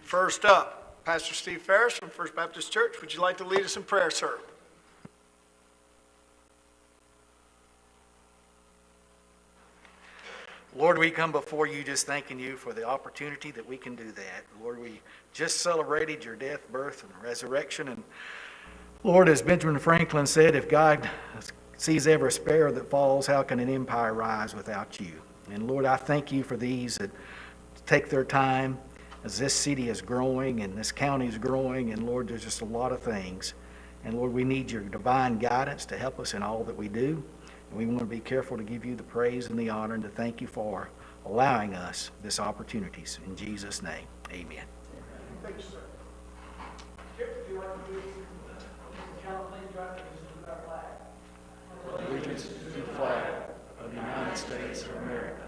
First up, Pastor Steve Ferris from First Baptist Church. Would you like to lead us in prayer, sir? Lord, we come before you just thanking you for the opportunity that we can do that. Lord, we just celebrated your death, birth, and resurrection. And Lord, as Benjamin Franklin said, if God sees every sparrow that falls, how can an empire rise without you? And Lord, I thank you for these that take their time as this city is growing and this county is growing. And Lord, there's just a lot of things. And Lord, we need your divine guidance to help us in all that we do. And we want to be careful to give you the praise and the honor and to thank you for allowing us this opportunities. In Jesus' name, amen. Thank you, sir. Allegiance to the flag of the United States of America,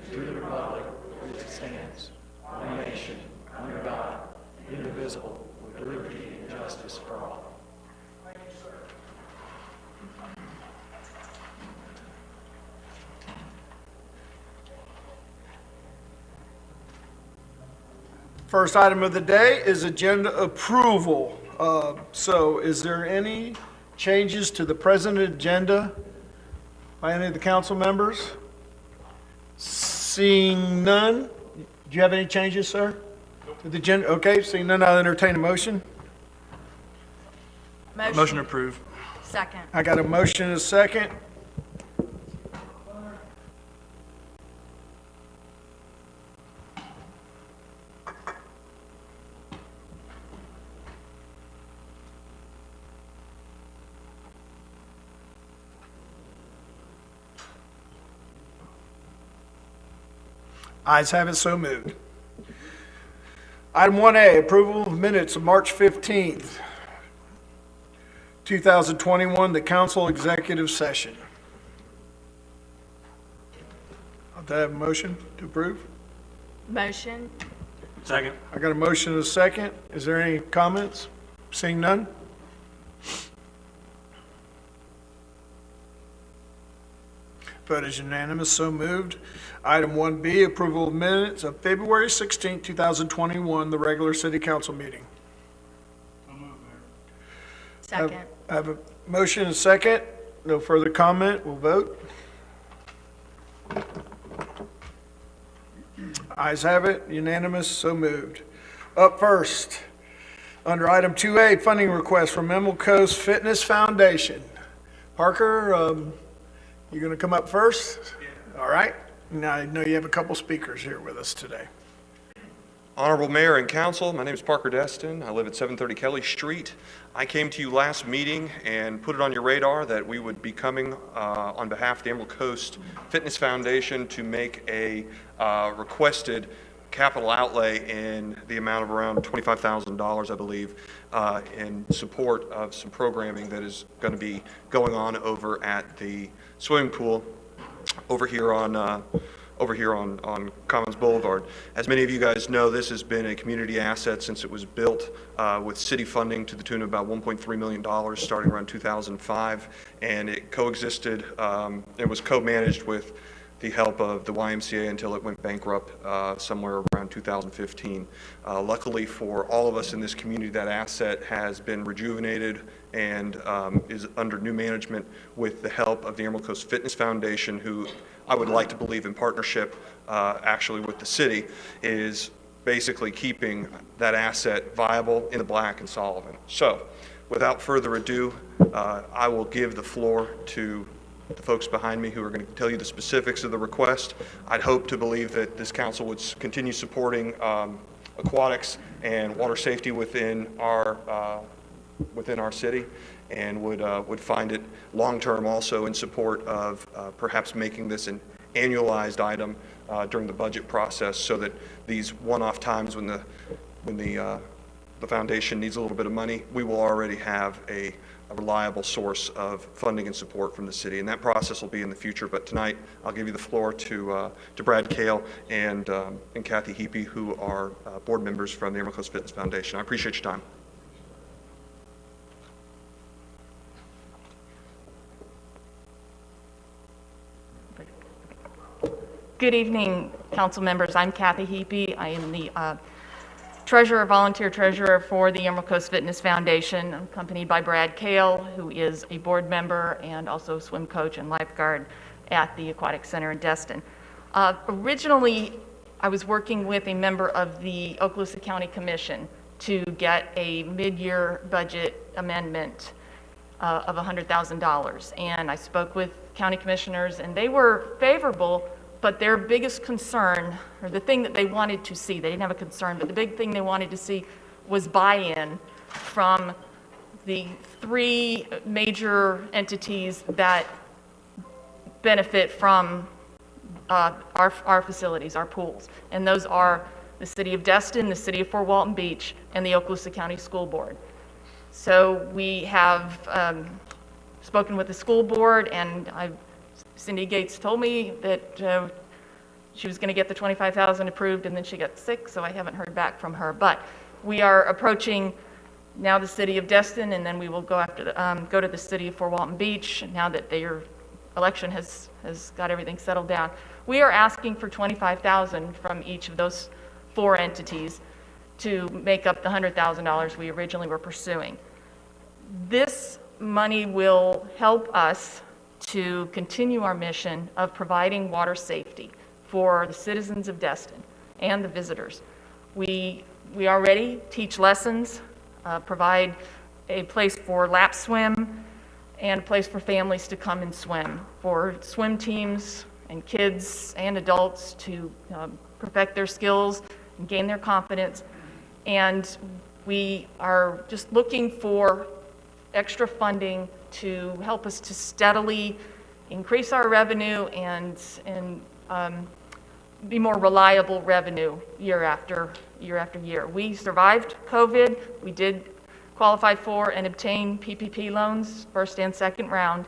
to the republic for which it stands, one nation, under God, indivisible, with liberty and justice for all. Thank you, sir. First item of the day is agenda approval. So is there any changes to the present agenda by any of the council members? Seeing none. Do you have any changes, sir? Nope. To the agenda? Okay, seeing none, I'll entertain a motion. Motion approved. Second. I got a motion and a second. Ayes have it, so moved. Item 1A, approval of minutes of March 15th, 2021, the council executive session. Do I have a motion to approve? Motion. Second. I got a motion and a second. Is there any comments? Seeing none? Vote is unanimous, so moved. Item 1B, approval of minutes of February 16, 2021, the regular city council meeting. Second. I have a motion and a second. No further comment. We'll vote. Ayes have it, unanimous, so moved. Up first, under item 2A, funding request from Memo Fitness Foundation. Parker, you going to come up first? Yeah. All right. Now, I know you have a couple speakers here with us today. Honorable Mayor and Council, my name is Parker Destin. I live at 730 Kelly Street. I came to you last meeting and put it on your radar that we would be coming on behalf of the Emerald Coast Fitness Foundation to make a requested capital outlay in the amount of around $25,000, I believe, in support of some programming that is going to be going on over at the swimming pool over here on Commons Boulevard. As many of you guys know, this has been a community asset since it was built with city funding to the tune of about $1.3 million starting around 2005, and it coexisted, it was co-managed with the help of the YMCA until it went bankrupt somewhere around 2015. Luckily for all of us in this community, that asset has been rejuvenated and is under new management with the help of the Emerald Coast Fitness Foundation, who I would like to believe in partnership actually with the city, is basically keeping that asset viable in the black and Sullivan. So without further ado, I will give the floor to the folks behind me who are going to tell you the specifics of the request. I'd hope to believe that this council would continue supporting aquatics and water safety within our city, and would find it long-term also in support of perhaps making this an annualized item during the budget process, so that these one-off times when the foundation needs a little bit of money, we will already have a reliable source of funding and support from the city, and that process will be in the future. But tonight, I'll give you the floor to Brad Kale and Kathy Heapy, who are board members from the Emerald Coast Fitness Foundation. I appreciate your time. Good evening, council members. I'm Kathy Heapy. I am the treasurer, volunteer treasurer for the Emerald Coast Fitness Foundation, accompanied by Brad Kale, who is a board member and also swim coach and lifeguard at the Aquatic Center in Destin. Originally, I was working with a member of the Okaloosa County Commission to get a mid-year budget amendment of $100,000. And I spoke with county commissioners, and they were favorable, but their biggest concern, or the thing that they wanted to see, they didn't have a concern, but the big thing they wanted to see was buy-in from the 3 major entities that benefit from our facilities, our pools. And those are the City of Destin, the City of Fort Walton Beach, and the Okaloosa County School Board. So we have spoken with the school board, and Cindy Gates told me that she was going to get the $25,000 approved, and then she got sick, so I haven't heard back from her. But we are approaching now the City of Destin, and then we will go go to the City of Fort Walton Beach now that their election has got everything settled down. We are asking for $25,000 from each of those 4 entities to make up the $100,000 we originally were pursuing. This money will help us to continue our mission of providing water safety for the citizens of Destin and the visitors. We already teach lessons, provide a place for lap swim, and a place for families to come and swim, for swim teams and kids and adults to perfect their skills and gain their confidence. And we are just looking for extra funding to help us to steadily increase our revenue and be more reliable revenue year after year. We survived COVID. We did qualify for and obtain PPP loans, first and second round,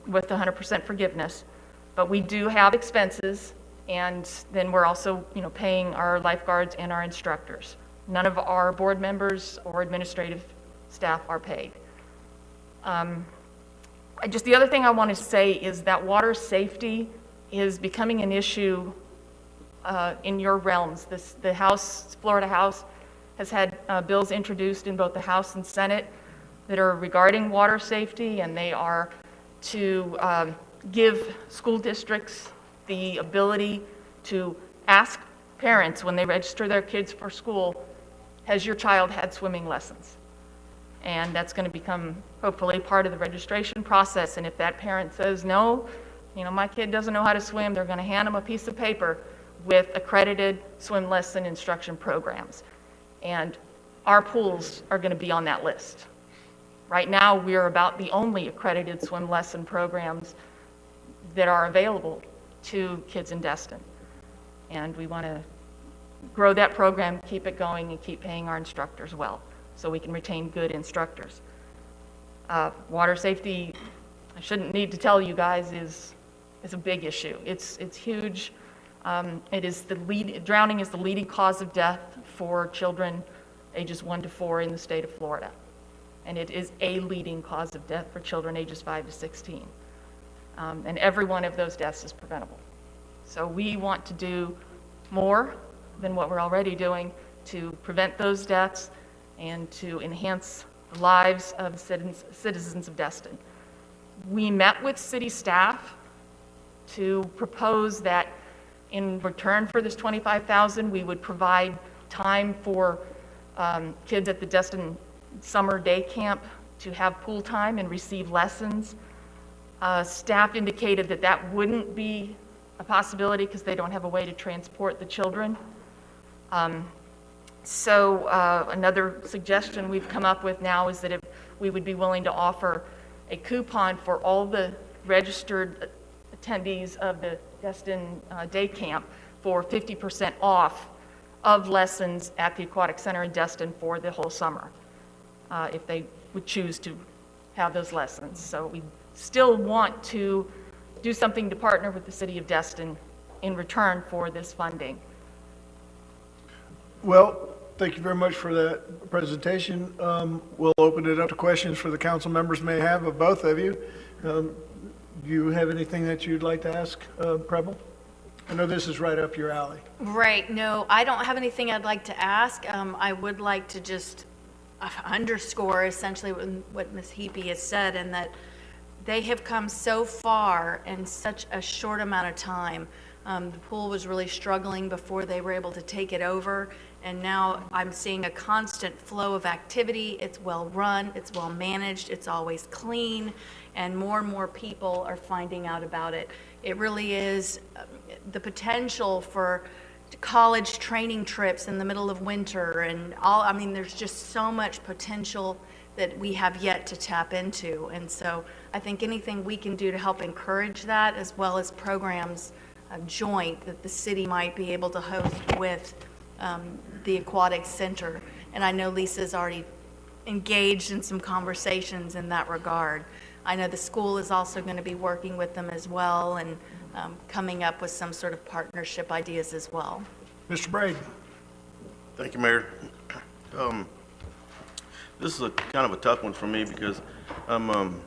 with 100% forgiveness. But we do have expenses, and then we're also, paying our lifeguards and our instructors. None of our board members or administrative staff are paid. The other thing I want to say is that water safety is becoming an issue in your realms. The House, Florida House, has had bills introduced in both the House and Senate that are regarding water safety, and they are to give school districts the ability to ask parents when they register their kids for school, has your child had swimming lessons? And that's going to become hopefully part of the registration process. And if that parent says, no, my kid doesn't know how to swim, they're going to hand them a piece of paper with accredited swim lesson instruction programs. And our pools are going to be on that list. Right now, we're about the only accredited swim lesson programs that are available to kids in Destin. And we want to grow that program, keep it going, and keep paying our instructors well, so we can retain good instructors. Water safety, I shouldn't need to tell you guys, is a big issue. It's huge. Drowning is the leading cause of death for children ages 1 to 4 in the state of Florida. And it is a leading cause of death for children ages 5 to 16. And every one of those deaths is preventable. So we want to do more than what we're already doing to prevent those deaths and to enhance the lives of citizens of Destin. We met with city staff to propose that in return for this $25,000, we would provide time for kids at the Destin summer day camp to have pool time and receive lessons. Staff indicated that that wouldn't be a possibility because they don't have a way to transport the children. So another suggestion we've come up with now is that if we would be willing to offer a coupon for all the registered attendees of the Destin day camp for 50% off of lessons at the Aquatic Center in Destin for the whole summer, if they would choose to have those lessons. So we still want to do something to partner with the City of Destin in return for this funding. Well, thank you very much for that presentation. We'll open it up to questions for the council members may have of both of you. Do you have anything that you'd like to ask, Preble? I know this is right up your alley. Right, no, I don't have anything I'd like to ask. I would like to just underscore essentially what Ms. Heapy has said, and that they have come so far in such a short amount of time. The pool was really struggling before they were able to take it over, and now I'm seeing a constant flow of activity. It's well-run, it's well-managed, it's always clean, and more people are finding out about it. It really is the potential for college training trips in the middle of winter and all. I mean, there's just so much potential that we have yet to tap into. And so I think anything we can do to help encourage that, as well as programs joint that the city might be able to host with the aquatic center. And I know Lisa's already engaged in some conversations in that regard. I know the school is also going to be working with them as well, and coming up with some sort of partnership ideas as well. Mr. Braden? Thank you, Mayor. This is kind of a tough one for me because I'm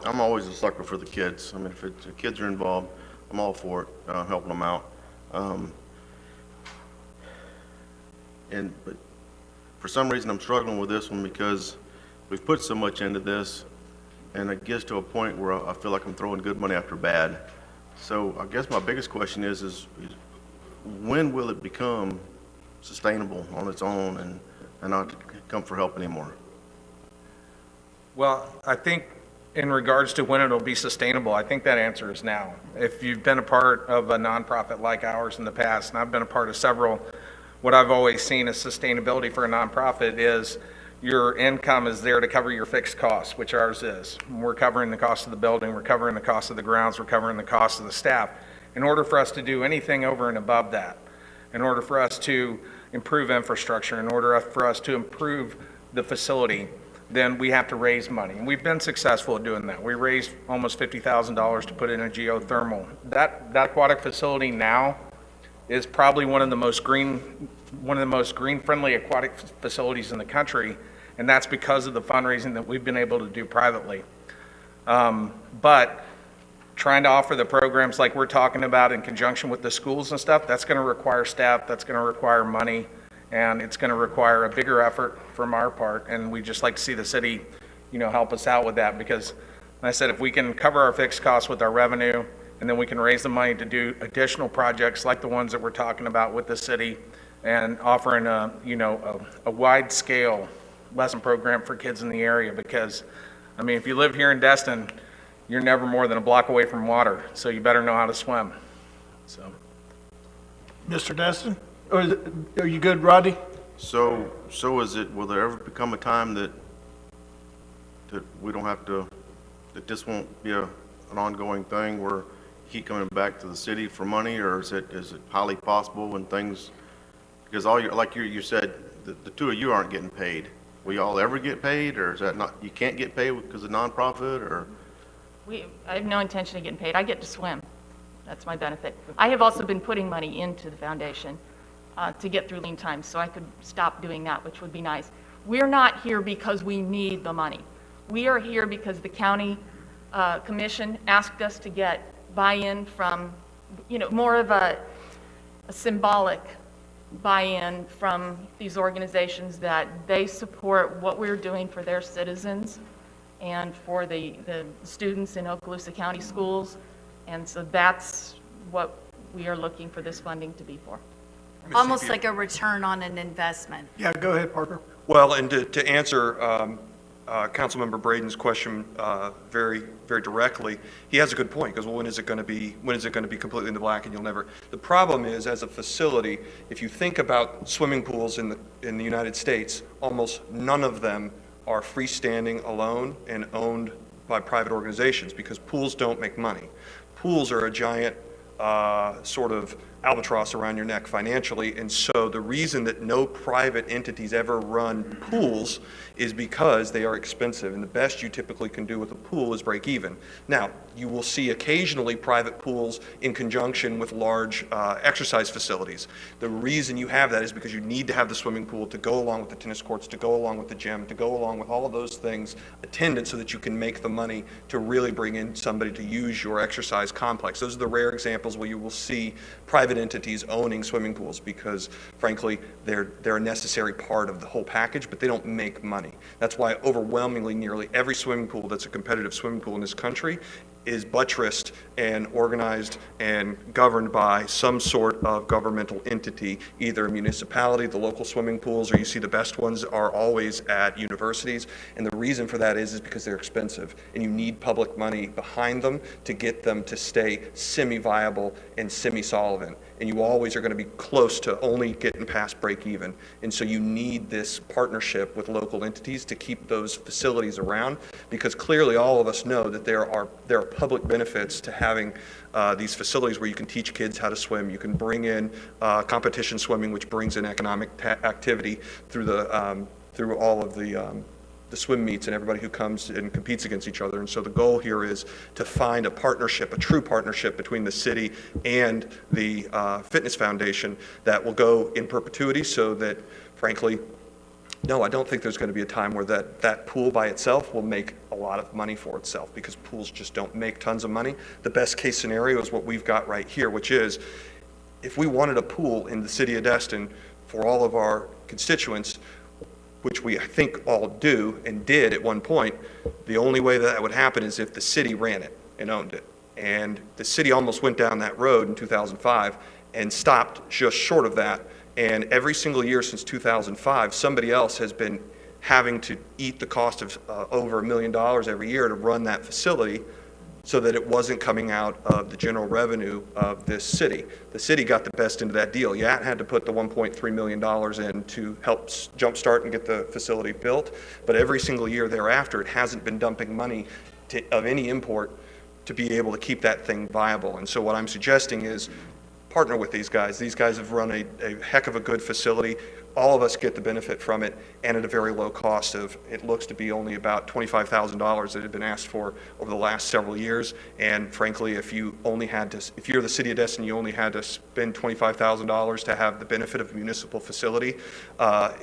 always a sucker for the kids. I mean, if the kids are involved, I'm all for it, helping them out. But for some reason, I'm struggling with this one because we've put so much into this, and it gets to a point where I feel like I'm throwing good money after bad. So I guess my biggest question is when will it become sustainable on its own and not come for help anymore? Well, I think in regards to when it'll be sustainable, I think that answer is now. If you've been a part of a nonprofit like ours in the past, and I've been a part of several, what I've always seen as sustainability for a nonprofit is your income is there to cover your fixed costs, which ours is. We're covering the cost of the building, we're covering the cost of the grounds, we're covering the cost of the staff. In order for us to do anything over and above that, in order for us to improve infrastructure, in order for us to improve the facility, then we have to raise money. And we've been successful at doing that. We raised almost $50,000 to put in a geothermal. That aquatic facility now is probably one of the most green-friendly aquatic facilities in the country, and that's because of the fundraising that we've been able to do privately. But trying to offer the programs like we're talking about in conjunction with the schools and stuff, that's going to require staff, that's going to require money, and it's going to require a bigger effort from our part, and we just like to see the city, help us out with that, because, like I said, if we can cover our fixed costs with our revenue, and then we can raise the money to do additional projects like the ones that we're talking about with the city, and offering a wide scale lesson program for kids in the area, because, I mean, if you live here in Destin, you're never more than a block away from water, so you better know how to swim. So, Mr. Destin? Are you good, Rodney? So will there ever become a time that we don't have to, that this won't be an ongoing thing where you keep coming back to the city for money, or is it highly possible when things, because like you said, the two of you aren't getting paid. Will y'all ever get paid, or is that not, you can't get paid because of nonprofit, or? I have no intention of getting paid. I get to swim. That's my benefit. I have also been putting money into the foundation to get through lean times, so I could stop doing that, which would be nice. We're not here because we need the money. We are here because the county commission asked us to get buy-in from, more of a symbolic buy-in from these organizations that they support what we're doing for their citizens and for the students in Okaloosa County schools. And so that's what we are looking for this funding to be for. Almost like a return on an investment. Yeah, go ahead, Parker. Well, and to answer Councilmember Braden's question very, very directly, he has a good point, because when is it going to be completely in the black, and you'll never. The problem is, as a facility, if you think about swimming pools in the United States, almost none of them are freestanding alone and owned by private organizations, because pools don't make money. Pools are a giant sort of albatross around your neck financially. And so the reason that no private entities ever run pools is because they are expensive. And the best you typically can do with a pool is break even. Now, you will see occasionally private pools in conjunction with large exercise facilities. The reason you have that is because you need to have the swimming pool to go along with the tennis courts, to go along with the gym, to go along with all of those things attendant, so that you can make the money to really bring in somebody to use your exercise complex. Those are the rare examples where you will see private entities owning swimming pools, because frankly, they're a necessary part of the whole package, but they don't make money. That's why overwhelmingly nearly every swimming pool that's a competitive swimming pool in this country is buttressed and organized and governed by some sort of governmental entity, either a municipality, the local swimming pools, or you see the best ones are always at universities. And the reason for that is because they're expensive, and you need public money behind them to get them to stay semi-viable and semi-solvent. And you always are going to be close to only getting past break even. And so you need this partnership with local entities to keep those facilities around, because clearly all of us know that there are public benefits to having these facilities where you can teach kids how to swim. You can bring in competition swimming, which brings in economic activity through through all of the swim meets and everybody who comes and competes against each other. And so the goal here is to find a partnership, a true partnership between the city and the Fitness Foundation that will go in perpetuity, so that, frankly, no, I don't think there's going to be a time where that pool by itself will make a lot of money for itself, because pools just don't make tons of money. The best case scenario is what we've got right here, which is if we wanted a pool in the city of Destin for all of our constituents, which we I think all do and did at one point, the only way that would happen is if the city ran it and owned it. And the city almost went down that road in 2005 and stopped just short of that. And every single year since 2005, somebody else has been having to eat the cost of over $1 million every year to run that facility, so that it wasn't coming out of the general revenue of this city. The city got the best into that deal. Yeah, it had to put the $1.3 million in to help jumpstart and get the facility built, but every single year thereafter, it hasn't been dumping money of any import to be able to keep that thing viable. And so what I'm suggesting is partner with these guys. These guys have run a heck of a good facility. All of us get the benefit from it, and at a very low cost of, it looks to be only about $25,000 that had been asked for over the last several years. And frankly, if you're the city of Destin, you only had to spend $25,000 to have the benefit of a municipal facility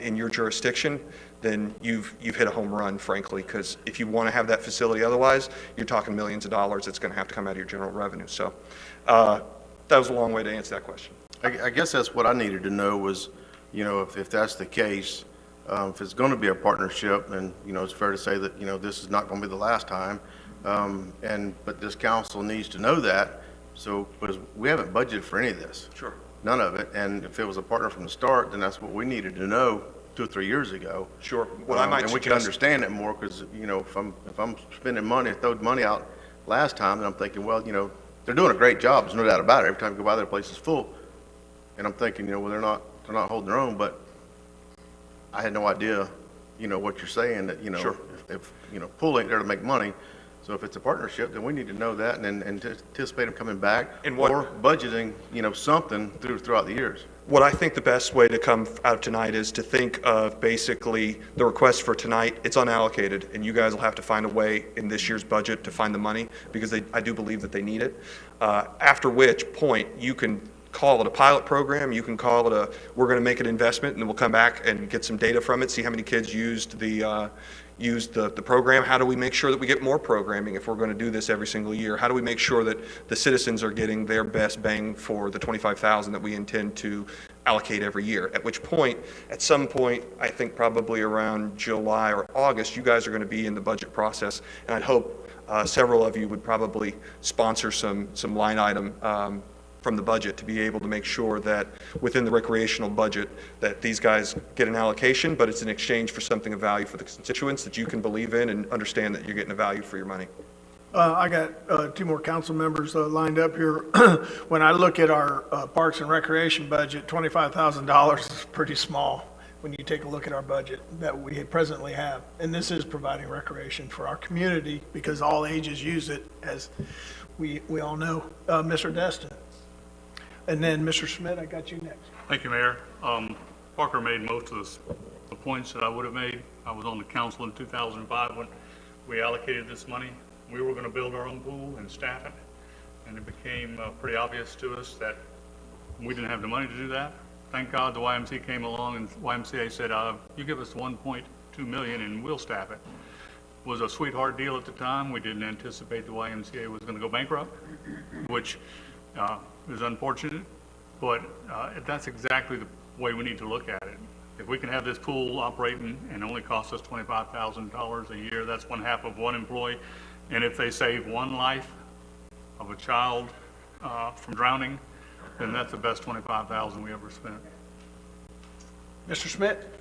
in your jurisdiction, then you've hit a home run, frankly, because if you want to have that facility otherwise, you're talking millions of dollars that's going to have to come out of your general revenue. So that was a long way to answer that question. I guess that's what I needed to know was, if that's the case, if it's going to be a partnership, and, it's fair to say that, this is not going to be the last time, but this council needs to know that, because we haven't budgeted for any of this. Sure. None of it, and if it was a partner from the start, then that's what we needed to know 2 or 3 years ago. Sure. What I might and we can understand it more, because, if I'm spending money, I throwed money out last time, then I'm thinking, well, they're doing a great job, there's no doubt about it. Every time you go by there, the place is full. And I'm thinking, well, they're not holding their own, but I had no idea, what you're saying, that, Sure. if pool ain't there to make money. So if it's a partnership, then we need to know that and anticipate them coming back, And what- or budgeting, something throughout the years. What I think the best way to come out of tonight is to think of basically the request for tonight. It's unallocated, and you guys will have to find a way in this year's budget to find the money, because I do believe that they need it. After which point, you can call it a pilot program, you can call it we're going to make an investment, and then we'll come back and get some data from it, see how many kids used the program. How do we make sure that we get more programming if we're going to do this every single year? How do we make sure that the citizens are getting their best bang for the $25,000 that we intend to allocate every year? At which point, at some point, I think probably around July or August, you guys are going to be in the budget process, and I'd hope several of you would probably sponsor some line item from the budget to be able to make sure that within the recreational budget that these guys get an allocation, but it's in exchange for something of value for the constituents that you can believe in and understand that you're getting a value for your money. I got 2 more council members lined up here. When I look at our Parks and Recreation budget, $25,000 is pretty small when you take a look at our budget that we presently have. And this is providing recreation for our community, because all ages use it, as we all know. Mr. Destin. And then Mr. Schmidt, I got you next. Thank you, Mayor. Parker made most of the points that I would have made. I was on the council in 2005 when we allocated this money. We were going to build our own pool and staff it, and it became pretty obvious to us that we didn't have the money to do that. Thank God the YMCA came along, and YMCA said, you give us 1.2 million and we'll staff it. It was a sweetheart deal at the time. We didn't anticipate the YMCA was going to go bankrupt, which is unfortunate, but that's exactly the way we need to look at it. If we can have this pool operating and only cost us $25,000 a year, that's one half of one employee. And if they save one life of a child from drowning, then that's the best $25,000 we ever spent. Mr. Schmidt?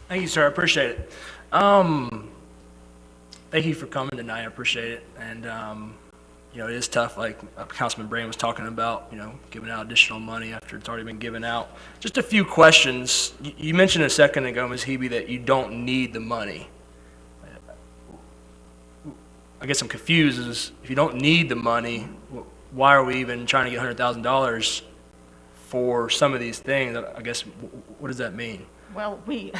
Thank you, sir. I appreciate it. Thank you for coming tonight. I appreciate it. And, it is tough, like Councilman Brain was talking about, giving out additional money after it's already been given out. Just a few questions. You mentioned a second ago, Ms. Hebe, that you don't need the money. I guess I'm confused. If you don't need the money, why are we even trying to get $100,000 for some of these things? I guess, what does that mean? Well, we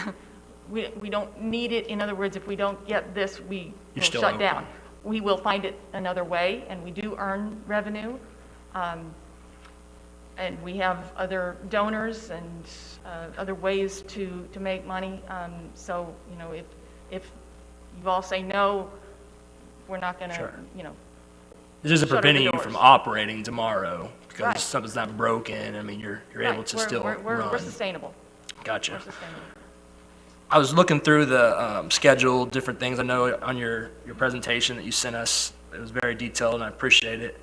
don't need it. In other words, if we don't get this, we will still shut open. down. We will find it another way, and we do earn revenue. And we have other donors and other ways to make money. So, if you all say no, we're not going to, Sure. This isn't shut our preventing you doors. from operating tomorrow because Right. something's not broken. I mean, you're Right. able to We're- still we're run. sustainable. Gotcha. We're sustainable. I was looking through the schedule, different things. I know on your presentation that you sent us, it was very detailed, and I appreciate it.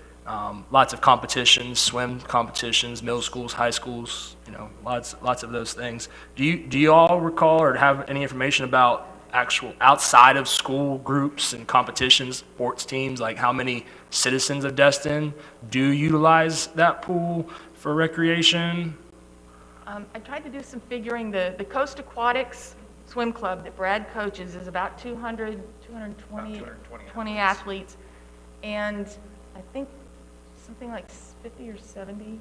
Lots of competitions, swim competitions, middle schools, high schools, lots of those things. Do you all recall or have any information about actual outside of school groups and competitions, sports teams, like how many citizens of Destin do utilize that pool for recreation? I tried to do some figuring. The Coast Aquatics Swim Club that Brad coaches is about 220 athletes. And I think something like 50 or 70.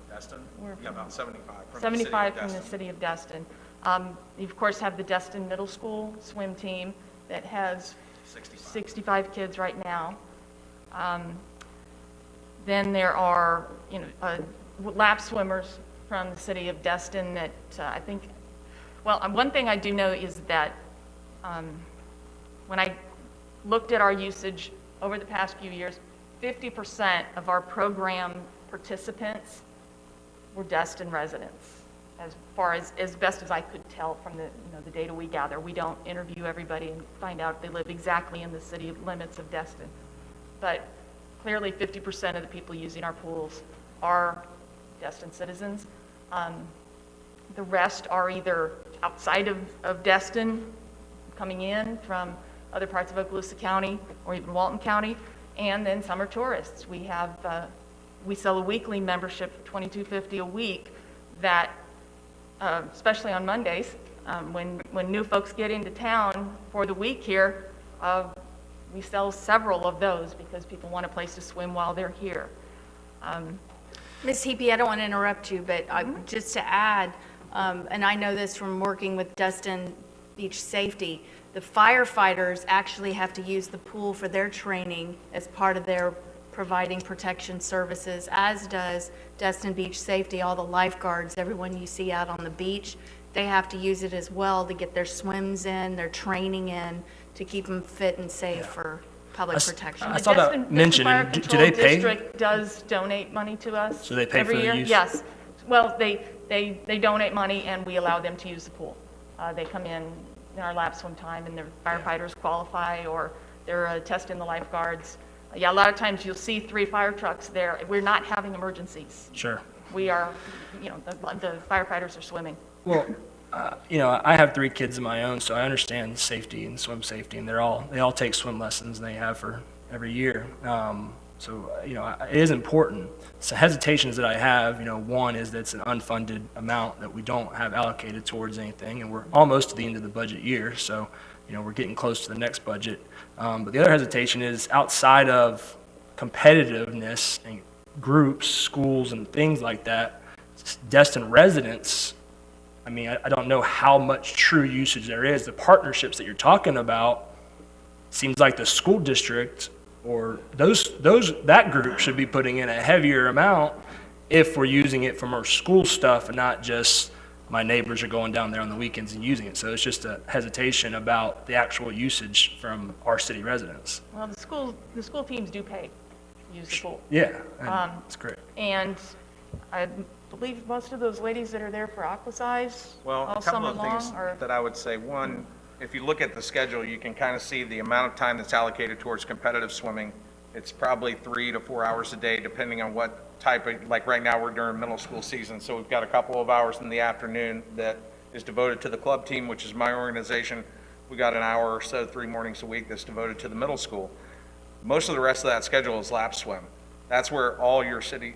Destin? We're Yeah, about 75 from the city of 75 from the Destin. city of Destin. You, of course, have the Destin Middle School swim team that has 65 kids right now. Then there are, lap swimmers from the city of Destin that I think, well, one thing I do know is that when I looked at our usage over the past few years, 50% of our program participants were Destin residents, as far as best as I could tell from the data we gather. We don't interview everybody and find out if they live exactly in the city limits of Destin. But clearly 50% of the people using our pools are Destin citizens. The rest are either outside of Destin, coming in from other parts of Okaloosa County or even Walton County, and then some are tourists. We sell a weekly membership for $22.50 a week that, especially on Mondays, when new folks get into town for the week here, we sell several of those because people want a place to swim while they're here. Ms. Heapy, I don't want to interrupt you, but just to add, and I know this from working with Destin Beach Safety, the firefighters actually have to use the pool for their training as part of their providing protection services, as does Destin Beach Safety, all the lifeguards, everyone you see out on the beach. They have to use it as well to get their swims in, their training in, to keep them fit and safe for public protection. I saw that mentioned. Fire Do Control they pay? District does donate money to us. So they pay every for the year. use? Yes. Well, they donate money and we allow them to use the pool. They come in our lap swim time and their firefighters qualify, or they're testing the lifeguards. Yeah, a lot of times you'll see 3 fire trucks there. We're not having emergencies. Sure. We are, the firefighters are swimming. Well, I have 3 kids of my own, so I understand safety and swim safety, and they all take swim lessons, and they have for every year. It is important. So hesitations that I have, one is that it's an unfunded amount that we don't have allocated towards anything, and we're almost to the end of the budget year, so we're getting close to the next budget. But the other hesitation is outside of competitiveness and groups, schools, and things like that. Destin residents, I mean, I don't know how much true usage there is. The partnerships that you're talking about, seems like the school district or that group should be putting in a heavier amount if we're using it from our school stuff and not just my neighbors are going down there on the weekends and using it. So it's just a hesitation about the actual usage from our city residents. Well, the school teams do pay to use the pool. Yeah, that's great. And I believe most of those ladies that are there for Aquasize Well, all a couple summer of long things are, that I would say. One, if you look at the schedule, you can kind of see the amount of time that's allocated towards competitive swimming. It's probably 3 to 4 hours a day, depending on what type of, like right now, we're during middle school season, so we've got a couple of hours in the afternoon that is devoted to the club team, which is my organization. We got an hour or so, 3 mornings a week, that's devoted to the middle school. Most of the rest of that schedule is lap swim. That's where all your city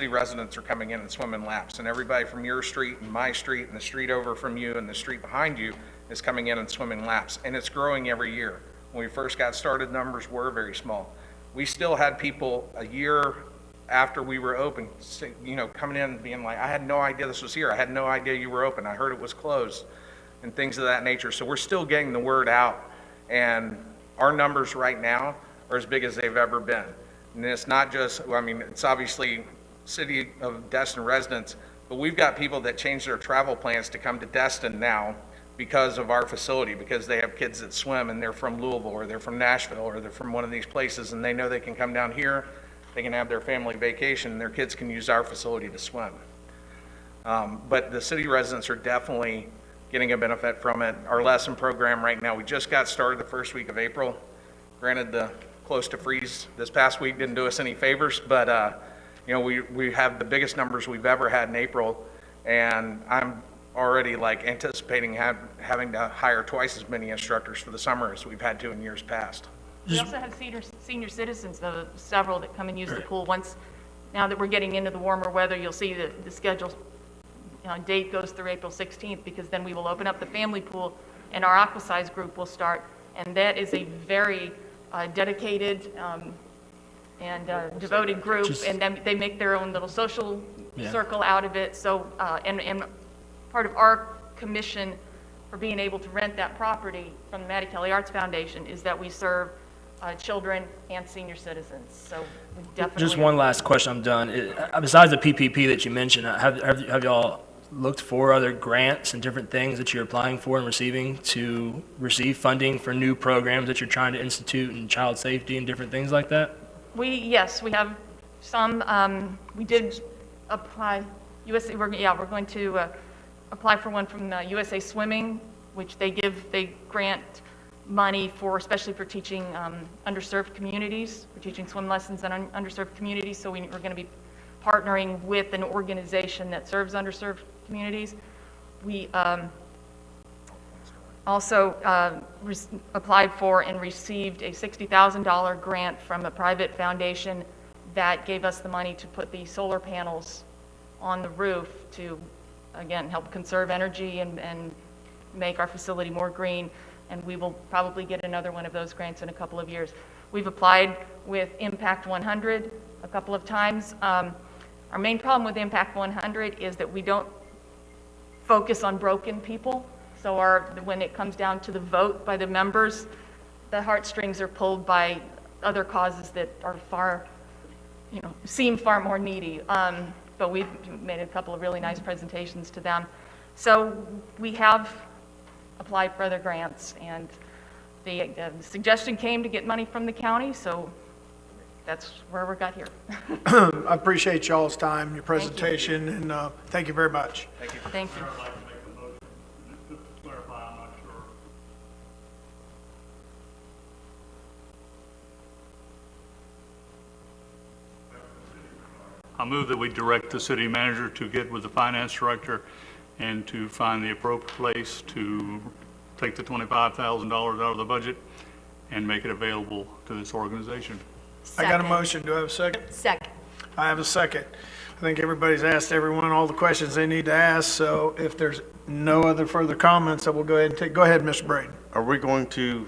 residents are coming in and swimming laps, and everybody from your street and my street and the street over from you and the street behind you is coming in and swimming laps, and it's growing every year. When we first got started, numbers were very small. We still had people a year after we were open, coming in and being like, I had no idea this was here. I had no idea you were open. I heard it was closed, and things of that nature. So we're still getting the word out, and our numbers right now are as big as they've ever been. And it's not just, it's obviously City of Destin residents, but we've got people that change their travel plans to come to Destin now because of our facility, because they have kids that swim and they're from Louisville or they're from Nashville or they're from one of these places, and they know they can come down here, they can have their family vacation, and their kids can use our facility to swim. But the city residents are definitely getting a benefit from it. Our lesson program right now, we just got started the first week of April. Granted, the close to freeze this past week didn't do us any favors, but we have the biggest numbers we've ever had in April, and I'm already anticipating having to hire twice as many instructors for the summer as we've had to in years past. we also have senior citizens, several that come and use the pool. Now that we're getting into the warmer weather, you'll see that the schedule date goes through April 16th, because then we will open up the family pool and our Aquasize group will start, and that is a very dedicated and devoted group, and then they make their own little social circle out of it. So, and part of our commission for being able to rent that property from the Maddie Kelly Arts Foundation is that we serve children and senior citizens. So we definitely. Just one last question, I'm done. Besides the PPP that you mentioned, have y'all looked for other grants and different things that you're applying for and receiving to receive funding for new programs that you're trying to institute in child safety and different things like that? Yes, we have some. We did apply. We're going to apply for one from USA Swimming, which they grant money for, especially for teaching underserved communities, for teaching swim lessons in underserved communities. So we're going to be partnering with an organization that serves underserved communities. We also applied for and received a $60,000 grant from a private foundation that gave us the money to put the solar panels on the roof to, again, help conserve energy and make our facility more green. And we will probably get another one of those grants in a couple of years. We've applied with Impact 100 a couple of times. Our main problem with Impact 100 is that we don't focus on broken people. So when it comes down to the vote by the members, the heartstrings are pulled by other causes that are seem far more needy. But we've made a couple of really nice presentations to them. So we have applied for other grants, and the suggestion came to get money from the county, so that's where we got here. I appreciate y'all's time, your presentation, and thank you very much. Thank you. Thank you. I'd like to make a motion, just to clarify, I'm not sure. I move that we direct the city manager to get with the finance director and to find the appropriate place to take the $25,000 out of the budget and make it available to this organization. I got a Second. motion. Do I have a second? Second. I have a second. I think everybody's asked everyone all the questions they need to ask, so if there's no other further comments, I will go ahead and take. Go ahead, Mr. Braden. Are we going to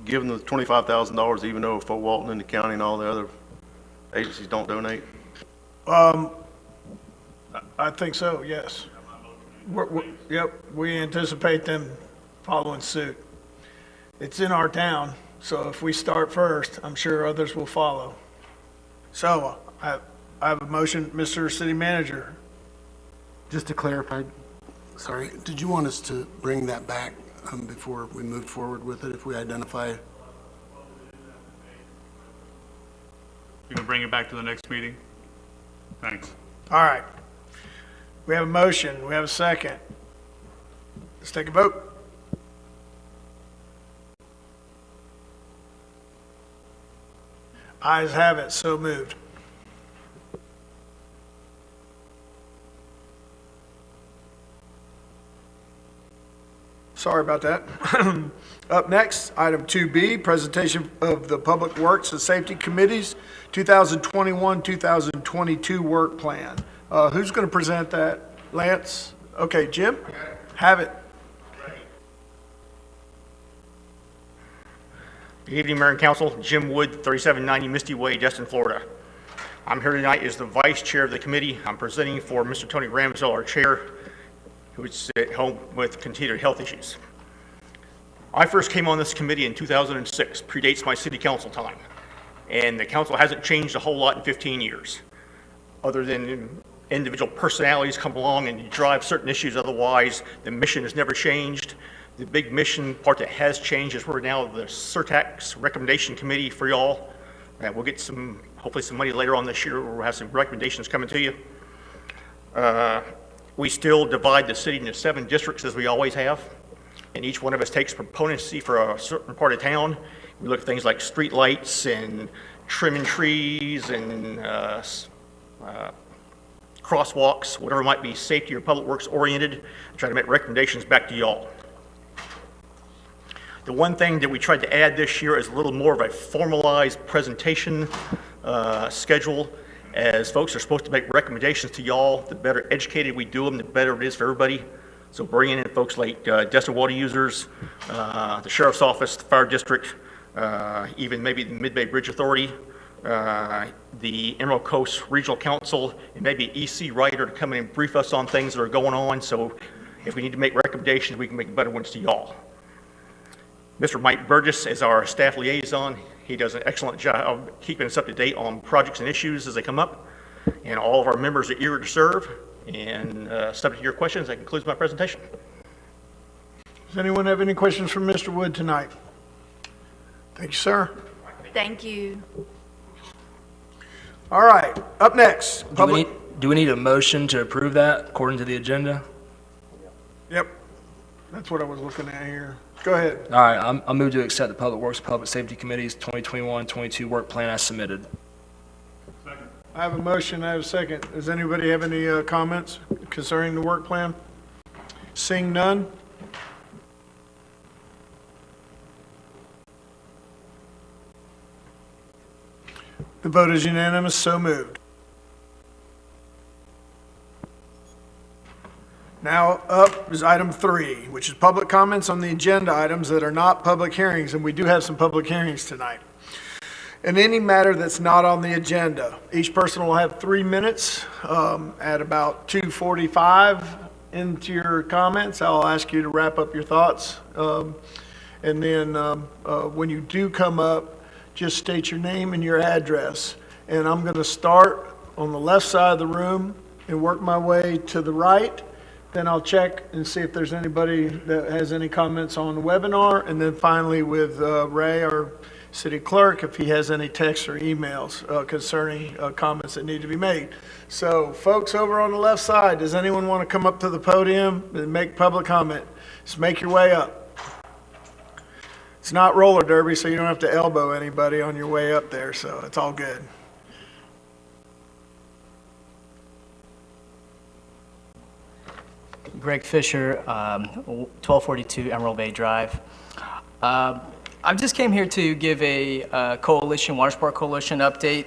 give them the $25,000 even though Fort Walton and the county and all the other agencies don't donate? I think so, yes. Yep, we anticipate them following suit. It's in our town, so if we start first, I'm sure others will follow. So I have a motion, Mr. City Manager. Just to clarify, sorry, did you want us to bring that back before we move forward with it, if we identify? You can bring it back to the next meeting? Thanks. All right. We have a motion, we have a second. Let's take a vote. Ayes have it, so moved. Sorry about that. Up next, item 2B, presentation of the Public Works and Safety Committee's 2021-2022 work plan. Who's going to present that? Lance? Okay, Jim? Have it. Good evening, Mayor and Council. Jim Wood, 3790 Misty Way, Destin, Florida. I'm here tonight as the Vice Chair of the committee. I'm presenting for Mr. Tony Ramsell, our Chair, who is at home with continued health issues. I first came on this committee in 2006, predates my city council time, and the council hasn't changed a whole lot in 15 years, other than individual personalities come along and drive certain issues. Otherwise, the mission has never changed. The big mission part that has changed is we're now the Surtax Recommendation Committee for y'all. We'll get hopefully some money later on this year. We'll have some recommendations coming to you. We still divide the city into 7 districts as we always have, and each one of us takes proponency for a certain part of town. We look at things like street lights and trimming trees and crosswalks, whatever might be safety or public works oriented, and try to make recommendations back to y'all. The one thing that we tried to add this year is a little more of a formalized presentation schedule, as folks are supposed to make recommendations to y'all. The better educated we do them, the better it is for everybody. So bringing in folks like Destin water users, the Sheriff's Office, the Fire District, even maybe the Mid-Bay Bridge Authority, the Emerald Coast Regional Council, and maybe an EC writer to come in and brief us on things that are going on. So if we need to make recommendations, we can make better ones to y'all. Mr. Mike Burgess is our staff liaison. He does an excellent job of keeping us up to date on projects and issues as they come up. And all of our members are eager to serve. And subject to your questions, that concludes my presentation. Does anyone have any questions for Mr. Wood tonight? Thank you, sir. Thank you. All right, up next. Do we need a motion to approve that according to the agenda? Yep, that's what I was looking at here. Go ahead. All right, I'll move to accept the Public Works and Public Safety Committee's 2021-22 work plan as submitted. I have a motion, I have a second. Does anybody have any comments concerning the work plan? Seeing none? The vote is unanimous, so moved. Now up is item 3, which is public comments on the agenda items that are not public hearings, and we do have some public hearings tonight. In any matter that's not on the agenda, each person will have 3 minutes. At about 2:45 into your comments, I'll ask you to wrap up your thoughts. And then when you do come up, just state your name and your address. And I'm going to start on the left side of the room and work my way to the right. Then I'll check and see if there's anybody that has any comments on the webinar. And then finally with Ray, our city clerk, if he has any texts or emails concerning comments that need to be made. So folks over on the left side, does anyone want to come up to the podium and make public comment? Just make your way up. It's not roller derby, so you don't have to elbow anybody on your way up there, so it's all good. Greg Fisher, 1242 Emerald Bay Drive. I just came here to give a coalition, Water Sport Coalition update.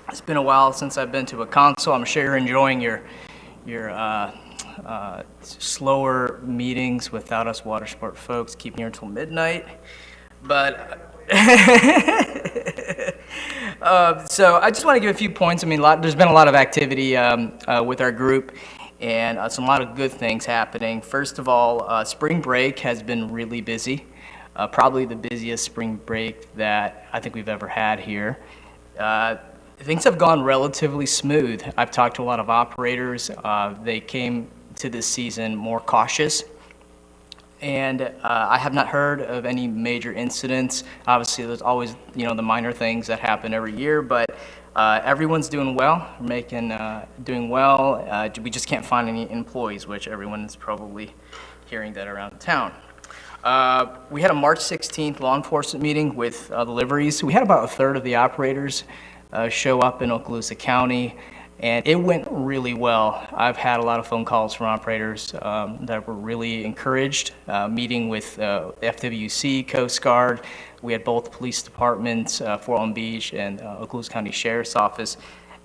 It's been a while since I've been to a council. I'm sure you're enjoying your slower meetings without us water sport folks, keeping here until midnight. But So I just want to give a few points. I mean, there's been a lot of activity with our group, and a lot of good things happening. First of all, spring break has been really busy, probably the busiest spring break that I think we've ever had here. Things have gone relatively smooth. I've talked to a lot of operators. They came to this season more cautious, and I have not heard of any major incidents. Obviously, there's always, the minor things that happen every year, but everyone's doing well, doing well. We just can't find any employees, which everyone is probably hearing that around town. We had a March 16th law enforcement meeting with the liveries. We had about a third of the operators show up in Okaloosa County, and it went really well. I've had a lot of phone calls from operators that were really encouraged, meeting with FWC, Coast Guard. We had both police departments, Fort Walton Beach and Okaloosa County Sheriff's Office.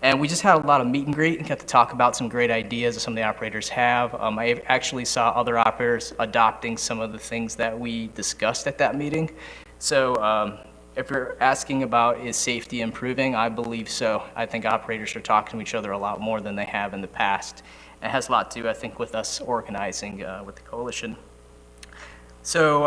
And we just had a lot of meet and greet and got to talk about some great ideas that some of the operators have. I actually saw other operators adopting some of the things that we discussed at that meeting. So if you're asking about is safety improving, I believe so. I think operators are talking to each other a lot more than they have in the past. And it has a lot to do, I think, with us organizing with the coalition. So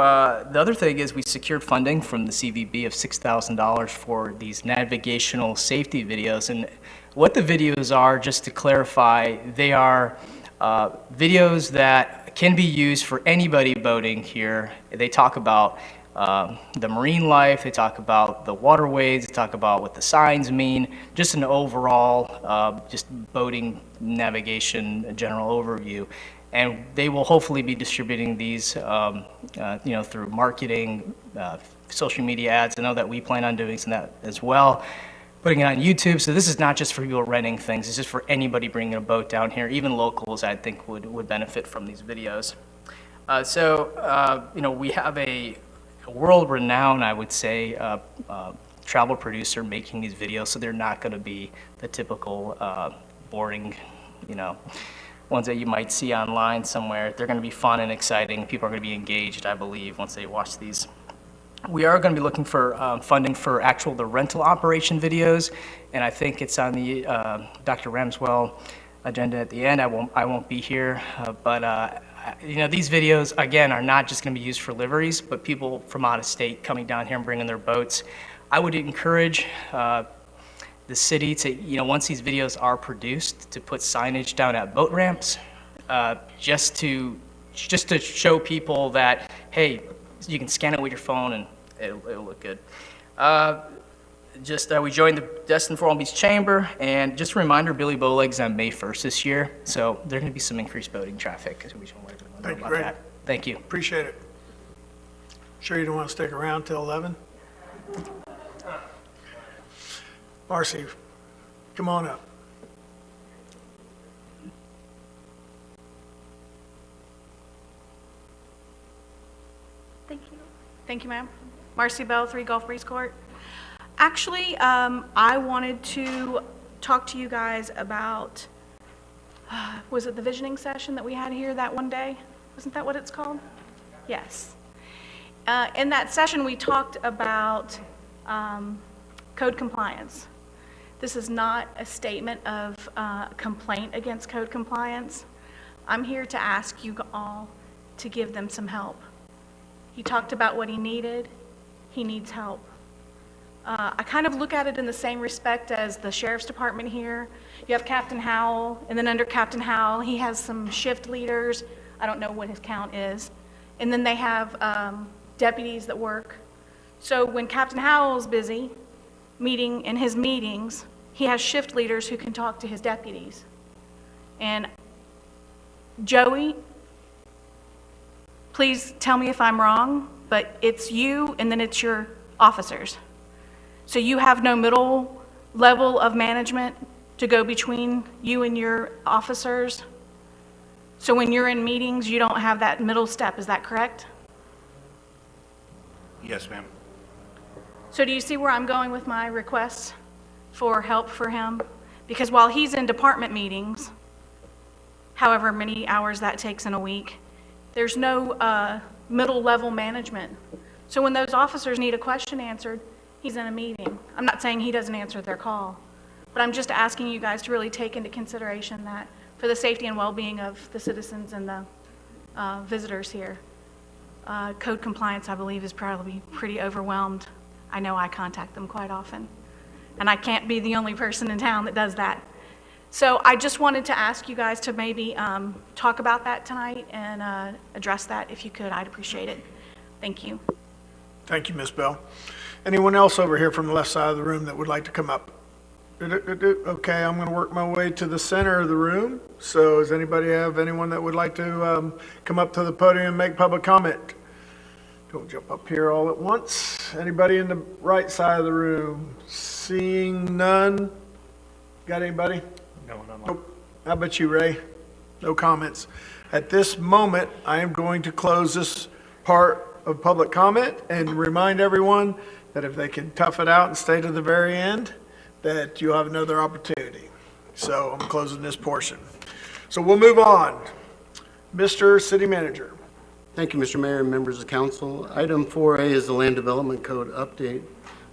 the other thing is we secured funding from the CVB of $6,000 for these navigational safety videos. And what the videos are, just to clarify, they are videos that can be used for anybody boating here. They talk about the marine life, they talk about the waterways, they talk about what the signs mean, just an overall just boating navigation general overview. And they will hopefully be distributing these through marketing, social media ads. I know that we plan on doing some of that as well, putting it on YouTube. So this is not just for people renting things, it's just for anybody bringing a boat down here. Even locals, I think, would benefit from these videos. We have a world-renowned, I would say, travel producer making these videos, so they're not going to be the typical boring, ones that you might see online somewhere. They're going to be fun and exciting. People are going to be engaged, I believe, once they watch these. We are going to be looking for funding for the rental operation videos, and I think it's on the Dr. Ramswell agenda at the end. I won't be here, but these videos, again, are not just going to be used for liveries, but people from out of state coming down here and bringing their boats. I would encourage the city to, once these videos are produced, to put signage down at boat ramps, just to show people that, hey, you can scan it with your phone and it'll look good. We joined the Destin Fort Walton Beach Chamber, and just a reminder, Billy Bowleg's on May 1st this year, so there's going to be some increased boating traffic. So we should let everyone know Thank you, about Greg. that. Thank you. Appreciate it. Sure you don't want to stick around till 11? Marcy, come on up. Thank you. Thank you, ma'am. Marcy Bell, 3 Gulf Breeze Court. Actually, I wanted to talk to you guys about, was it the visioning session that we had here that one day? Isn't that what it's called? Yes. In that session, we talked about code compliance. This is not a statement of complaint against code compliance. I'm here to ask you all to give them some help. He talked about what he needed. He needs help. I kind of look at it in the same respect as the sheriff's department here. You have Captain Howell, and then under Captain Howell, he has some shift leaders. I don't know what his count is. And then they have deputies that work. So when Captain Howell's busy meeting in his meetings, he has shift leaders who can talk to his deputies. And Joey, please tell me if I'm wrong, but it's you and then it's your officers. So you have no middle level of management to go between you and your officers. So when you're in meetings, you don't have that middle step, is that correct? Yes, ma'am. So do you see where I'm going with my requests for help for him? Because while he's in department meetings, however many hours that takes in a week, there's no middle level management. So when those officers need a question answered, He's in a meeting. I'm not saying he doesn't answer their call, but I'm just asking you guys to really take into consideration that for the safety and well-being of the citizens and the visitors here, code compliance, I believe, is probably pretty overwhelmed. I know I contact them quite often, and I can't be the only person in town that does that. So I just wanted to ask you guys to maybe talk about that tonight and address that. If you could, I'd appreciate it. Thank you. Thank you, Ms. Bell. Anyone else over here from the left side of the room that would like to come up? Okay, I'm going to work my way to the center of the room. So does anybody have anyone that would like to come up to the podium and make public comment? Don't jump up here all at once. Anybody in the right side of the room? Seeing none? Got anybody? No, no, no. Nope. How about you, Ray? No comments. At this moment, I am going to close this part of public comment and remind everyone that if they can tough it out and stay to the very end, that you'll have another opportunity. So I'm closing this portion. So we'll move on. Mr. City Manager. Thank you, Mr. Mayor and members of council. Item 4A is the Land Development Code update,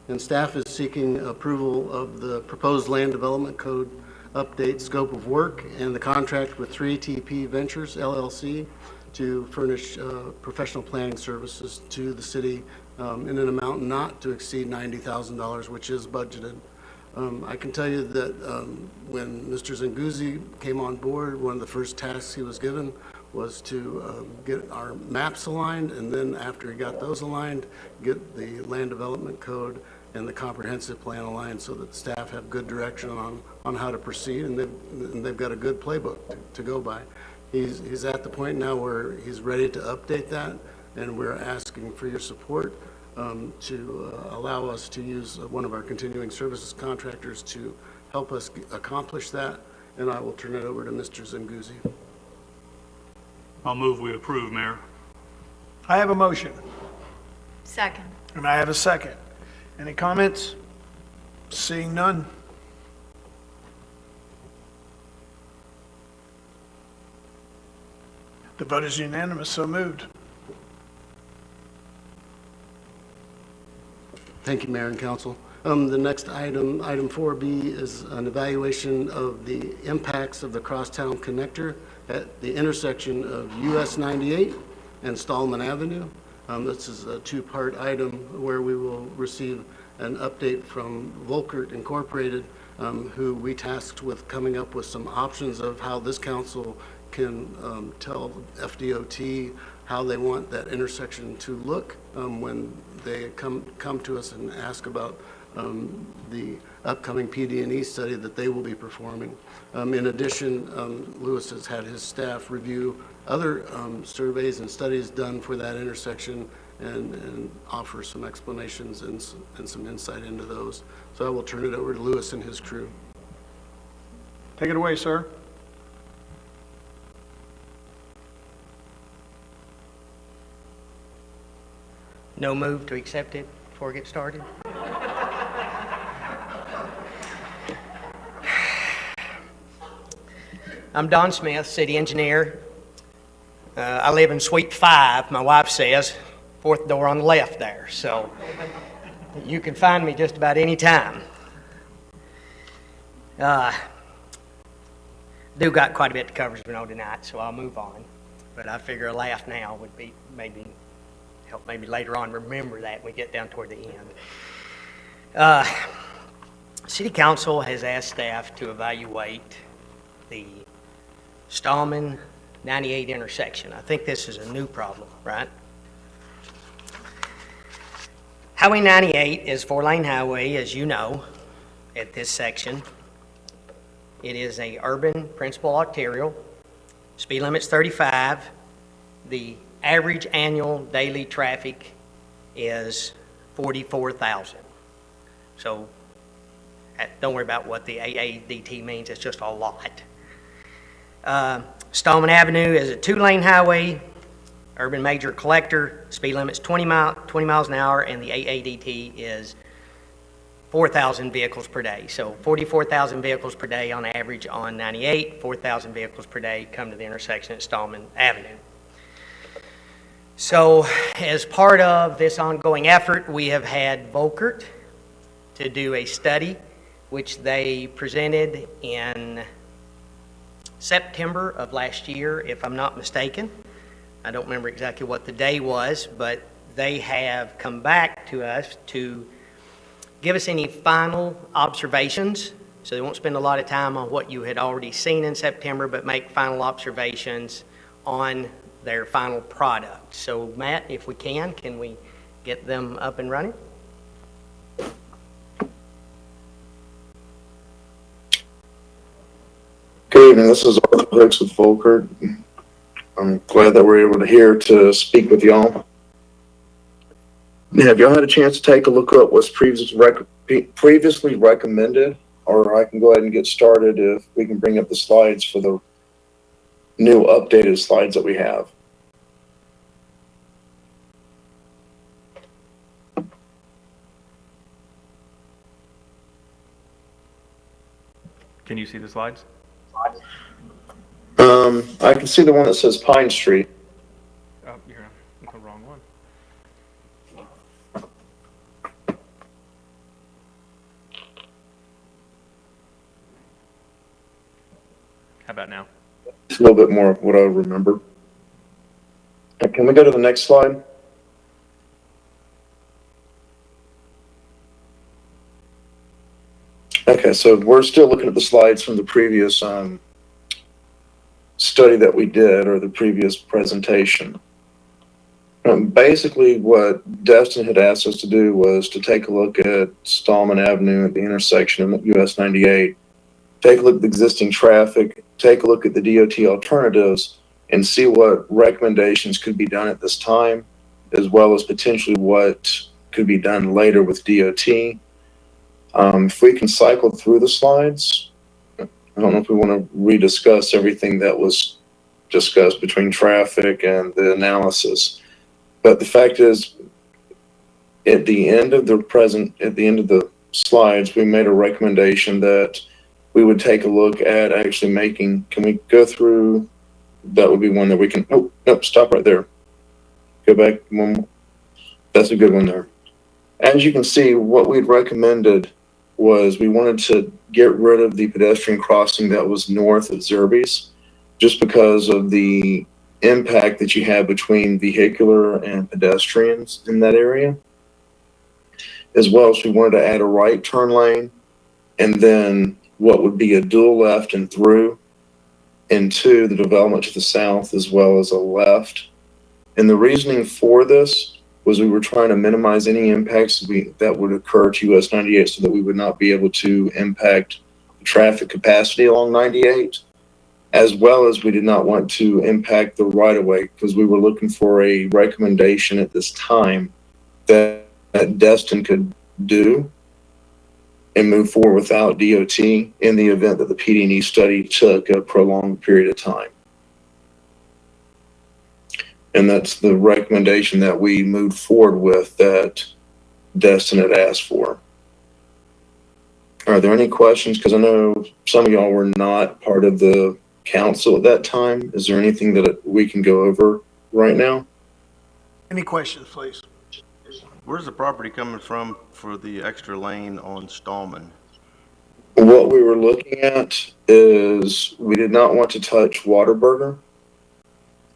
and staff is seeking approval of the proposed Land Development Code update scope of work and the contract with 3TP Ventures LLC to furnish professional planning services to the city in an amount not to exceed $90,000, which is budgeted. I can tell you that when Mr. Zanguzzi came on board, one of the first tasks he was given was to get our maps aligned, and then after he got those aligned, get the land development code and the comprehensive plan aligned so that the staff have good direction on how to proceed, and they've got a good playbook to go by. He's at the point now where he's ready to update that, and we're asking for your support to allow us to use one of our continuing services contractors to help us accomplish that, and I will turn it over to Mr. Zanguzzi. I'll move we approve, Mayor. I have a motion, Second. and I have a second. Any comments? Seeing none. The vote is unanimous, so moved. Thank you, Mayor and Council. The next item, item 4B, is an evaluation of the impacts of the Crosstown connector at the intersection of US 98 and Stallman Avenue. This is a two-part item where we will receive an update from Volkert Incorporated, who we tasked with coming up with some options of how this council can tell FDOT how they want that intersection to look when they come to us and ask about the upcoming PD&E study that they will be performing. In addition, Lewis has had his staff review other surveys and studies done for that intersection and offer some explanations and some insight into those. So I will turn it over to Lewis and his crew. Take it away, sir. No move to accept it before we get started? I'm Don Smith, city engineer. I live in Suite 5, my wife says, fourth door on the left there, so you can find me just about any time. Do got quite a bit to cover tonight, so I'll move on. But I figure a laugh now would be help maybe later on remember that when we get down toward the end. City Council has asked staff to evaluate the Stallman 98 intersection. I think this is a new problem, right? Highway 98 is a four-lane highway, as you know, at this section. It is a urban principal arterial. Speed limit's 35. The average annual daily traffic is 44,000. So don't worry about what the AADT means. It's just a lot. Stallman Avenue is a two-lane highway, urban major collector. Speed limit's 20 miles an hour, and the AADT is 4,000 vehicles per day. So 44,000 vehicles per day on average on 98, 4,000 vehicles per day come to the intersection at Stallman Avenue. So as part of this ongoing effort, we have had Volkert to do a study, which they presented in September of last year, if I'm not mistaken. I don't remember exactly what the day was, but they have come back to us to give us any final observations. So they won't spend a lot of time on what you had already seen in September, but make final observations on their final product. So Matt, if we can we get them up and running? Good evening, this is Arthur Hicks with Volkert. I'm glad that we're able to speak with y'all. Have y'all had a chance to take a look at what's previously recommended? Or I can go ahead and get started if we can bring up the slides for the new updated slides that we have. Can you see the slides? I can see the one that says Pine Street. Oh, you're on the wrong one. How about now? It's a little bit more of what I remember. Can we go to the next slide? Okay, so we're still looking at the slides from the previous study that we did, or the previous presentation. Basically, what Destin had asked us to do was to take a look at Stallman Avenue at the intersection of US 98, take a look at the existing traffic, take a look at the DOT alternatives, and see what recommendations could be done at this time, as well as potentially what could be done later with DOT. If we can cycle through the slides, I don't know if we want to rediscuss everything that was discussed between traffic and the analysis. But the fact is, at the end of the slides, we made a recommendation that we would take a look at actually making, can we go through, that would be one that we can, oh, nope, stop right there. Go back one more. That's a good one there. As you can see, what we'd recommended was we wanted to get rid of the pedestrian crossing that was north of Zerby's, just because of the impact that you have between vehicular and pedestrians in that area. As well as we wanted to add a right turn lane, and then what would be a dual left and through into the development to the south, as well as a left. And the reasoning for this was we were trying to minimize any impacts that would occur to US 98, so that we would not be able to impact the traffic capacity along 98, as well as we did not want to impact the right-of-way, because we were looking for a recommendation at this time that Destin could do and move forward without DOT in the event that the PD&E study took a prolonged period of time. And that's the recommendation that we moved forward with that Destin had asked for. Are there any questions? Because I know some of y'all were not part of the council at that time. Is there anything that we can go over right now? Any questions, please? Where's the property coming from for the extra lane on Stallman? What we were looking at is we did not want to touch Whataburger,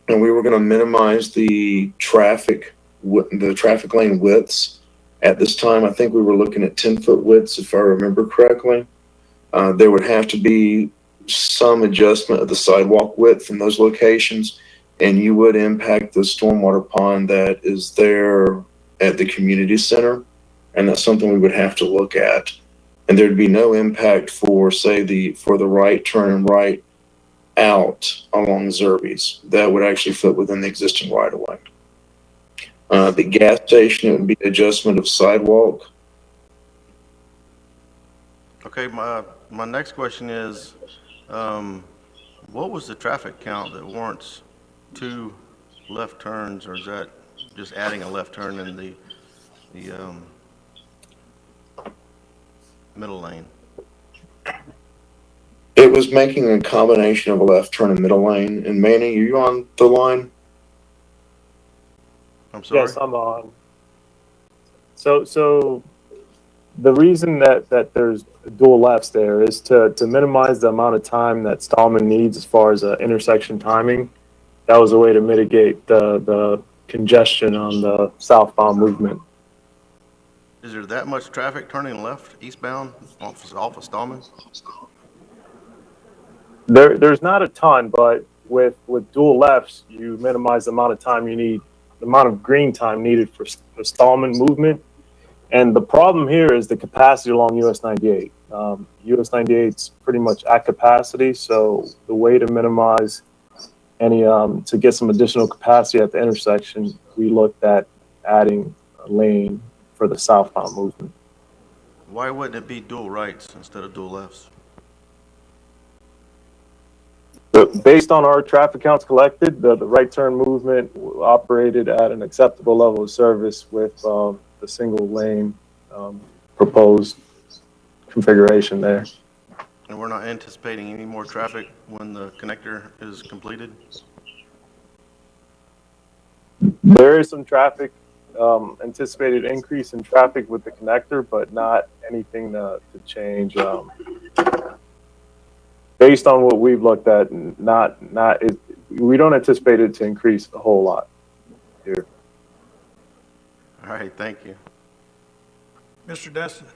and we were going to minimize the traffic lane widths. At this time, I think we were looking at 10-foot widths, if I remember correctly. There would have to be some adjustment of the sidewalk width in those locations, and you would impact the stormwater pond that is there at the community center, and that's something we would have to look at. And there'd be no impact for, say, for the right turn and right out along Zerby's. That would actually fit within the existing right-of-way. The gas station, it would be adjustment of sidewalk. Okay, my next question is, what was the traffic count that warrants 2 left turns, or is that just adding a left turn in the middle lane? It was making a combination of a left turn and middle lane. And Manny, are you on the line? I'm sorry? Yes, I'm on. So the reason that there's dual lefts there is to minimize the amount of time that Stallman needs as far as intersection timing. That was a way to mitigate the congestion on the southbound movement. Is there that much traffic turning left eastbound off of Stallman? There's not a ton, but with dual lefts, you minimize the amount of time you need, the amount of green time needed for Stallman movement. And the problem here is the capacity along US 98. US 98's pretty much at capacity, so the way to minimize any, to get some additional capacity at the intersection, we looked at adding a lane for the southbound movement. Why wouldn't it be dual rights instead of dual lefts? But based on our traffic counts collected, the right turn movement operated at an acceptable level of service with the single lane proposed configuration there. And we're not anticipating any more traffic when the connector is completed? There is some traffic, anticipated increase in traffic with the connector, but not anything to change. Based on what we've looked at, we don't anticipate it to increase a whole lot here. All right, thank you. Mr. Destin.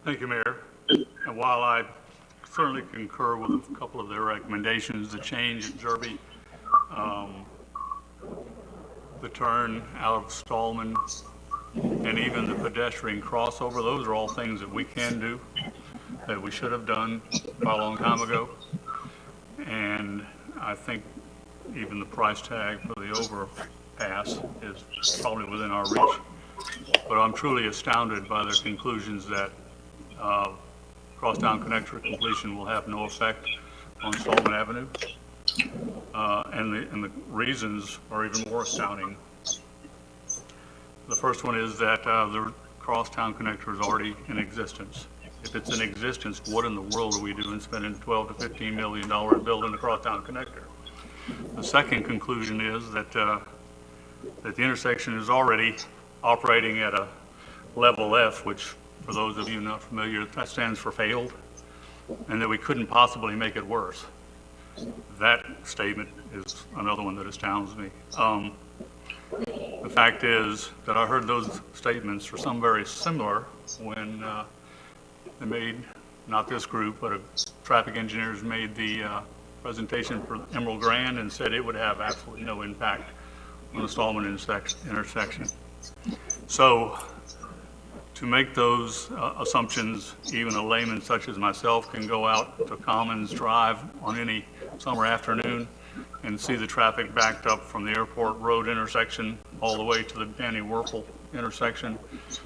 Thank you, Mayor. And while I certainly concur with a couple of their recommendations, the change at Derby, the turn out of Stallman, and even the pedestrian crossover, those are all things that we can do, that we should have done quite a long time ago. And I think even the price tag for the overpass is probably within our reach. But I'm truly astounded by their conclusions that Crosstown Connector completion will have no effect on Stallman Avenue. And the reasons are even more astounding. The first one is that the Crosstown Connector is already in existence. If it's in existence, what in the world are we doing spending $12 to $15 million building the Crosstown Connector? The second conclusion is that that the intersection is already operating at a level F, which for those of you not familiar, that stands for failed, and that we couldn't possibly make it worse. That statement is another one that astounds me. The fact is that I heard those statements, or some very similar, when they made, not this group, but traffic engineers made the presentation for Emerald Grand and said it would have absolutely no impact on the Stallman intersection. So to make those assumptions, even a layman such as myself can go out to Commons Drive on any summer afternoon and see the traffic backed up from the Airport Road intersection all the way to the Danny Werfel intersection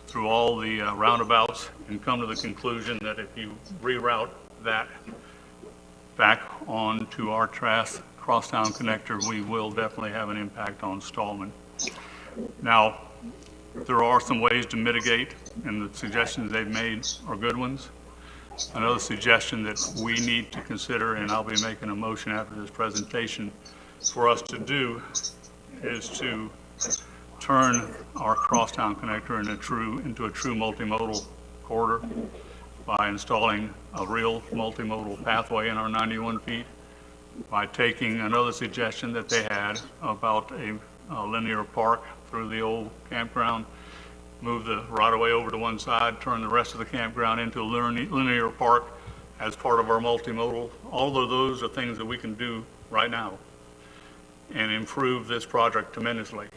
through all the roundabouts, and come to the conclusion that if you reroute that back onto our Crosstown Connector, we will definitely have an impact on Stallman. Now, there are some ways to mitigate, and the suggestions they've made are good ones. Another suggestion that we need to consider, and I'll be making a motion after this presentation, for us to do is to turn our Crosstown Connector into a true multimodal corridor by installing a real multimodal pathway in our 91 feet, by taking another suggestion that they had about a linear park through the old campground, move the right-of-way over to one side, turn the rest of the campground into a linear park as part of our multimodal. All of those are things that we can do right now and improve this project tremendously.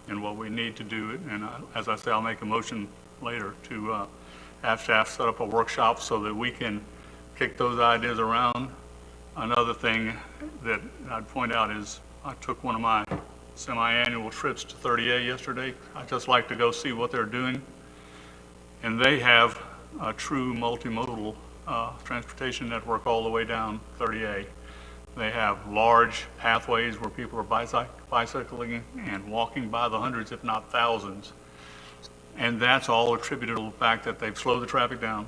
And what we need to do, and as I say, I'll make a motion later to have staff set up a workshop so that we can kick those ideas around. Another thing that I'd point out is I took one of my semi-annual trips to 30A yesterday. I just like to go see what they're doing. And they have a true multimodal transportation network all the way down 30A. They have large pathways where people are bicycling and walking by the hundreds, if not thousands. And that's all attributable to the fact that they've slowed the traffic down.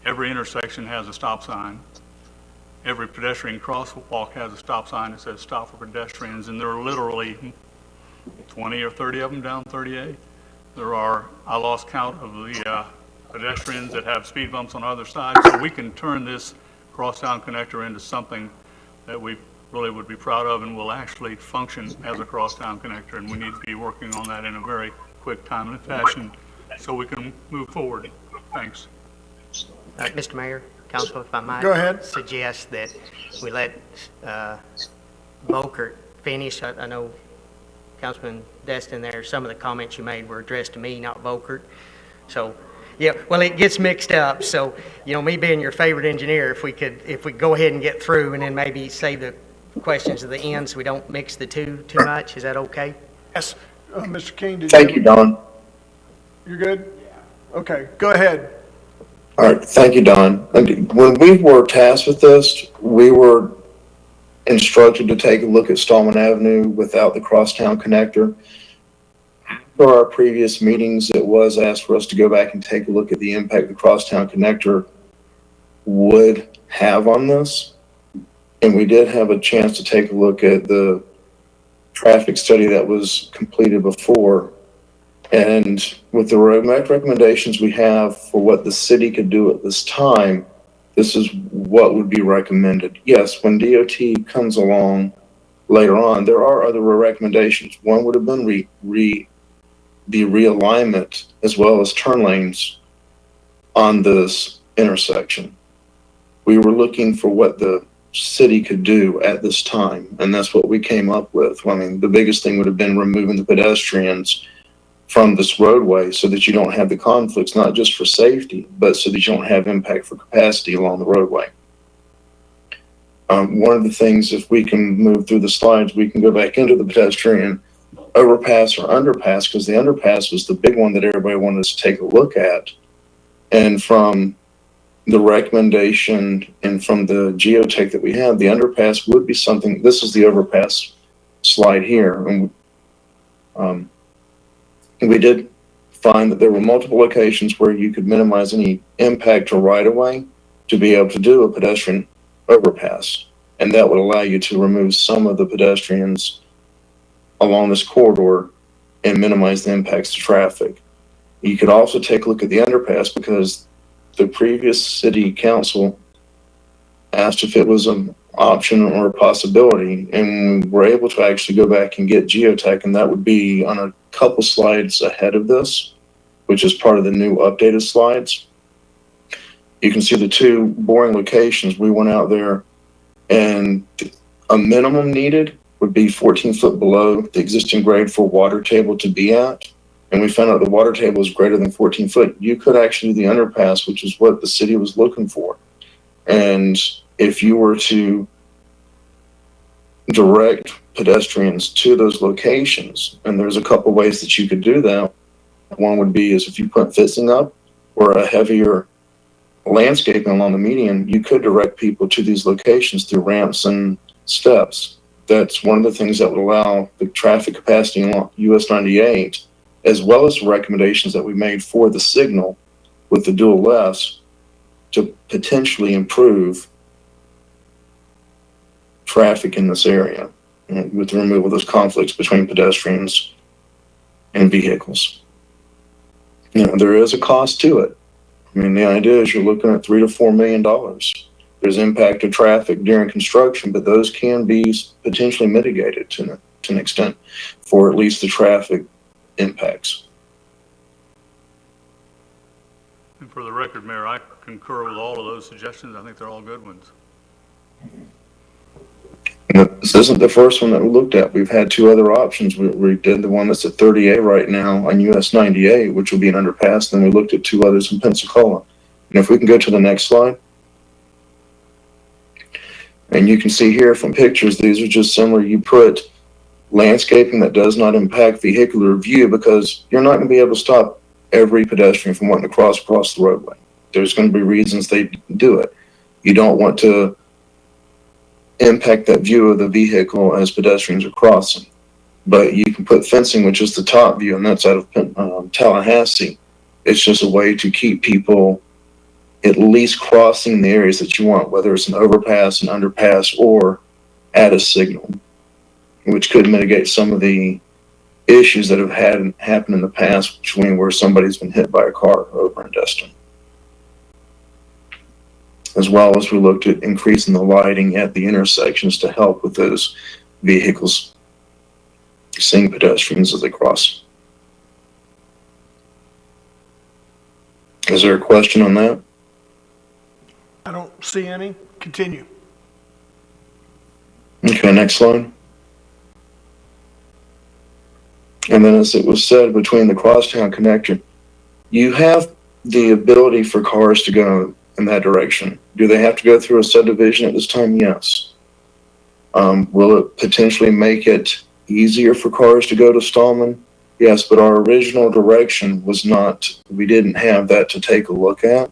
Every intersection has a stop sign. Every pedestrian crosswalk has a stop sign that says stop for pedestrians, and there are literally 20 or 30 of them down 30A. I lost count of the pedestrians that have speed bumps on either side, so we can turn this Crosstown connector into something that we really would be proud of and will actually function as a Crosstown connector, and we need to be working on that in a very quick, timely fashion so we can move forward. Thanks. Mr. Mayor, Council, if I might. Go ahead. Suggest that we let Volkert finish. I know Councilman Destin there, some of the comments you made were addressed to me, not Volkert. So, yeah, well, it gets mixed up. So, me being your favorite engineer, if we go ahead and get through and then maybe save the questions at the end so we don't mix the two too much, is that okay? Yes. Mr. King, did Thank you, Don. You're good? Okay, go ahead. All right, thank you, Don. When we were tasked with this, we were instructed to take a look at Stallman Avenue without the Crosstown connector. For our previous meetings, it was asked for us to go back and take a look at the impact the Crosstown connector would have on this. And we did have a chance to take a look at the traffic study that was completed before. And with the recommendations we have for what the city could do at this time, this is what would be recommended. Yes, when DOT comes along later on, there are other recommendations. One would have been the realignment as well as turn lanes on this intersection. We were looking for what the city could do at this time, and that's what we came up with. I mean, the biggest thing would have been removing the pedestrians from this roadway so that you don't have the conflicts, not just for safety, but so that you don't have impact for capacity along the roadway. One of the things, if we can move through the slides, we can go back into the pedestrian overpass or underpass, because the underpass was the big one that everybody wanted us to take a look at. And from the recommendation and from the geotech that we have, the underpass would be something. This is the overpass slide here. And we did find that there were multiple locations where you could minimize any impact or right-of-way to be able to do a pedestrian overpass. And that would allow you to remove some of the pedestrians along this corridor and minimize the impacts to traffic. You could also take a look at the underpass, because the previous city council asked if it was an option or a possibility, and we're able to actually go back and get geotech, and that would be on a couple slides ahead of this, which is part of the new updated slides. You can see the two boring locations. We went out there, and a minimum needed would be 14 foot below the existing grade for water table to be at. And we found out the water table is greater than 14 foot. You could actually do the underpass, which is what the city was looking for. And if you were to direct pedestrians to those locations, and there's a couple ways that you could do that. One would be is if you put fencing up or a heavier landscaping along the median, you could direct people to these locations through ramps and steps. That's one of the things that would allow the traffic capacity along US 98, as well as the recommendations that we made for the signal with the dual lefts, to potentially improve traffic in this area with the removal of those conflicts between pedestrians and vehicles. There is a cost to it. I mean, the idea is you're looking at $3 to $4 million. There's impact of traffic during construction, but those can be potentially mitigated to an extent for at least the traffic impacts. And for the record, Mayor, I concur with all of those suggestions. I think they're all good ones. This isn't the first one that we looked at. We've had two other options. We did the one that's at 30A right now on US 98, which will be an underpass. Then we looked at two others in Pensacola. And if we can go to the next slide. And you can see here from pictures, these are just similar. You put landscaping that does not impact vehicular view, because you're not going to be able to stop every pedestrian from wanting to cross across the roadway. There's going to be reasons they do it. You don't want to impact that view of the vehicle as pedestrians are crossing. But you can put fencing, which is the top view, and that's out of Tallahassee. It's just a way to keep people at least crossing the areas that you want, whether it's an overpass, an underpass, or add a signal, which could mitigate some of the issues that have happened in the past between where somebody's been hit by a car over in Destin. As well as we looked at increasing the lighting at the intersections to help with those vehicles seeing pedestrians as they cross. Is there a question on that? I don't see any. Continue. Okay, next slide. And then as it was said, between the Crosstown connector, you have the ability for cars to go in that direction. Do they have to go through a subdivision at this time? Yes. Will it potentially make it easier for cars to go to Stallman? Yes, but our original direction was not, we didn't have that to take a look at.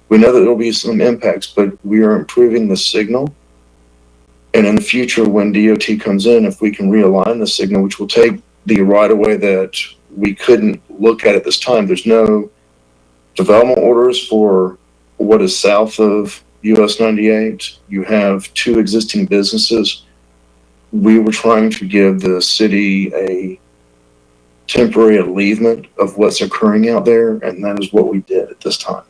We know that there will be some impacts, but we are improving the signal. And in the future, when DOT comes in, if we can realign the signal, which will take the right-of-way that we couldn't look at this time, there's no development orders for what is south of US 98. You have 2 existing businesses. We were trying to give the city a temporary alleviation of what's occurring out there, and that is what we did at this time.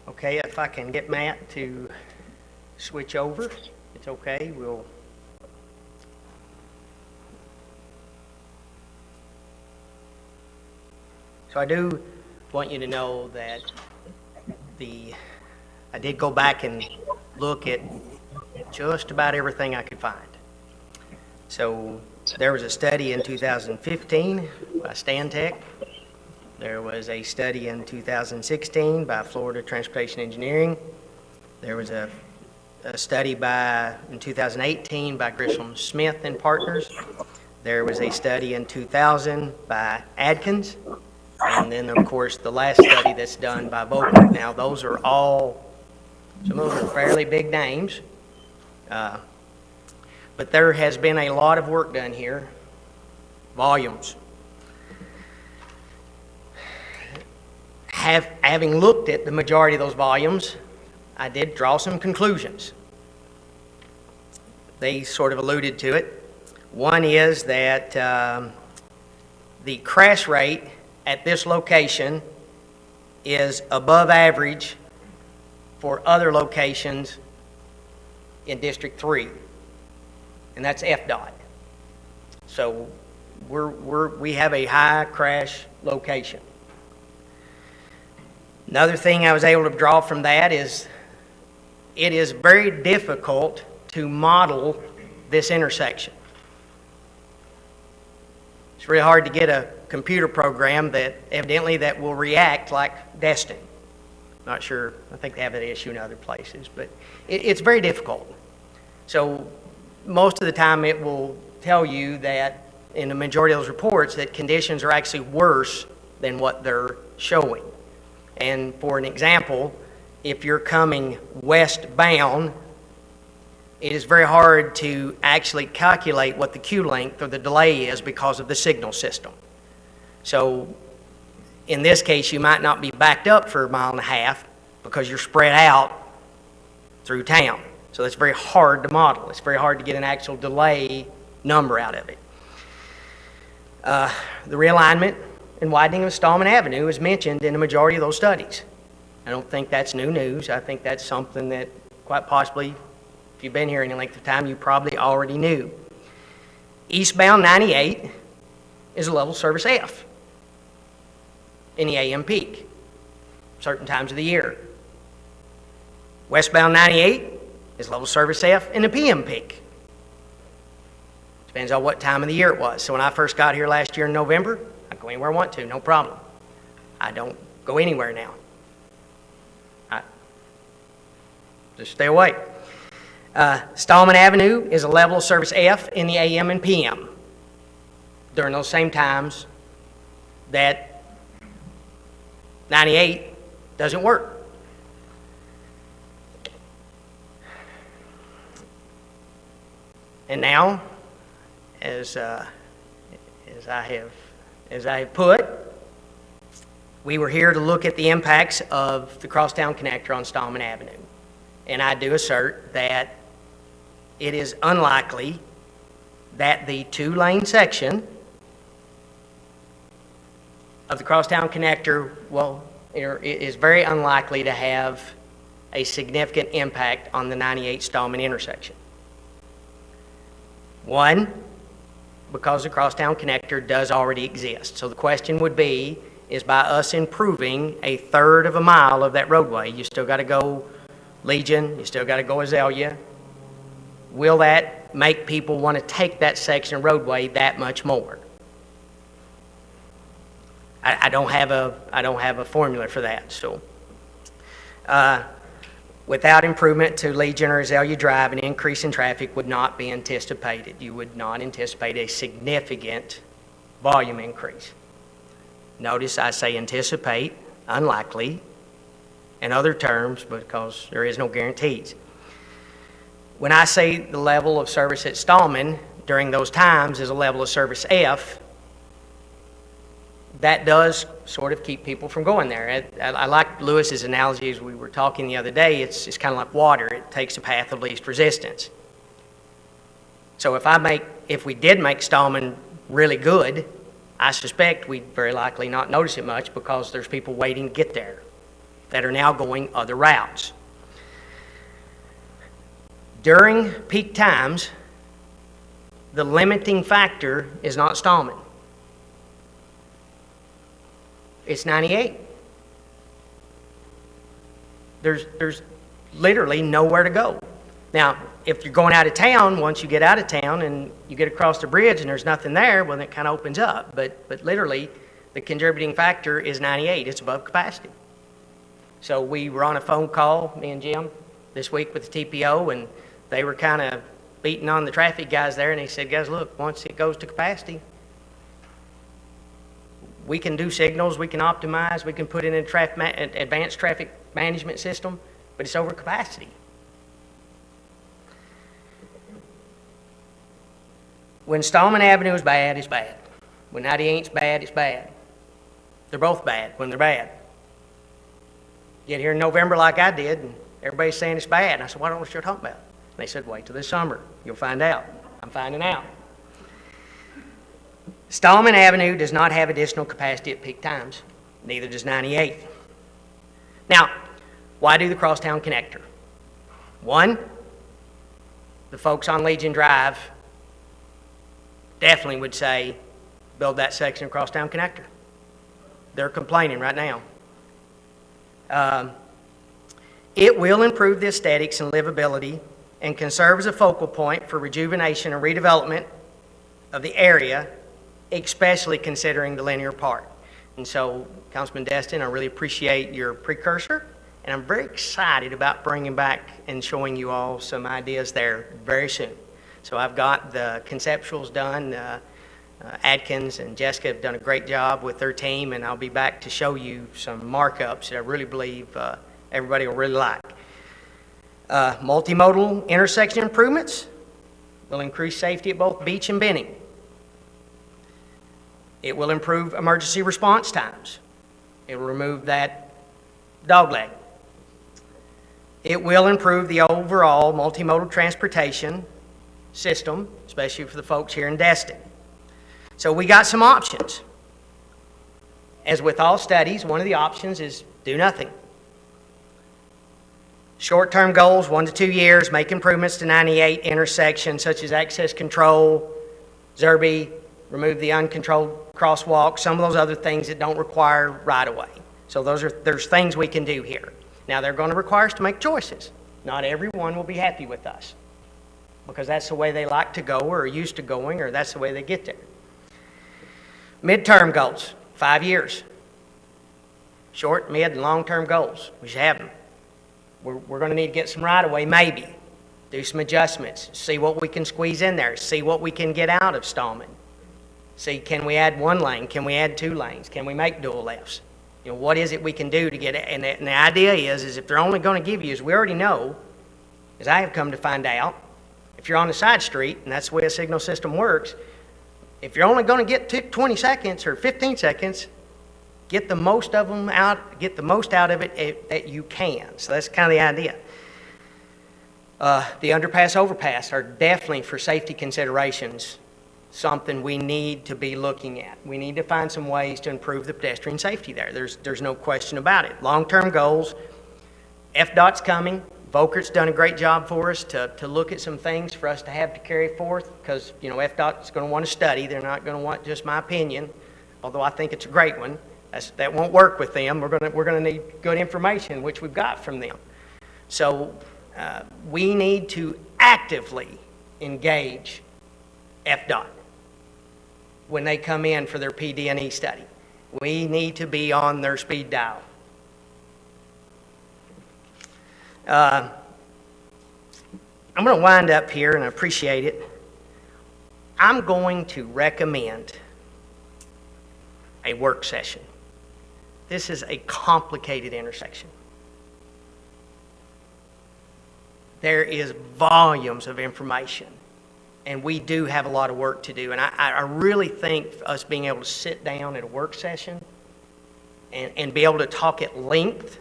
Okay, if I can get Matt to switch over, it's okay. So I do want you to know that I did go back and look at just about everything I could find. So there was a study in 2015 by Stantec. There was a study in 2016 by Florida Transportation Engineering. There was a study in 2018 by Grisham Smith and Partners. There was a study in 2000 by Adkins. And then, of course, the last study that's done by Volker. Now, those are all, some of those are fairly big names. But there has been a lot of work done here. Volumes. Having looked at the majority of those volumes, I did draw some conclusions. They sort of alluded to it. One is that the crash rate at this location is above average for other locations in District 3, and that's FDOT. So we have a high crash location. Another thing I was able to draw from that is it is very difficult to model this intersection. It's really hard to get a computer program that evidently that will react like Destin. Not sure, I think they have that issue in other places, but it's very difficult. So most of the time it will tell you that in the majority of those reports that conditions are actually worse than what they're showing. And for an example, if you're coming westbound, it is very hard to actually calculate what the queue length or the delay is because of the signal system. So in this case, you might not be backed up for 1.5 miles because you're spread out through town. So it's very hard to model. It's very hard to get an actual delay number out of it. The realignment and widening of Stallman Avenue is mentioned in the majority of those studies. I don't think that's new news. I think that's something that quite possibly, if you've been here any length of time, you probably already knew. Eastbound 98 is a level service F in the AM peak, certain times of the year. Westbound 98 is level service F in the PM peak. Depends on what time of the year it was. So when I first got here last year in November, I go anywhere I want to, no problem. I don't go anywhere now. I just stay away. Stallman Avenue is a level of service F in the AM and PM during those same times that 98 doesn't work. And now, as I have put, we were here to look at the impacts of the Crosstown connector on Stallman Avenue. and I do assert that it is unlikely that the two-lane section of the Crosstown connector is very unlikely to have a significant impact on the 98 Stallman intersection. One, because the Crosstown connector does already exist. So the question would be, is by us improving a third of a mile of that roadway, you still got to go Legion, you still got to go Azalea, will that make people want to take that section of roadway that much more? I don't have a formula for that. So, without improvement to Legion or Azalea Drive, an increase in traffic would not be anticipated. You would not anticipate a significant volume increase. Notice I say anticipate, unlikely, in other terms, because there is no guarantees. When I say the level of service at Stallman during those times is a level of service F, that does sort of keep people from going there. I like Lewis's analogy as we were talking the other day. It's kind of like water. It takes a path of least resistance. So if we did make Stallman really good, I suspect we'd very likely not notice it much because there's people waiting to get there that are now going other routes. During peak times, the limiting factor is not Stallman. It's 98. There's literally nowhere to go. Now, if you're going out of town, once you get out of town and you get across the bridge and there's nothing there, well, it kind of opens up. But literally, the contributing factor is 98. It's above capacity. So we were on a phone call, me and Jim, this week with the TPO, and they were kind of beating on the traffic guys there, and they said, guys, look, once it goes to capacity, we can do signals, we can optimize, we can put in an advanced traffic management system, but it's over capacity. When Stallman Avenue is bad, it's bad. When 98's bad, it's bad. They're both bad when they're bad. Get here in November like I did, and everybody's saying it's bad. And I said, well, I don't know what you're talking about. And they said, wait till this summer. You'll find out. I'm finding out. Stallman Avenue does not have additional capacity at peak times. Neither does 98. Now, why do the Crosstown connector? One, the folks on Legion Drive definitely would say, build that section of Crosstown connector. They're complaining right now. It will improve the aesthetics and livability and can serve as a focal point for rejuvenation and redevelopment of the area, especially considering the linear part. And so, Councilman Destin, I really appreciate your precursor, and I'm very excited about bringing back and showing you all some ideas there very soon. So I've got the conceptuals done. Adkins and Jessica have done a great job with their team, and I'll be back to show you some markups that I really believe everybody will really like. Multimodal intersection improvements will increase safety at both Beach and Benning. It will improve emergency response times. It will remove that dogleg. It will improve the overall multimodal transportation system, especially for the folks here in Destin. So we got some options. As with all studies, one of the options is do nothing. Short-term goals, 1 to 2 years, make improvements to 98 intersections such as access control, Zerby, remove the uncontrolled crosswalk, some of those other things that don't require right-of-way. So there's things we can do here. Now they're going to require us to make choices. Not everyone will be happy with us because that's the way they like to go or are used to going, or that's the way they get there. Midterm goals, 5 years. Short, mid, and long-term goals. We should have them. We're going to need to get some right-of-way, maybe. Do some adjustments. See what we can squeeze in there. See what we can get out of Stallman. See, can we add 1 lane? Can we add 2 lanes? Can we make dual lefts? You know, what is it we can do to get it? And the idea is if they're only going to give you, as we already know, as I have come to find out, if you're on a side street, and that's the way a signal system works, if you're only going to get 20 seconds or 15 seconds, get the most of them out, get the most out of it that you can. So that's kind of the idea. The underpass, overpass are definitely, for safety considerations, something we need to be looking at. We need to find some ways to improve the pedestrian safety there. There's no question about it. Long-term goals, FDOT's coming. Volkert's done a great job for us to look at some things for us to have to carry forth, because, you know, FDOT's going to want to study. They're not going to want just my opinion, although I think it's a great one. That won't work with them. We're going to need good information, which we've got from them. So we need to actively engage FDOT when they come in for their PD&E study. We need to be on their speed dial. I'm going to wind up here, and I appreciate it. I'm going to recommend a work session. This is a complicated intersection. There is volumes of information, and we do have a lot of work to do. And I really think us being able to sit down at a work session and be able to talk at length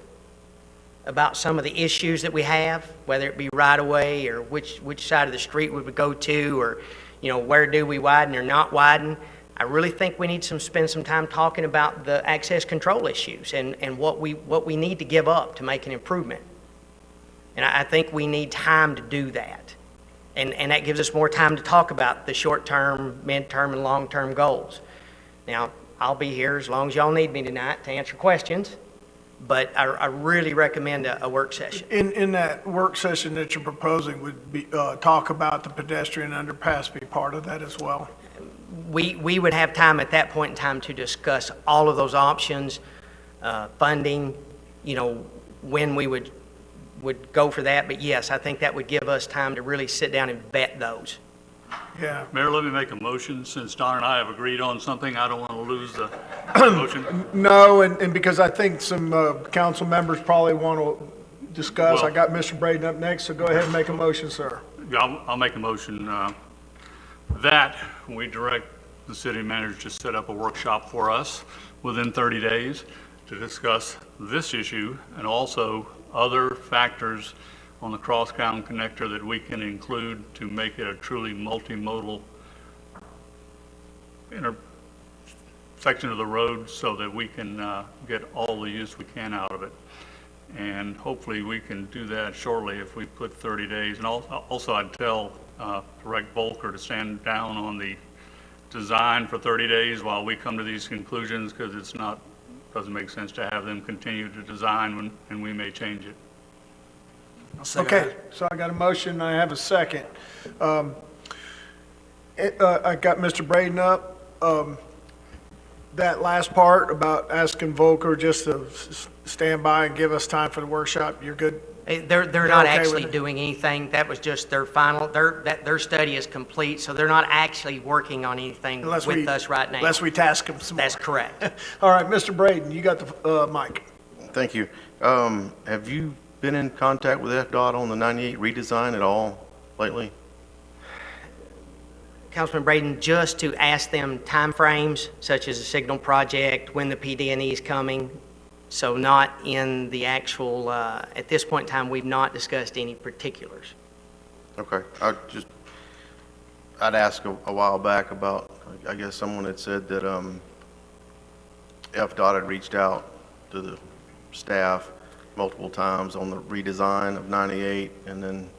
about some of the issues that we have, whether it be right-of-way or which side of the street we would go to, or, you know, where do we widen or not widen. I really think we need to spend some time talking about the access control issues and what we need to give up to make an improvement. And I think we need time to do that. And that gives us more time to talk about the short-term, mid-term, and long-term goals. Now, I'll be here as long as y'all need me tonight to answer questions, but I really recommend a work session. In that work session that you're proposing, would be talk about the pedestrian underpass be part of that as well? We would have time at that point in time to discuss all of those options, funding, you know, when we would go for that. But yes, I think that would give us time to really sit down and vet those. Yeah. Mayor, let me make a motion. Since Don and I have agreed on something, I don't want to lose the motion. No, and because I think some council members probably want to discuss. Well, I got Mr. Braden up next, so go ahead and make a motion, sir. Yeah, I'll make a motion that we direct the city manager to set up a workshop for us within 30 days to discuss this issue and also other factors on the Crosstown connector that we can include to make it a truly multimodal intersection of the road, so that we can get all the use we can out of it. And hopefully we can do that shortly if we put 30 days. And also I'd tell direct Volker to stand down on the design for 30 days while we come to these conclusions, because doesn't make sense to have them continue to design and we may change it. Okay, so I got a motion, I have a second. I got Mr. Braden up. That last part about asking Volker just to stand by and give us time for the workshop, you're good? They're not actually doing anything. That was just their final, their study is complete, so they're not actually working on anything with us right now. Unless we task them some more. That's correct. All right, Mr. Braden, you got the mic. Thank you. Have you been in contact with FDOT on the 98 redesign at all lately? Councilman Braden, just to ask them timeframes, such as a signal project, when the PD&E is coming. So not in the actual, at this point in time, we've not discussed any particulars. Okay. I'd asked a while back about, I guess someone had said that FDOT had reached out to the staff multiple times on the redesign of 98, and then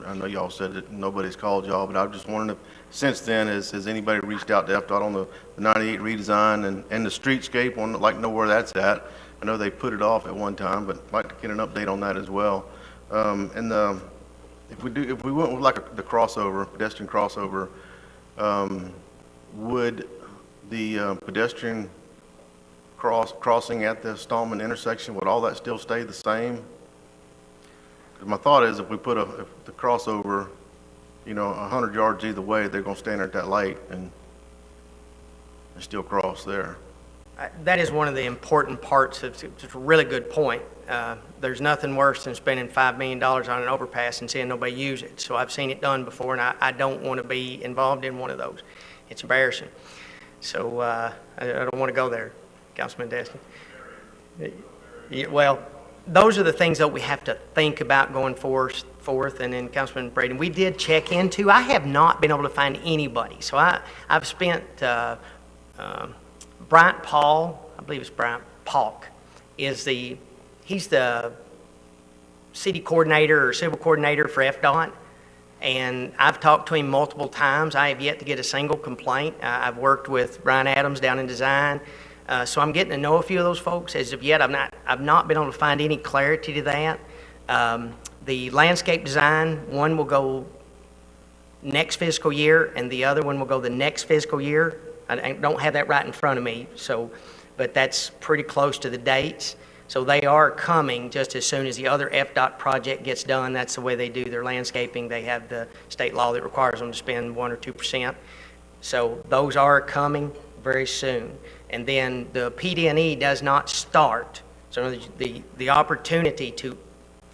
I know y'all said that nobody's called y'all, but I just wondering if since then has anybody reached out to FDOT on the 98 redesign and the streetscape, I'd like to know where that's at. I know they put it off at one time, but I'd like to get an update on that as well. If we went with like the crossover, pedestrian crossover, would the pedestrian crossing at the Stallman intersection, would all that still stay the same? My thought is if we put the crossover, 100 yards either way, they're going to stand at that light and still cross there. That is one of the important parts. It's a really good point. There's nothing worse than spending $5 million on an overpass and seeing nobody use it. So I've seen it done before, and I don't want to be involved in one of those. It's embarrassing. So I don't want to go there, Councilman Destin. Well, those are the things that we have to think about going forth. And then Councilman Braden, we did check into, I have not been able to find anybody. So I've spent, Bryant Paul, I believe it's Bryant Paulk, he's the city coordinator or civil coordinator for FDOT. And I've talked to him multiple times. I have yet to get a single complaint. I've worked with Brian Adams down in design. So I'm getting to know a few of those folks. As of yet, I've not been able to find any clarity to that. The landscape design, one will go next fiscal year, and the other one will go the next fiscal year. I don't have that right in front of me, but that's pretty close to the dates. So they are coming just as soon as the other FDOT project gets done. That's the way they do their landscaping. They have the state law that requires them to spend 1 or 2%. So those are coming very soon. And then the PD&E does not start. So the opportunity to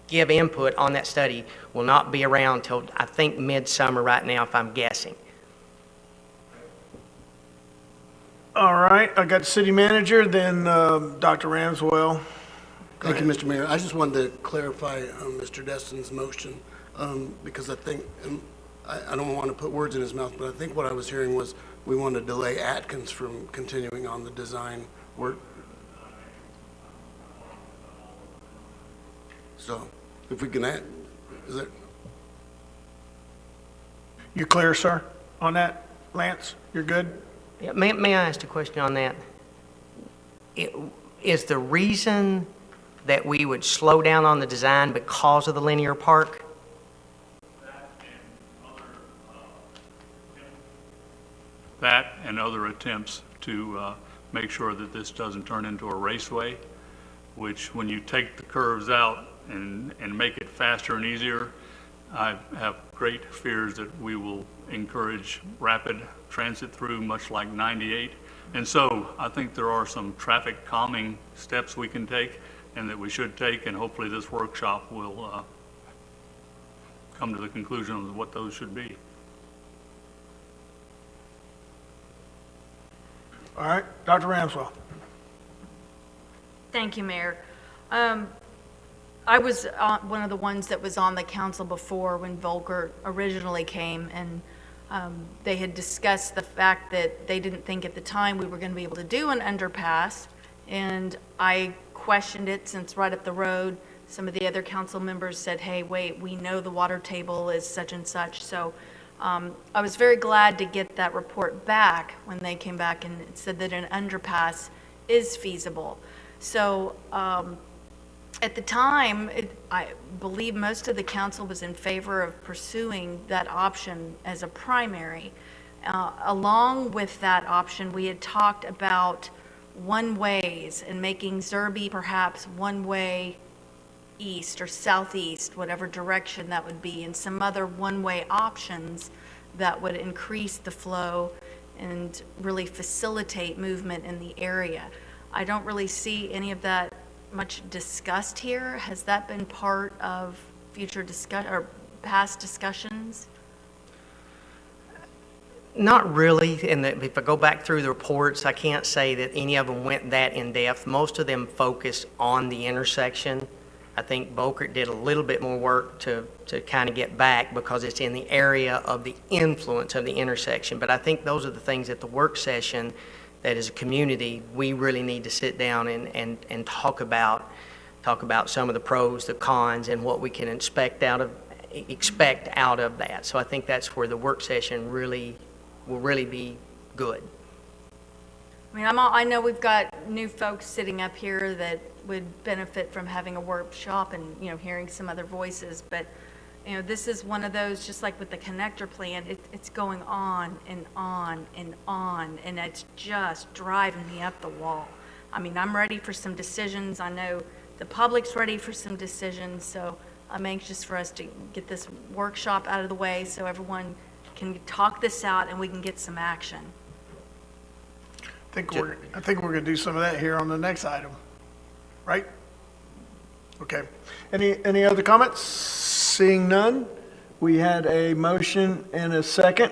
give input on that study will not be around till, I think, midsummer right now, if I'm guessing. All right, I got the city manager, then Dr. Ramswell. Thank you, Mr. Mayor. I just wanted to clarify Mr. Destin's motion because I think, and I don't want to put words in his mouth, but I think what I was hearing was we want to delay Atkins from continuing on the design work. So if we can add, is it? You clear, sir, on that? Lance, you're good? Yeah, may I ask a question on that? Is the reason that we would slow down on the design because of the linear park? That and other attempts to make sure that this doesn't turn into a raceway, which when you take the curves out and make it faster and easier, I have great fears that we will encourage rapid transit through, much like 98. And so I think there are some traffic calming steps we can take and that we should take, and hopefully this workshop will come to the conclusion of what those should be. All right, Dr. Ramswell. Thank you, Mayor. I was one of the ones that was on the council before when Volker originally came, and they had discussed the fact that they didn't think at the time we were going to be able to do an underpass, and I questioned it since right up the road, some of the other council members said, hey, wait, we know the water table is such and such, so I was very glad to get that report back when they came back and said that an underpass is feasible. So at the time, I believe most of the council was in favor of pursuing that option as a primary. Along with that option, we had talked about one-ways and making Zerby perhaps one-way east or southeast, whatever direction that would be, and some other one-way options that would increase the flow and really facilitate movement in the area. I don't really see any of that much discussed here. Has that been part of future or past discussions? Not really, and if I go back through the reports, I can't say that any of them went that in depth. Most of them focused on the intersection. I think Volker did a little bit more work to kind of get back because it's in the area of the influence of the intersection. But I think those are the things at the work session that as a community, we really need to sit down and talk about some of the pros, the cons, and what we can expect out of that. So I think that's where the work session will really be good. I mean, I know we've got new folks sitting up here that would benefit from having a workshop and, hearing some other voices, but, this is one of those, just like with the connector plan, it's going on and on and on, and it's just driving me up the wall. I mean, I'm ready for some decisions. I know the public's ready for some decisions, so I'm anxious for us to get this workshop out of the way so everyone can talk this out and we can get some action. I think we're going to do some of that here on the next item, right? Okay. Any other comments? Seeing none, we had a motion and a second.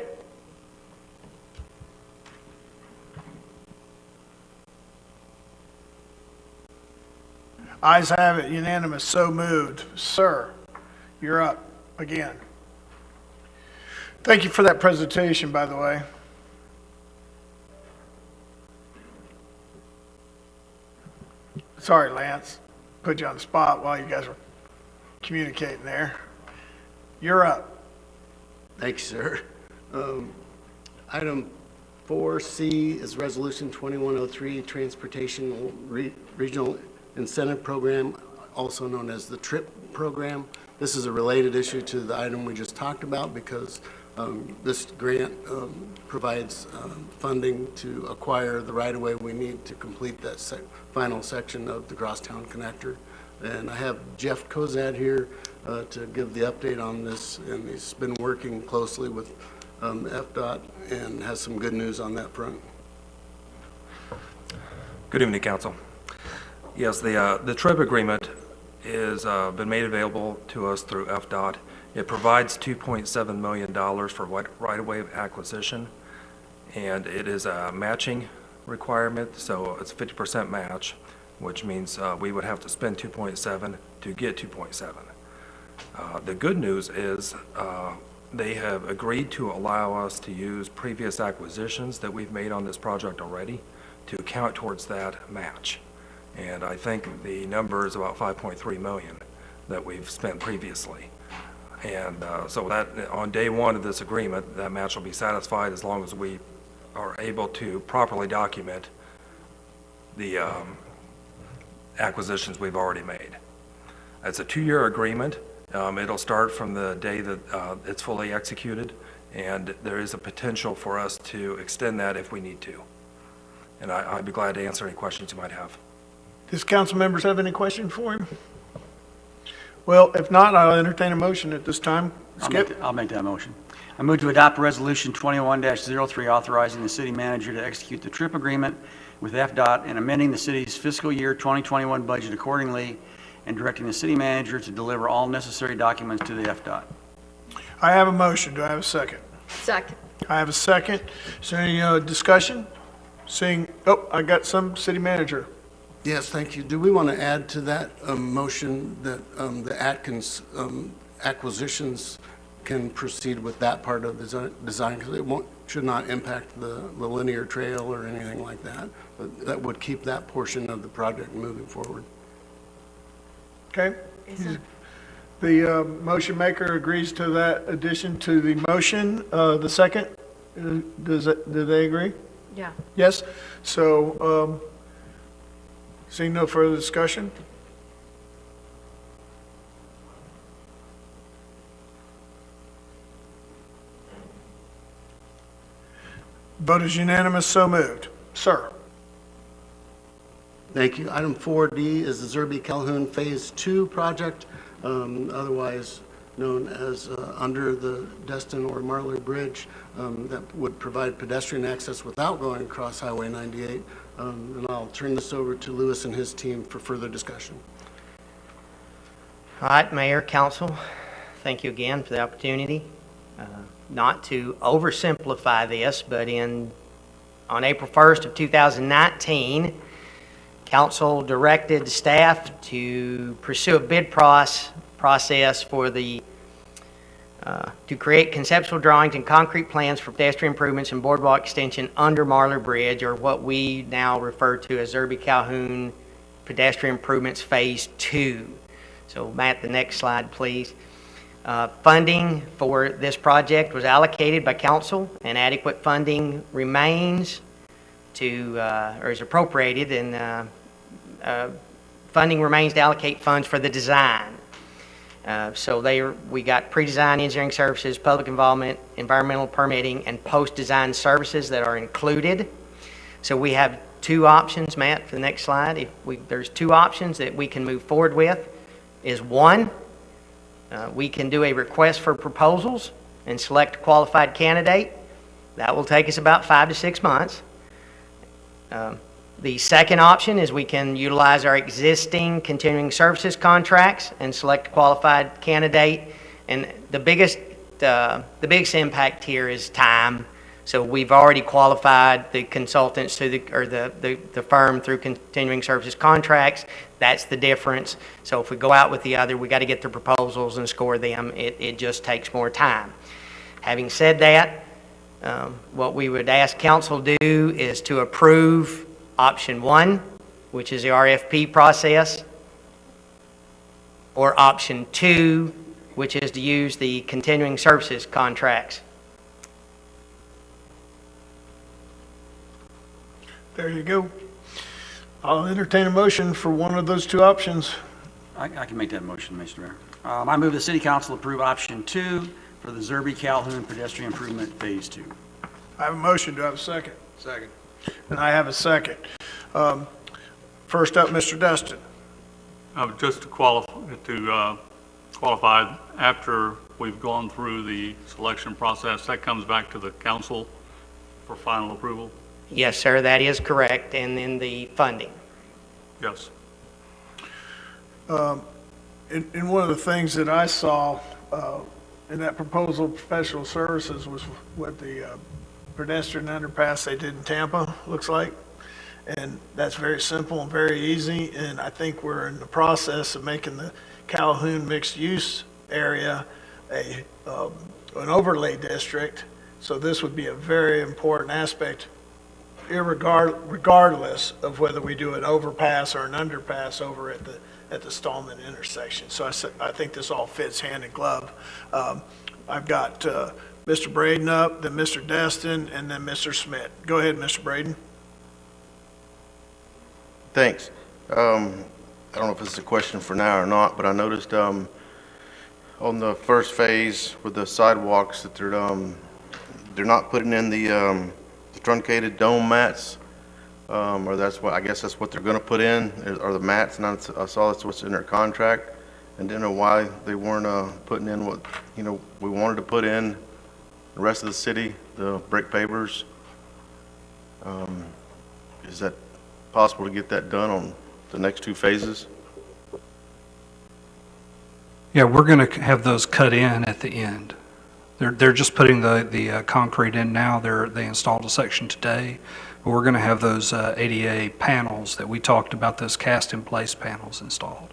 Ayes have it, unanimous, so moved. Sir, you're up again. Thank you for that presentation, by the way. Sorry, Lance, put you on the spot while you guys were communicating there. You're up. Thank you, sir. Item 4C is Resolution 2103, Transportation Regional Incentive Program, also known as the TRIP program. This is a related issue to the item we just talked about because this grant provides funding to acquire the right-of-way we need to complete that final section of the Crosstown connector. And I have Jeff Kozad here to give the update on this, and he's been working closely with FDOT and has some good news on that front. Good evening, Council. Yes, the TRIP agreement is been made available to us through FDOT. It provides $2.7 million for right-of-way acquisition, and it is a matching requirement, so it's a 50% match, which means we would have to spend 2.7 to get 2.7. The good news is they have agreed to allow us to use previous acquisitions that we've made on this project already to count towards that match. And I think the number is about 5.3 million that we've spent previously. And so that on day one of this agreement, that match will be satisfied as long as we are able to properly document the acquisitions we've already made. It's a 2-year agreement. It'll start from the day that it's fully executed, and there is a potential for us to extend that if we need to. And I'd be glad to answer any questions you might have. Does council members have any questions for him? Well, if not, I'll entertain a motion at this time. Skip? I'll make that motion. I move to adopt Resolution 21-03, authorizing the city manager to execute the TRIP agreement with FDOT and amending the city's fiscal year 2021 budget accordingly, and directing the city manager to deliver all necessary documents to the FDOT. I have a motion. Do I have a second? Second. I have a second. Is there any discussion? Seeing, oh, I got some city manager. Yes, thank you. Do we want to add to that motion that the Atkins acquisitions can proceed with that part of the design, because it should not impact the linear trail or anything like that, but that would keep that portion of the project moving forward. Okay. The motion maker agrees to that addition to the motion. The second, do they agree? Yeah. Yes? So, seeing no further discussion? Vote is unanimous, so moved. Sir? Thank you. Item 4D is the Zerby-Calhoun Phase 2 project, otherwise known as under the Destin or Marley Bridge, that would provide pedestrian access without going across Highway 98. And I'll turn this over to Lewis and his team for further discussion. All right, Mayor, Council, thank you again for the opportunity. Not to oversimplify this, but on April 1st of 2019, Council directed staff to pursue a bid process for to create conceptual drawings and concrete plans for pedestrian improvements and boardwalk extension under Marler Bridge, or what we now refer to as Zerby-Calhoun Pedestrian Improvements Phase 2. So Matt, the next slide, please. Funding for this project was allocated by council, and adequate funding remains or is appropriated, and funding remains to allocate funds for the design. So we got pre-design engineering services, public involvement, environmental permitting, and post-design services that are included. So we have two options, Matt, for the next slide. There's two options that we can move forward with. Is one, we can do a request for proposals and select a qualified candidate. That will take us about 5 to 6 months. The second option is we can utilize our existing continuing services contracts and select a qualified candidate. And the biggest impact here is time. So we've already qualified the consultants to the firm through continuing services contracts. That's the difference. So if we go out with the other, we got to get the proposals and score them. It just takes more time. Having said that, what we would ask council do is to approve option 1, which is the RFP process, or option 2, which is to use the continuing services contracts. There you go. I'll entertain a motion for one of those two options. I can make that motion, Mr. Mayor. I move the city council approve option 2 for the Zerby-Calhoun pedestrian improvement phase 2. I have a motion. Do I have a second? Second. And I have a second. First up, Mr. Destin. Just to qualify, after we've gone through the selection process, that comes back to the council for final approval? Yes, sir, that is correct. And then the funding. Yes. And one of the things that I saw in that proposal, professional services, was what the pedestrian underpass they did in Tampa looks like. And that's very simple and very easy. And I think we're in the process of making the Calhoun mixed-use area an overlay district. So this would be a very important aspect, regardless of whether we do an overpass or an underpass over at the Stallman intersection. So I think this all fits hand in glove. I've got Mr. Braden up, then Mr. Destin, and then Mr. Smith. Go ahead, Mr. Braden. Thanks. I don't know if it's a question for now or not, but I noticed on the first phase with the sidewalks that they're not putting in the truncated dome mats, or I guess that's what they're going to put in, are the mats, and I saw that's what's in their contract, and didn't know why they weren't putting in what we wanted to put in the rest of the city, the brick pavers. Is that possible to get that done on the next 2 phases? Yeah, we're going to have those cut in at the end. They're just putting the concrete in now. They installed a section today, but we're going to have those ADA panels that we talked about, those cast-in-place panels installed.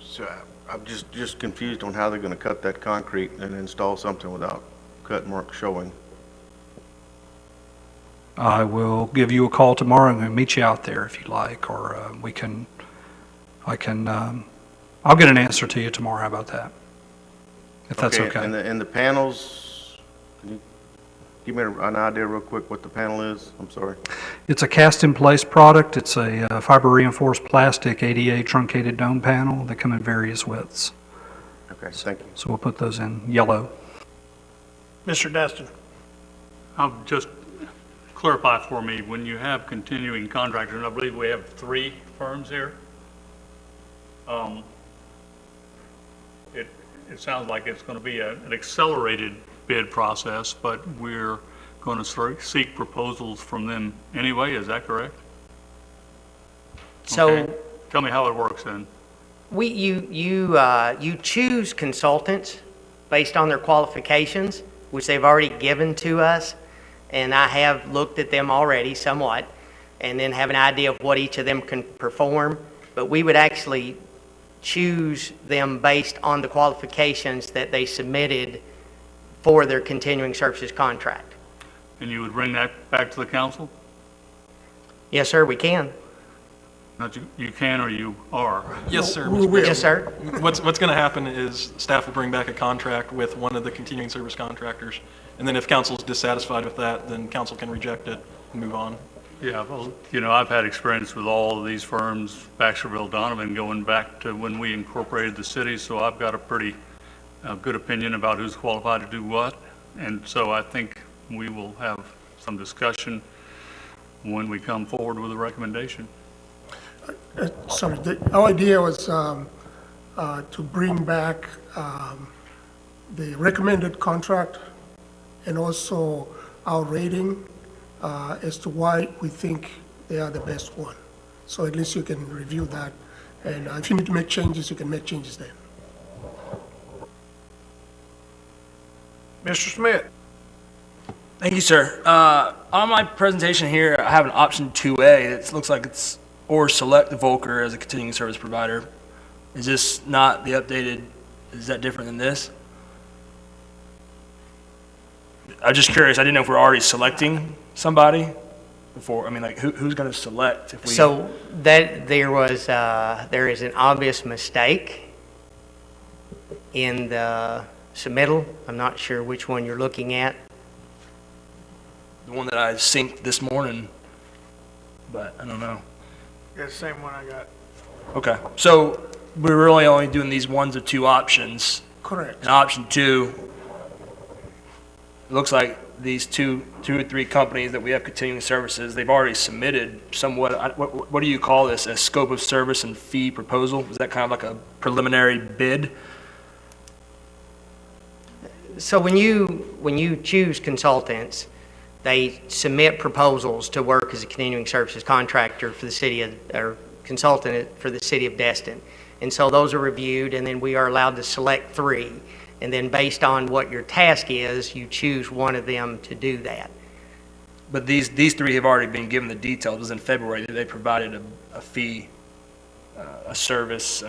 So I'm just confused on how they're going to cut that concrete and install something without cut marks showing. I will give you a call tomorrow and meet you out there if you like, or I'll get an answer to you tomorrow. How about that? If that's okay. And the panels, can you give me an idea real quick what the panel is? I'm sorry. It's a cast-in-place product. It's a fiber-reinforced plastic ADA truncated dome panel. They come in various widths. Okay, thank you. So we'll put those in yellow. Mr. Destin. I'll just clarify for me, when you have continuing contractors, and I believe we have 3 firms here, it sounds like it's going to be an accelerated bid process, but we're going to seek proposals from them anyway. Is that correct? So okay. Tell me how it works then. You choose consultants based on their qualifications, which they've already given to us, and I have looked at them already somewhat, and then have an idea of what each of them can perform. But we would actually choose them based on the qualifications that they submitted for their continuing services contract. And you would bring that back to the council? Yes, sir, we can. Not you can or you are? Yes, sir. Yes, sir. What's going to happen is staff will bring back a contract with one of the continuing service contractors, and then if council's dissatisfied with that, then council can reject it and move on. Yeah, well, I've had experience with all of these firms, Baxterville, Donovan, going back to when we incorporated the city, so I've got a pretty good opinion about who's qualified to do what, and so I think we will have some discussion when we come forward with a recommendation. Sorry, our idea was to bring back the recommended contract and also our rating as to why we think they are the best one. So at least you can review that, and if you need to make changes, you can make changes then. Mr. Smith. Thank you, sir. On my presentation here, I have an option 2A. It looks like it's or select Volker as a continuing service provider. Is this not the updated, is that different than this? I'm just curious. I didn't know if we're already selecting somebody before. I mean, like, who's going to select if we? So that there is an obvious mistake in the submittal. I'm not sure which one you're looking at. The one that I synced this morning, but I don't know. Yeah, same one I got. Okay, so we're really only doing these ones of two options. Correct. And option 2, it looks like these two or three companies that we have continuing services, they've already submitted somewhat, what do you call this, a scope of service and fee proposal? Is that kind of like a preliminary bid? So when you choose consultants, they submit proposals to work as a continuing services contractor for the city of, or consultant for the city of Destin. And so those are reviewed, and then we are allowed to select 3. And then based on what your task is, you choose one of them to do that. But these 3 have already been given the details. It was in February that they provided a fee, a service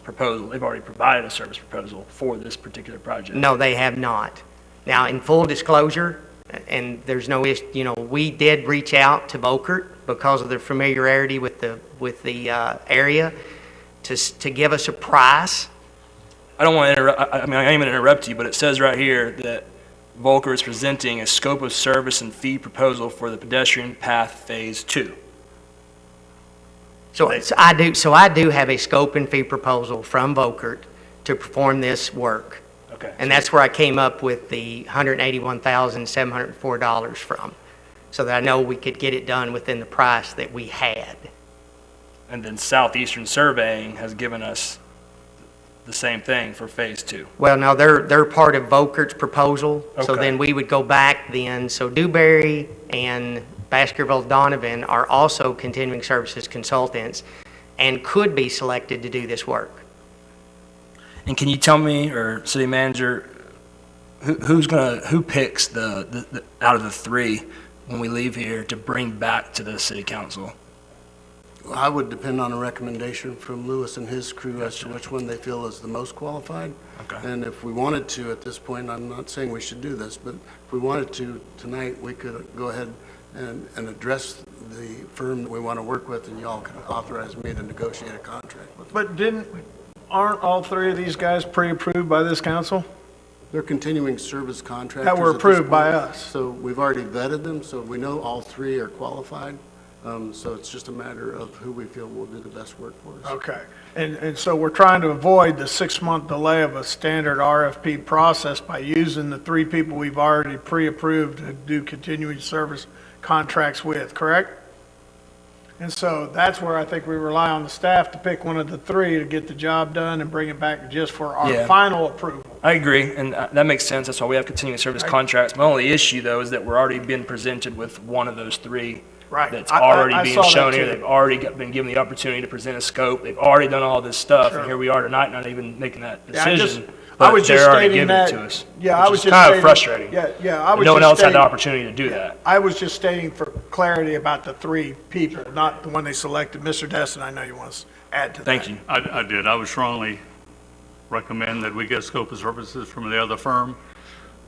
proposal. They've already provided a service proposal for this particular project. No, they have not. Now, in full disclosure, and there's no issue, you know, we did reach out to Volkert because of their familiarity with the area to give us a price. I don't want to interrupt, I mean, I ain't going to interrupt you, but it says right here that Volker is presenting a scope of service and fee proposal for the pedestrian path phase 2. So I do have a scope and fee proposal from Volkert to perform this work. Okay. And that's where I came up with the $181,704 from, so that I know we could get it done within the price that we had. And then Southeastern Surveying has given us the same thing for phase 2. Well, no, they're part of Volkert's proposal, so Okay. then we would go back then. So Dewberry and Baskerville Donovan are also continuing services consultants and could be selected to do this work. And can you tell me, or city manager, who picks the out of the 3 when we leave here to bring back to the city council? I would depend on a recommendation from Lewis and his crew as to which one they feel is the most qualified. Okay. And if we wanted to at this point, I'm not saying we should do this, but if we wanted to tonight, we could go ahead and address the firm that we want to work with, and y'all can authorize me to negotiate a contract with them. But aren't all 3 of these guys pre-approved by this council? They're continuing service contractors. That were at this approved by point. us. So we've already vetted them, so we know all 3 are qualified. So it's just a matter of who we feel will do the best work for us. Okay. And so we're trying to avoid the 6-month delay of a standard RFP process by using the 3 people we've already pre-approved to do continuing service contracts with, correct? And so that's where I think we rely on the staff to pick one of the 3 to get the job done and bring it back just for our Yeah. final approval. I agree, and that makes sense. That's why we have continuing service contracts. My only issue, though, is that we're already being presented with one of those 3. Right. That's I already saw being that shown here. too. They've already been given the opportunity to present a scope. They've already done all this stuff, Sure. and here we are tonight not even making that Yeah, I decision. I But was just they're already stating giving it that. to us. Yeah, I which was is just kind of stating- frustrating. Yeah, I was No one just else had the stating- opportunity to do that. I was just stating for clarity about the 3 people, not the one they selected. Mr. Destin, I know you want to add to that. Thank you. I did. I would strongly recommend that we get scope of services from the other firm.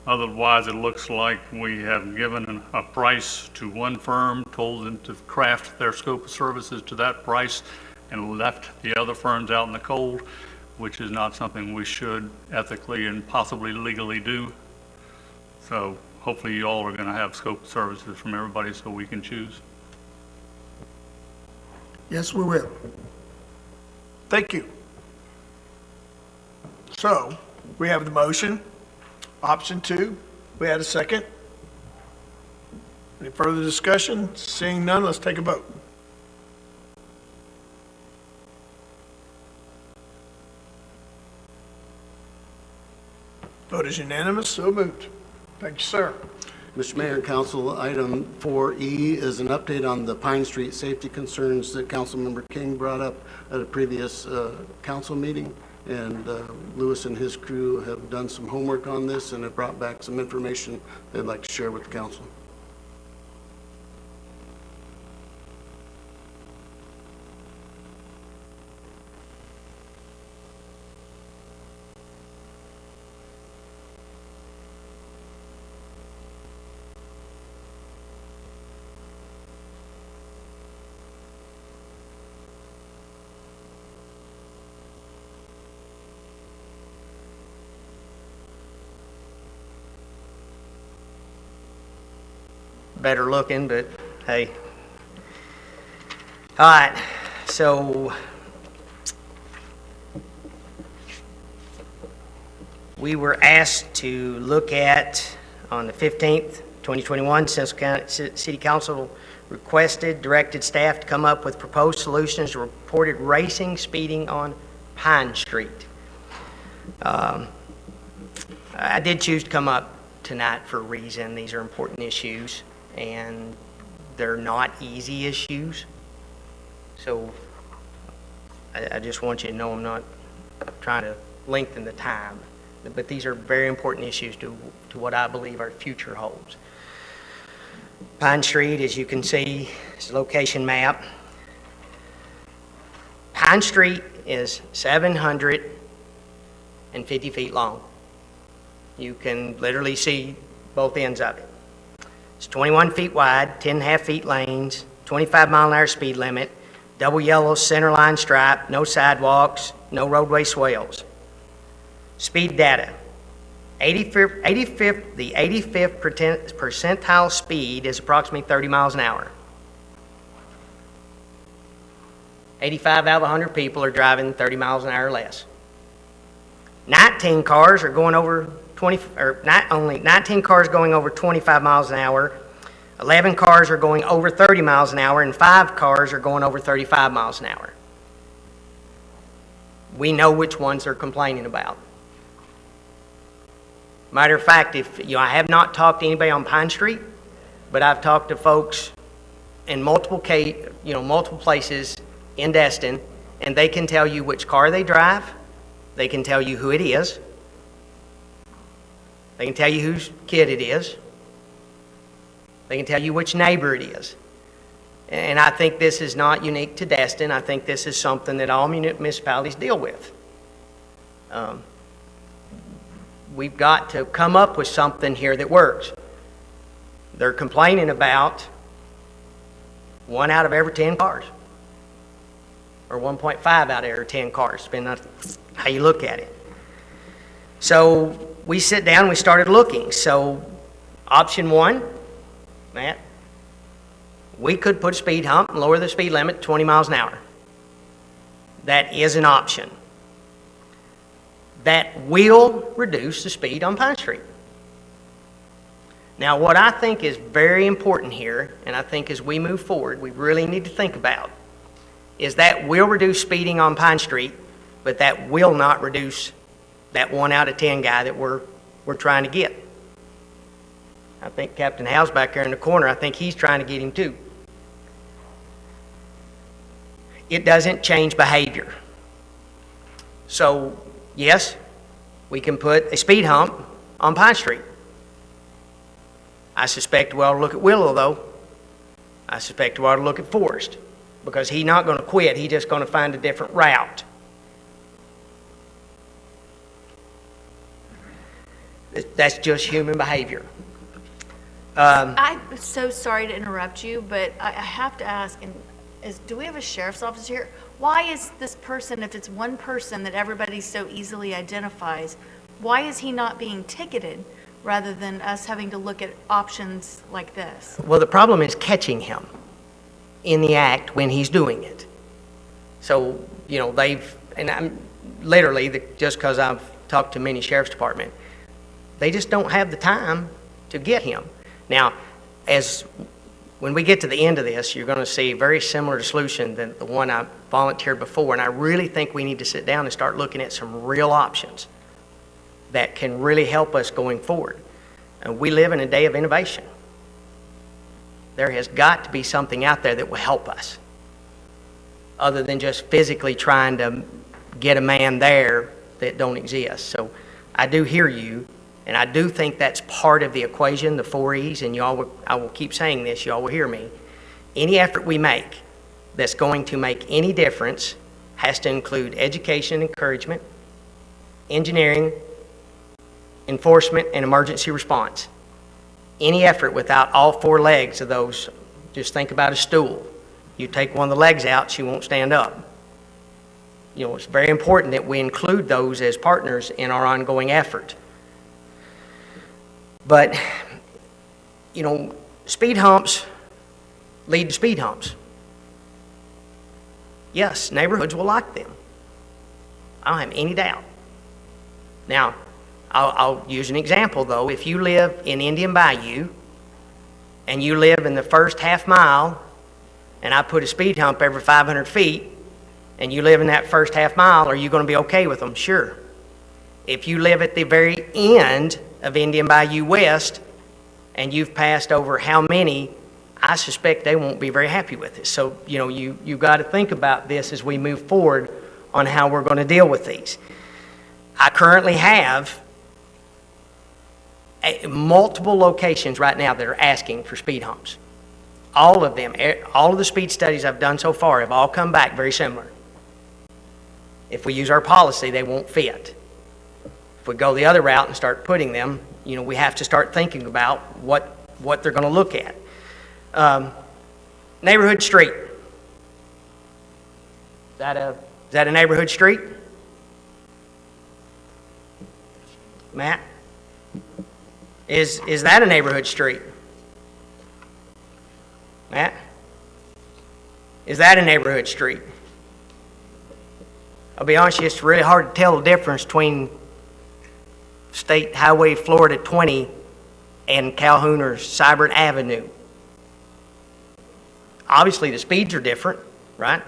Otherwise, it looks like we have given a price to one firm, told them to craft their scope of services to that price, and left the other firms out in the cold, which is not something we should ethically and possibly legally do. So hopefully you all are going to have scope of services from everybody so we can choose. Yes, we will. Thank you. So, we have the motion, option 2. We had a second. Any further discussion? Seeing none, let's take a vote. Vote is unanimous, so moved. Thank you, sir. Mr. Mayor and Council, item 4E is an update on the Pine Street safety concerns that Councilmember King brought up at a previous council meeting. And Lewis and his crew have done some homework on this and have brought back some information they'd like to share with the council. Better looking, but hey. All right, so we were asked to look at, on the 15th, 2021, Central County City Council directed staff to come up with proposed solutions to reported racing, speeding on Pine Street. I did choose to come up tonight for a reason. These are important issues, and they're not easy issues. So I just want you to know I'm not trying to lengthen the time, but these are very important issues to what I believe our future holds. Pine Street, as you can see, is a location map. Pine Street is 750 feet long. You can literally see both ends of it. It's 21 feet wide, 10.5 feet lanes, 25-mile-an-hour speed limit, double yellow center line stripe, no sidewalks, no roadway swales. Speed data. The 85th percentile speed is approximately 30 miles an hour. 85 out of 100 people are driving 30 miles an hour or less. 19 cars are going over 19 cars going over 25 miles an hour, 11 cars are going over 30 miles an hour, and 5 cars are going over 35 miles an hour. We know which ones they're complaining about. Matter of fact, I have not talked to anybody on Pine Street, but I've talked to folks in multiple places in Destin, and they can tell you which car they drive. They can tell you who it is. They can tell you whose kid it is. They can tell you which neighbor it is. And I think this is not unique to Destin. I think this is something that all municipalities deal with. We've got to come up with something here that works. They're complaining about 1 out of every 10 cars, or 1.5 out of every 10 cars, depending on how you look at it. So we sit down and we started looking. So option 1, Matt, we could put a speed hump and lower the speed limit to 20 miles an hour. That is an option. That will reduce the speed on Pine Street. Now, what I think is very important here, and I think as we move forward, we really need to think about, is that will reduce speeding on Pine Street, but that will not reduce that 1 out of 10 guy that we're trying to get. I think Captain Howe's back there in the corner. I think he's trying to get him too. It doesn't change behavior. So, yes, we can put a speed hump on Pine Street. I suspect we ought to look at Willow, though. I suspect we ought to look at Forest, because he's not going to quit. He's just going to find a different route. That's just human behavior. I'm so sorry to interrupt you, but I have to ask, do we have a sheriff's office here? Why is this person, if it's one person that everybody so easily identifies, why is he not being ticketed rather than us having to look at options like this? Well, the problem is catching him in the act when he's doing it. So, and I'm literally, just because I've talked to many sheriff's department, they just don't have the time to get him. Now, when we get to the end of this, you're going to see a very similar solution than the one I volunteered before, and I really think we need to sit down and start looking at some real options that can really help us going forward. And we live in a day of innovation. There has got to be something out there that will help us, other than just physically trying to get a man there that don't exist. So I do hear you, and I do think that's part of the equation, the 4 E's, and I will keep saying this, y'all will hear me. Any effort we make that's going to make any difference has to include education, encouragement, engineering, enforcement, and emergency response. Any effort without all 4 legs of those, just think about a stool. You take one of the legs out, she won't stand up. You know, it's very important that we include those as partners in our ongoing effort. But, you know, speed humps lead to speed humps. Yes, neighborhoods will like them. I don't have any doubt. Now, I'll use an example, though. If you live in Indian Bayou and you live in the first half mile and I put a speed hump every 500 feet and you live in that first half mile, are you going to be okay with them? Sure. If you live at the very end of Indian Bayou West and you've passed over how many, I suspect they won't be very happy with it. So, you know, you've got to think about this as we move forward on how we're going to deal with these. I currently have multiple locations right now that are asking for speed humps. All of them, all of the speed studies I've done so far have all come back very similar. If we use our policy, they won't fit. If we go the other route and start putting them, you know, we have to start thinking about what they're going to look at. Neighborhood street. Is that a neighborhood street? Matt? Is that a neighborhood street? Matt? Is that a neighborhood street? I'll be honest with you, it's really hard to tell the difference between State Highway Florida 20 and Calhoun or Cybert Avenue. Obviously, the speeds are different, right?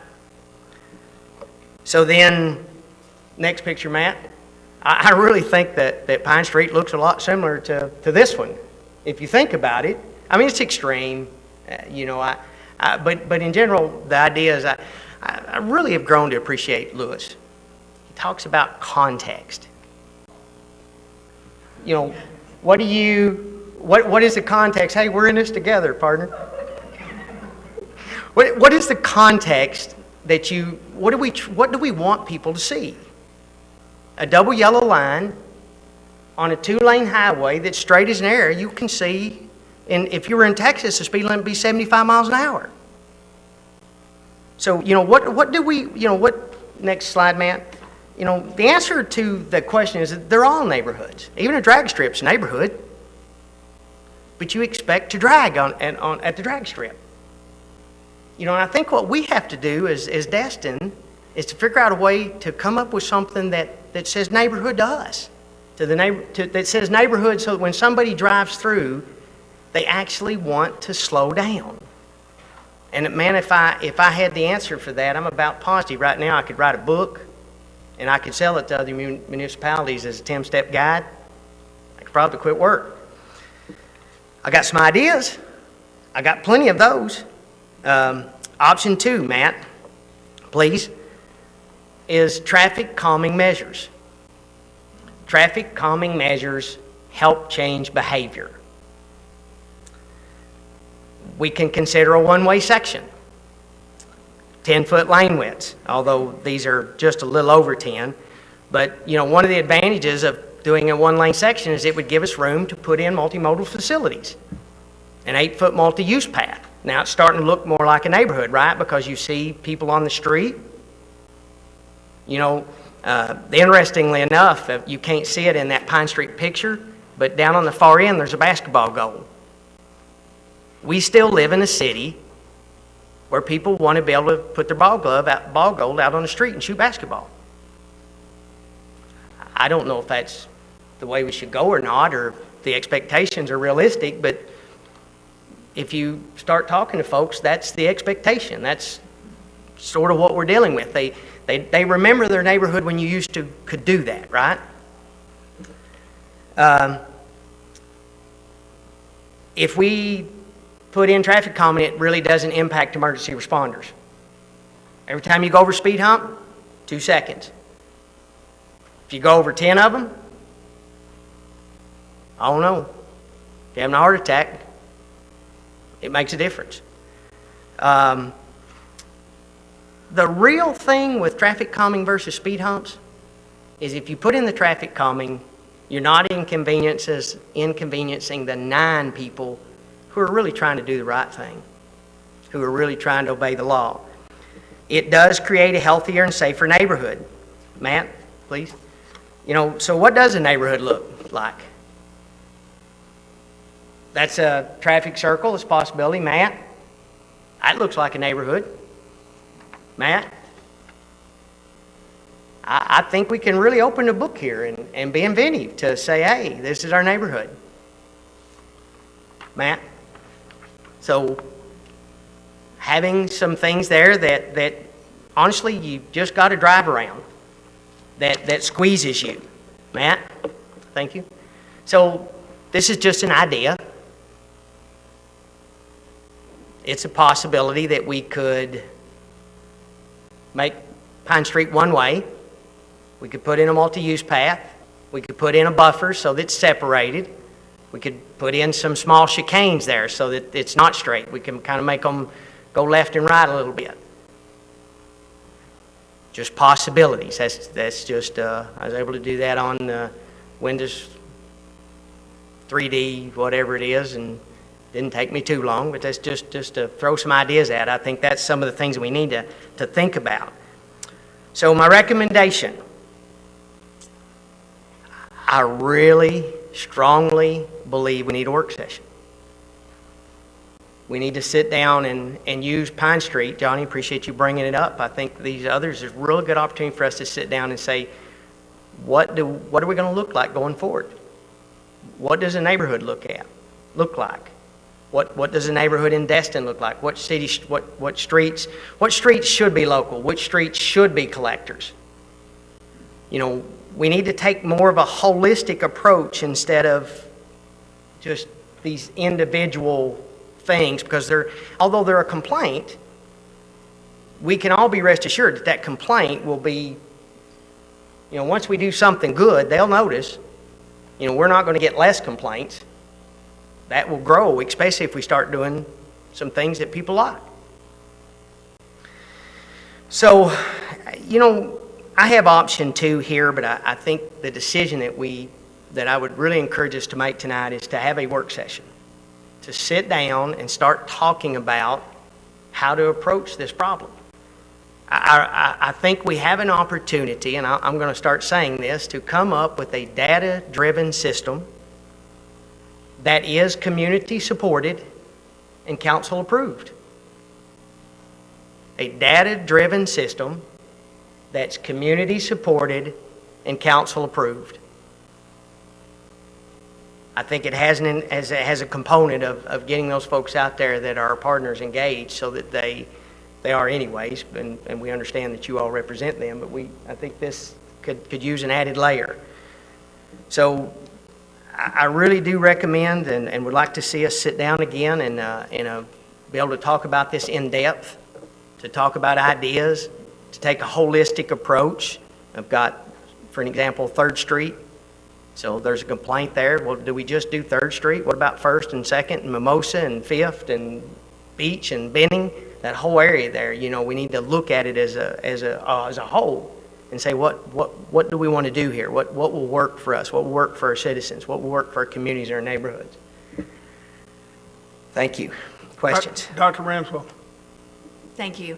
So then, next picture, Matt. I really think that Pine Street looks a lot similar to this one, if you think about it. I mean, it's extreme, you know. But in general, the idea is I really have grown to appreciate Lewis. He talks about context. You know, what is the context? Hey, we're in this together, partner. What is the context that what do we want people to see? A double yellow line on a 2-lane highway that's straight as an arrow, you can see, and if you were in Texas, the speed limit would be 75 miles an hour. So, you know, what do we, you know, next slide, Matt. You know, the answer to the question is that they're all neighborhoods. Even a drag strip's a neighborhood, but you expect to drag at the drag strip. You know, and I think what we have to do as Destin is to figure out a way to come up with something that says neighborhood to us, that says neighborhood, so that when somebody drives through, they actually want to slow down. And man, if I had the answer for that, I'm about positive right now I could write a book and I could sell it to other municipalities as a 10-step guide. I could probably quit work. I got some ideas. I got plenty of those. Option 2, Matt, please, is traffic calming measures. Traffic calming measures help change behavior. We can consider a one-way section, 10-foot lane widths, although these are just a little over 10. But, you know, one of the advantages of doing a one-lane section is it would give us room to put in multimodal facilities, an 8-foot multi-use path. Now it's starting to look more like a neighborhood, right? Because you see people on the street. You know, interestingly enough, you can't see it in that Pine Street picture, but down on the far end, there's a basketball goal. We still live in a city where people want to be able to put their ball goal out on the street and shoot basketball. I don't know if that's the way we should go or not, or if the expectations are realistic, but if you start talking to folks, that's the expectation. That's sort of what we're dealing with. They remember their neighborhood when you could do that, right? If we put in traffic calming, it really doesn't impact emergency responders. Every time you go over speed hump, 2 seconds. If you go over 10 of them, I don't know. If you're having a heart attack, it makes a difference. The real thing with traffic calming versus speed humps is if you put in the traffic calming, you're not inconveniencing the 9 people who are really trying to do the right thing, who are really trying to obey the law. It does create a healthier and safer neighborhood. Matt, please. So what does a neighborhood look like? That's a traffic circle, it's a possibility. Matt, that looks like a neighborhood. Matt, I think we can really open the book here and be inventive to say, hey, this is our neighborhood. Matt? So having some things there that honestly you just got to drive around, that squeezes you. Matt? Thank you. So this is just an idea. It's a possibility that we could make Pine Street one way. We could put in a multi-use path. We could put in a buffer so that it's separated. We could put in some small chicanes there so that it's not straight. We can kind of make them go left and right a little bit. Just possibilities. That's just, I was able to do that on Windows 3D, whatever it is, and didn't take me too long, but that's just to throw some ideas at. I think that's some of the things we need to think about. So my recommendation, I really strongly believe we need a work session. We need to sit down and use Pine Street. Johnny, appreciate you bringing it up. I think these others is a really good opportunity for us to sit down and say, what are we going to look like going forward? What does a neighborhood look like? What does a neighborhood in Destin look like? What streets should be local? Which streets should be collectors? We need to take more of a holistic approach instead of just these individual things, because although they're a complaint, we can all be rest assured that complaint will be, once we do something good, they'll notice. We're not going to get less complaints. That will grow, especially if we start doing some things that people like. So, I have option 2 here, but I think the decision that I would really encourage us to make tonight is to have a work session, to sit down and start talking about how to approach this problem. I think we have an opportunity, and I'm going to start saying this, to come up with a data-driven system that is community supported and council approved. A data-driven system that's community supported and council approved. I think it has a component of getting those folks out there that are partners engaged, so that they are anyways, and we understand that you all represent them, but I think this could use an added layer. So I really do recommend and would like to see us sit down again and be able to talk about this in depth, to talk about ideas, to take a holistic approach. I've got, for an example, 3rd Street. So there's a complaint there. Well, do we just do 3rd Street? What about 1st and 2nd and Mimosa and 5th and Beach and Benning? That whole area there, we need to look at it as a whole and say, what do we want to do here? What will work for us? What will work for our citizens? What will work for our communities and our neighborhoods? Thank you. Questions? Dr. Ramswell. Thank you.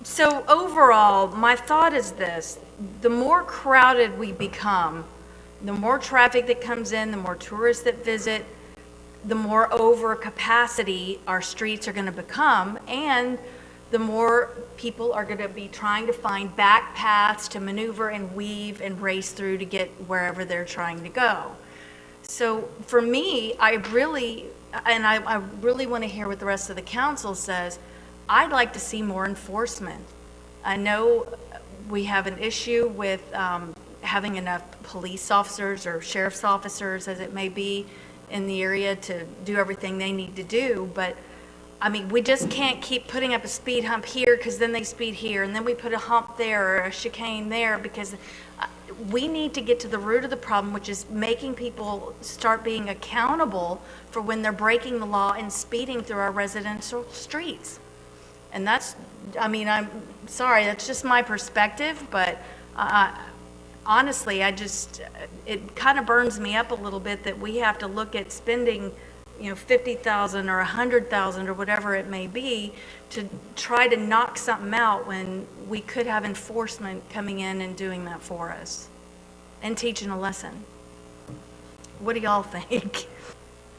So overall, my thought is this: the more crowded we become, the more traffic that comes in, the more tourists that visit, the more over capacity our streets are going to become, and the more people are going to be trying to find back paths to maneuver and weave and race through to get wherever they're trying to go. So for me, I really want to hear what the rest of the council says. I'd like to see more enforcement. I know we have an issue with having enough police officers or sheriff's officers, as it may be, in the area to do everything they need to do, but I mean, we just can't keep putting up a speed hump here because then they speed here, and then we put a hump there or a chicane there, because we need to get to the root of the problem, which is making people start being accountable for when they're breaking the law and speeding through our residential streets. And that's, I mean, I'm sorry, that's just my perspective, but honestly, it kind of burns me up a little bit that we have to look at spending, you know, $50,000 or $100,000 or whatever it may be to try to knock something out when we could have enforcement coming in and doing that for us and teaching a lesson. What do y'all think?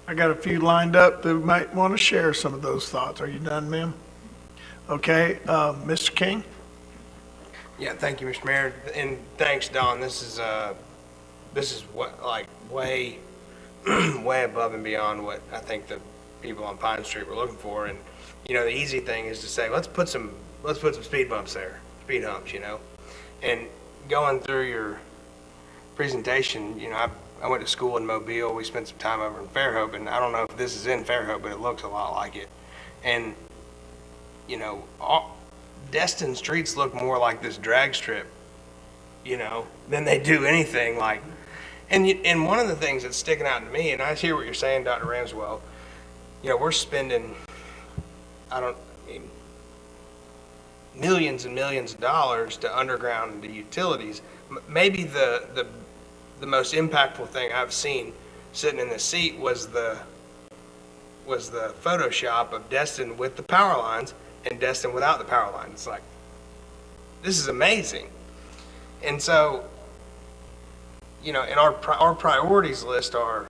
I got a few lined up that might want to share some of those thoughts. Are you done, ma'am? Okay, Mr. King? Yeah, thank you, Mr. Mayor, and thanks, Don. This is what, like, way above and beyond what I think the people on Pine Street were looking for. And you know, the easy thing is to say, let's put some speed bumps there, speed humps, you know. And going through your presentation, you know, I went to school in Mobile. We spent some time over in Fairhope, and I don't know if this is in Fairhope, but it looks a lot like it. And you know, Destin streets look more like this drag strip, you know, than they do anything like. And one of the things that's sticking out to me, and I hear what you're saying, Dr. Ramswell, you know, we're spending, millions and millions of dollars to underground the utilities. Maybe the most impactful thing I've seen sitting in this seat was the Photoshop of Destin with the power lines and Destin without the power lines. It's like, this is amazing. And so, you know, and our priorities list are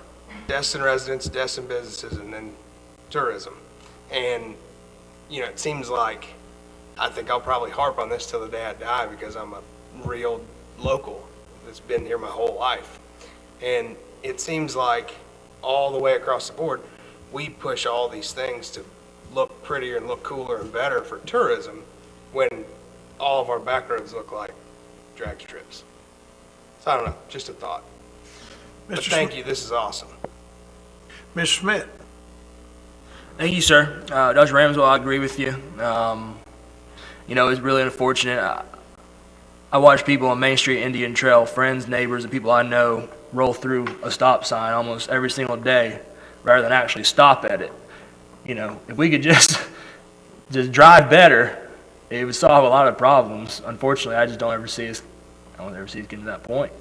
Destin residents, Destin businesses, and then tourism. And, you know, it seems like, I think I'll probably harp on this till the day I die because I'm a real local that's been here my whole life. And it seems like all the way across the board, we push all these things to look prettier and look cooler and better for tourism when all of our back roads look like drag strips. So I don't know, just a thought. But thank you, this is awesome. Ms. Schmidt? Thank you, sir. Dr. Ramswell, I agree with you. You know, it's really unfortunate. I watch people on Main Street, Indian Trail, friends, neighbors, and people I know roll through a stop sign almost every single day rather than actually stop at it. You know, if we could just drive better, it would solve a lot of problems. Unfortunately, I don't ever see us getting to that point.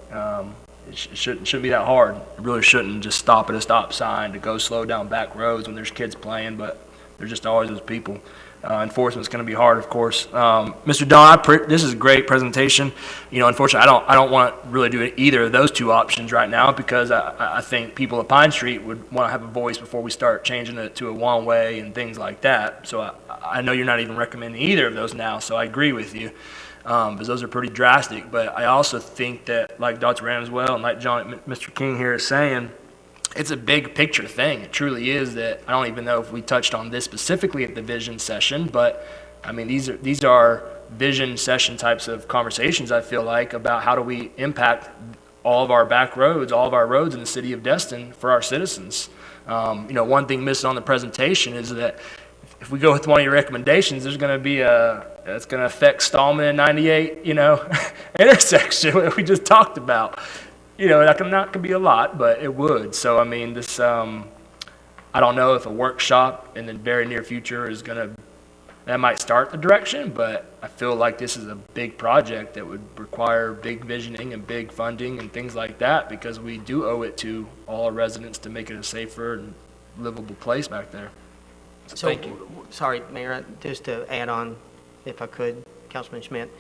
It shouldn't be that hard. It really shouldn't just stop at a stop sign to go slow down back roads when there's kids playing, but there's just always those people. Enforcement's going to be hard, of course. Mr. Don, this is a great presentation. You know, unfortunately, I don't want to really do either of those two options right now because I think people at Pine Street would want to have a voice before we start changing it to a one-way and things like that. So I know you're not even recommending either of those now, so I agree with you because those are pretty drastic. But I also think that, like Dr. Ramswell and like Mr. King here is saying, it's a big picture thing. It truly is that I don't even know if we touched on this specifically at the vision session, but I mean, these are vision session types of conversations, I feel like, about how do we impact all of our back roads, all of our roads in the city of Destin for our citizens. You know, one thing missing on the presentation is that if we go with one of your recommendations, there's going to be it's going to affect Stallman and 98, you know, intersection that we just talked about. You know, that can be a lot, but it would. So, I mean, this, I don't know if a workshop in the very near future is that might start the direction, but I feel like this is a big project that would require big visioning and big funding and things like that because we do owe it to all our residents to make it a safer and livable place back there. So thank you. Sorry, Mayor, just to add on, if I could, Councilman Schmidt.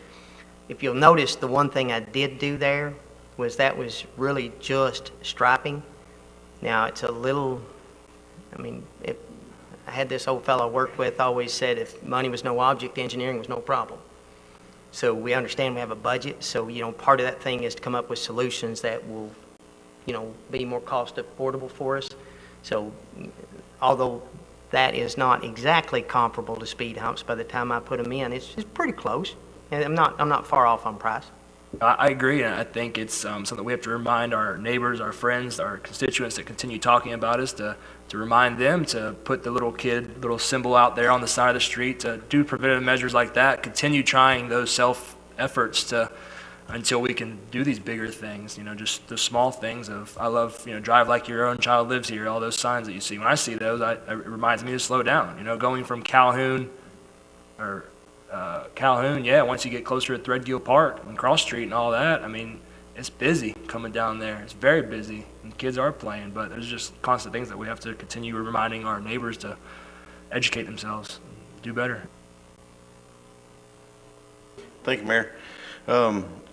If you'll notice, the one thing I did do there was really just striping. Now, it's a little, I mean, I had this old fellow I worked with always said if money was no object, engineering was no problem. So we understand we have a budget, so, you know, part of that thing is to come up with solutions that will, you know, be more cost affordable for us. So although that is not exactly comparable to speed humps by the time I put them in, it's pretty close. And I'm not far off on price. I agree, and I think it's something we have to remind our neighbors, our friends, our constituents that continue talking about us to remind them to put the little symbol out there on the side of the street, to do preventative measures like that, continue trying those self-efforts until we can do these bigger things, just the small things of, I love, drive like your own child lives here, all those signs that you see. When I see those, it reminds me to slow down, going from Calhoun, once you get closer to Threadgill Park and Cross Street and all that, it's busy coming down there. It's very busy, and kids are playing, but there's just constant things that we have to continue reminding our neighbors to educate themselves, do better. Thank you, Mayor.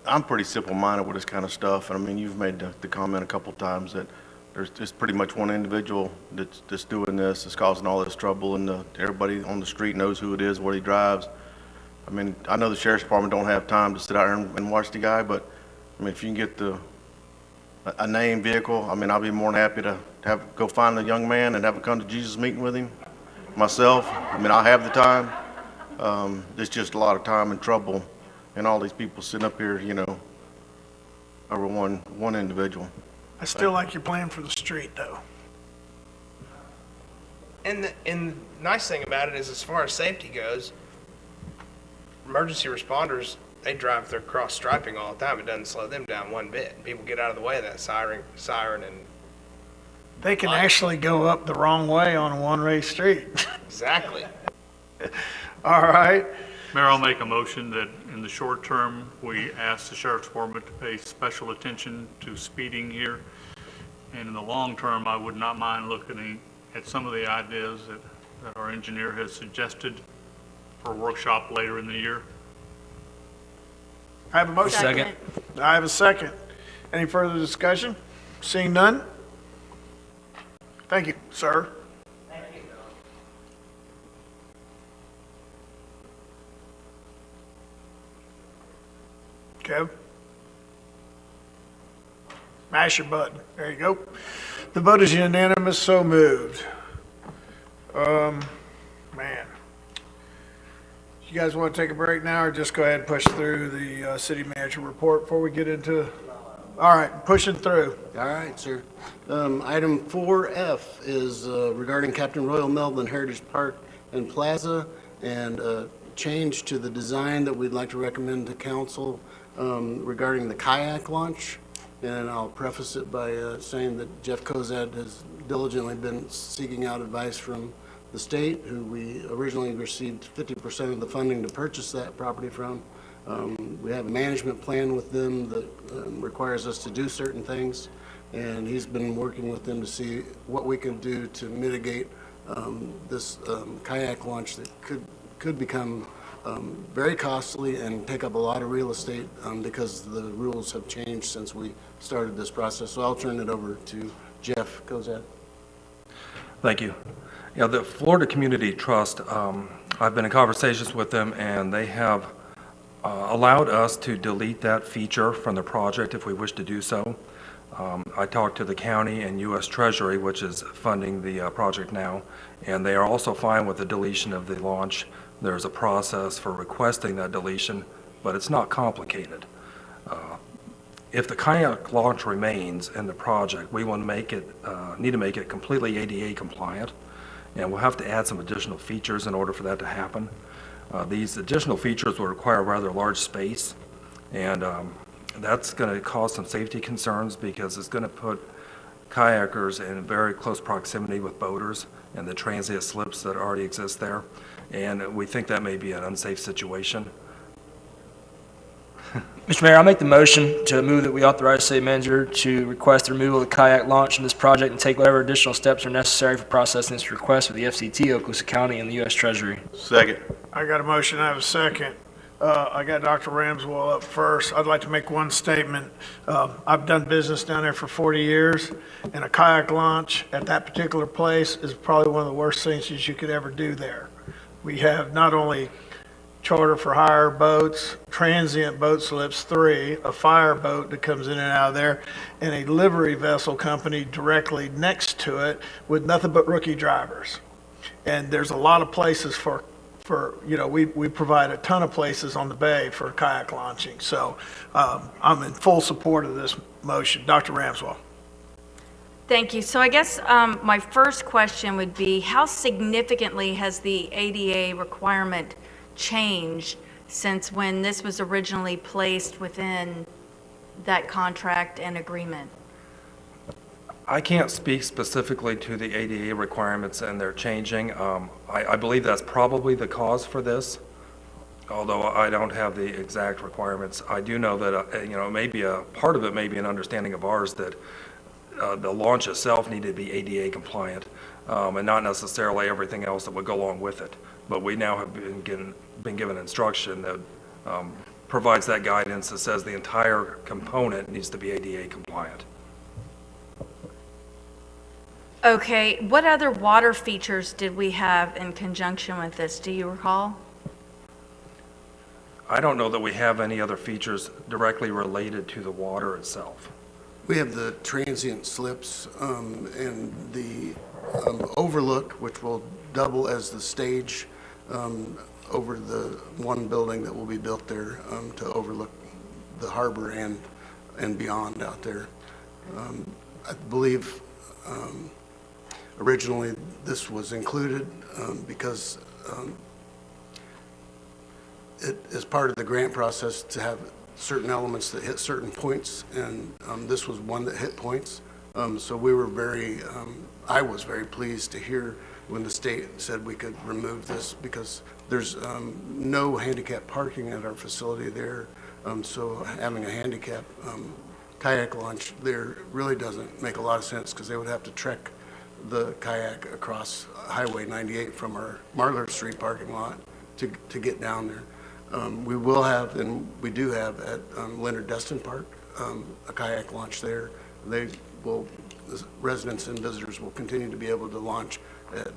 I'm pretty simple-minded with this kind of stuff, and you've made the comment a couple times that there's just pretty much one individual that's doing this, that's causing all this trouble, and everybody on the street knows who it is, what he drives. I know the sheriff's department don't have time to sit out here and watch the guy, but if you can get a named vehicle, I'll be more than happy to go find the young man and have a come to Jesus meeting with him myself. I have the time. There's just a lot of time and trouble, and all these people sitting up here, over one individual. I still like your plan for the street, though. And the nice thing about it is, as far as safety goes, emergency responders, they drive their cross striping all the time. It doesn't slow them down one bit. People get out of the way of that siren and They can actually go up the wrong way on a one-way street. exactly. All right. Mayor, I'll make a motion that in the short term, we ask the sheriff's department to pay special attention to speeding here. And in the long term, I would not mind looking at some of the ideas that our engineer has suggested for a workshop later in the year. I have a motion. Second. I have a second. Any further discussion? Seeing none? Thank you, sir. Thank you. Kev? Mash your button. There you go. The vote is unanimous, so moved. Man. You guys want to take a break now, or just go ahead and push through the city manager report before we get into? All right, pushing through. All right, sir. Item 4F is regarding Captain Royal Melvin Heritage Park and Plaza, and change to the design that we'd like to recommend to council regarding the kayak launch. And I'll preface it by saying that Jeff Kozad has diligently been seeking out advice from the state, who we originally received 50% of the funding to purchase that property from. We have a management plan with them that requires us to do certain things, and he's been working with them to see what we can do to mitigate this kayak launch that could become very costly and take up a lot of real estate because the rules have changed since we started this process. So I'll turn it over to Jeff Kozad. Thank you. The Florida Community Trust, I've been in conversations with them, and they have allowed us to delete that feature from the project if we wish to do so. I talked to the county and U.S. Treasury, which is funding the project now, and they are also fine with the deletion of the launch. There's a process for requesting that deletion, but it's not complicated. If the kayak launch remains in the project, we want to need to make it completely ADA compliant, and we'll have to add some additional features in order for that to happen. These additional features will require a rather large space, and that's going to cause some safety concerns because it's going to put kayakers in very close proximity with boaters and the transient slips that already exist there, and we think that may be an unsafe situation. Mr. Mayor, I'll make the motion to move that we authorize the city manager to request the removal of the kayak launch from this project and take whatever additional steps are necessary for processing this request with the FCT, Oklahoma County, and the U.S. Treasury. Second. I got a motion, I have a second. I got Dr. Ramswell up first. I'd like to make one statement. I've done business down there for 40 years, and a kayak launch at that particular place is probably one of the worst things that you could ever do there. We have not only charter for hire boats, transient boat slips 3, a fire boat that comes in and out of there, and a livery vessel company directly next to it with nothing but rookie drivers. And there's a lot of places for for, we provide a ton of places on the bay for kayak launching. So I'm in full support of this motion. Dr. Ramswell. Thank you. So I guess my first question would be, how significantly has the ADA requirement changed since when this was originally placed within that contract and agreement? I can't speak specifically to the ADA requirements and they're changing. I believe that's probably the cause for this, although I don't have the exact requirements. I do know that, maybe a part of it may be an understanding of ours that the launch itself needed to be ADA compliant, and not necessarily everything else that would go along with it. But we now have been given instruction that provides that guidance that says the entire component needs to be ADA compliant. Okay, what other water features did we have in conjunction with this? Do you recall? I don't know that we have any other features directly related to the water itself. We have the transient slips and the overlook, which will double as the stage over the one building that will be built there to overlook the harbor and beyond out there. I believe originally this was included because it is part of the grant process to have certain elements that hit certain points, and this was one that hit points. So we were I was very pleased to hear when the state said we could remove this because there's no handicap parking at our facility there. So having a handicap kayak launch there really doesn't make a lot of sense because they would have to trek the kayak across Highway 98 from our Marler Street parking lot to get down there. We will have, and we do have at Leonard Destin Park, a kayak launch there. The residents and visitors will continue to be able to launch at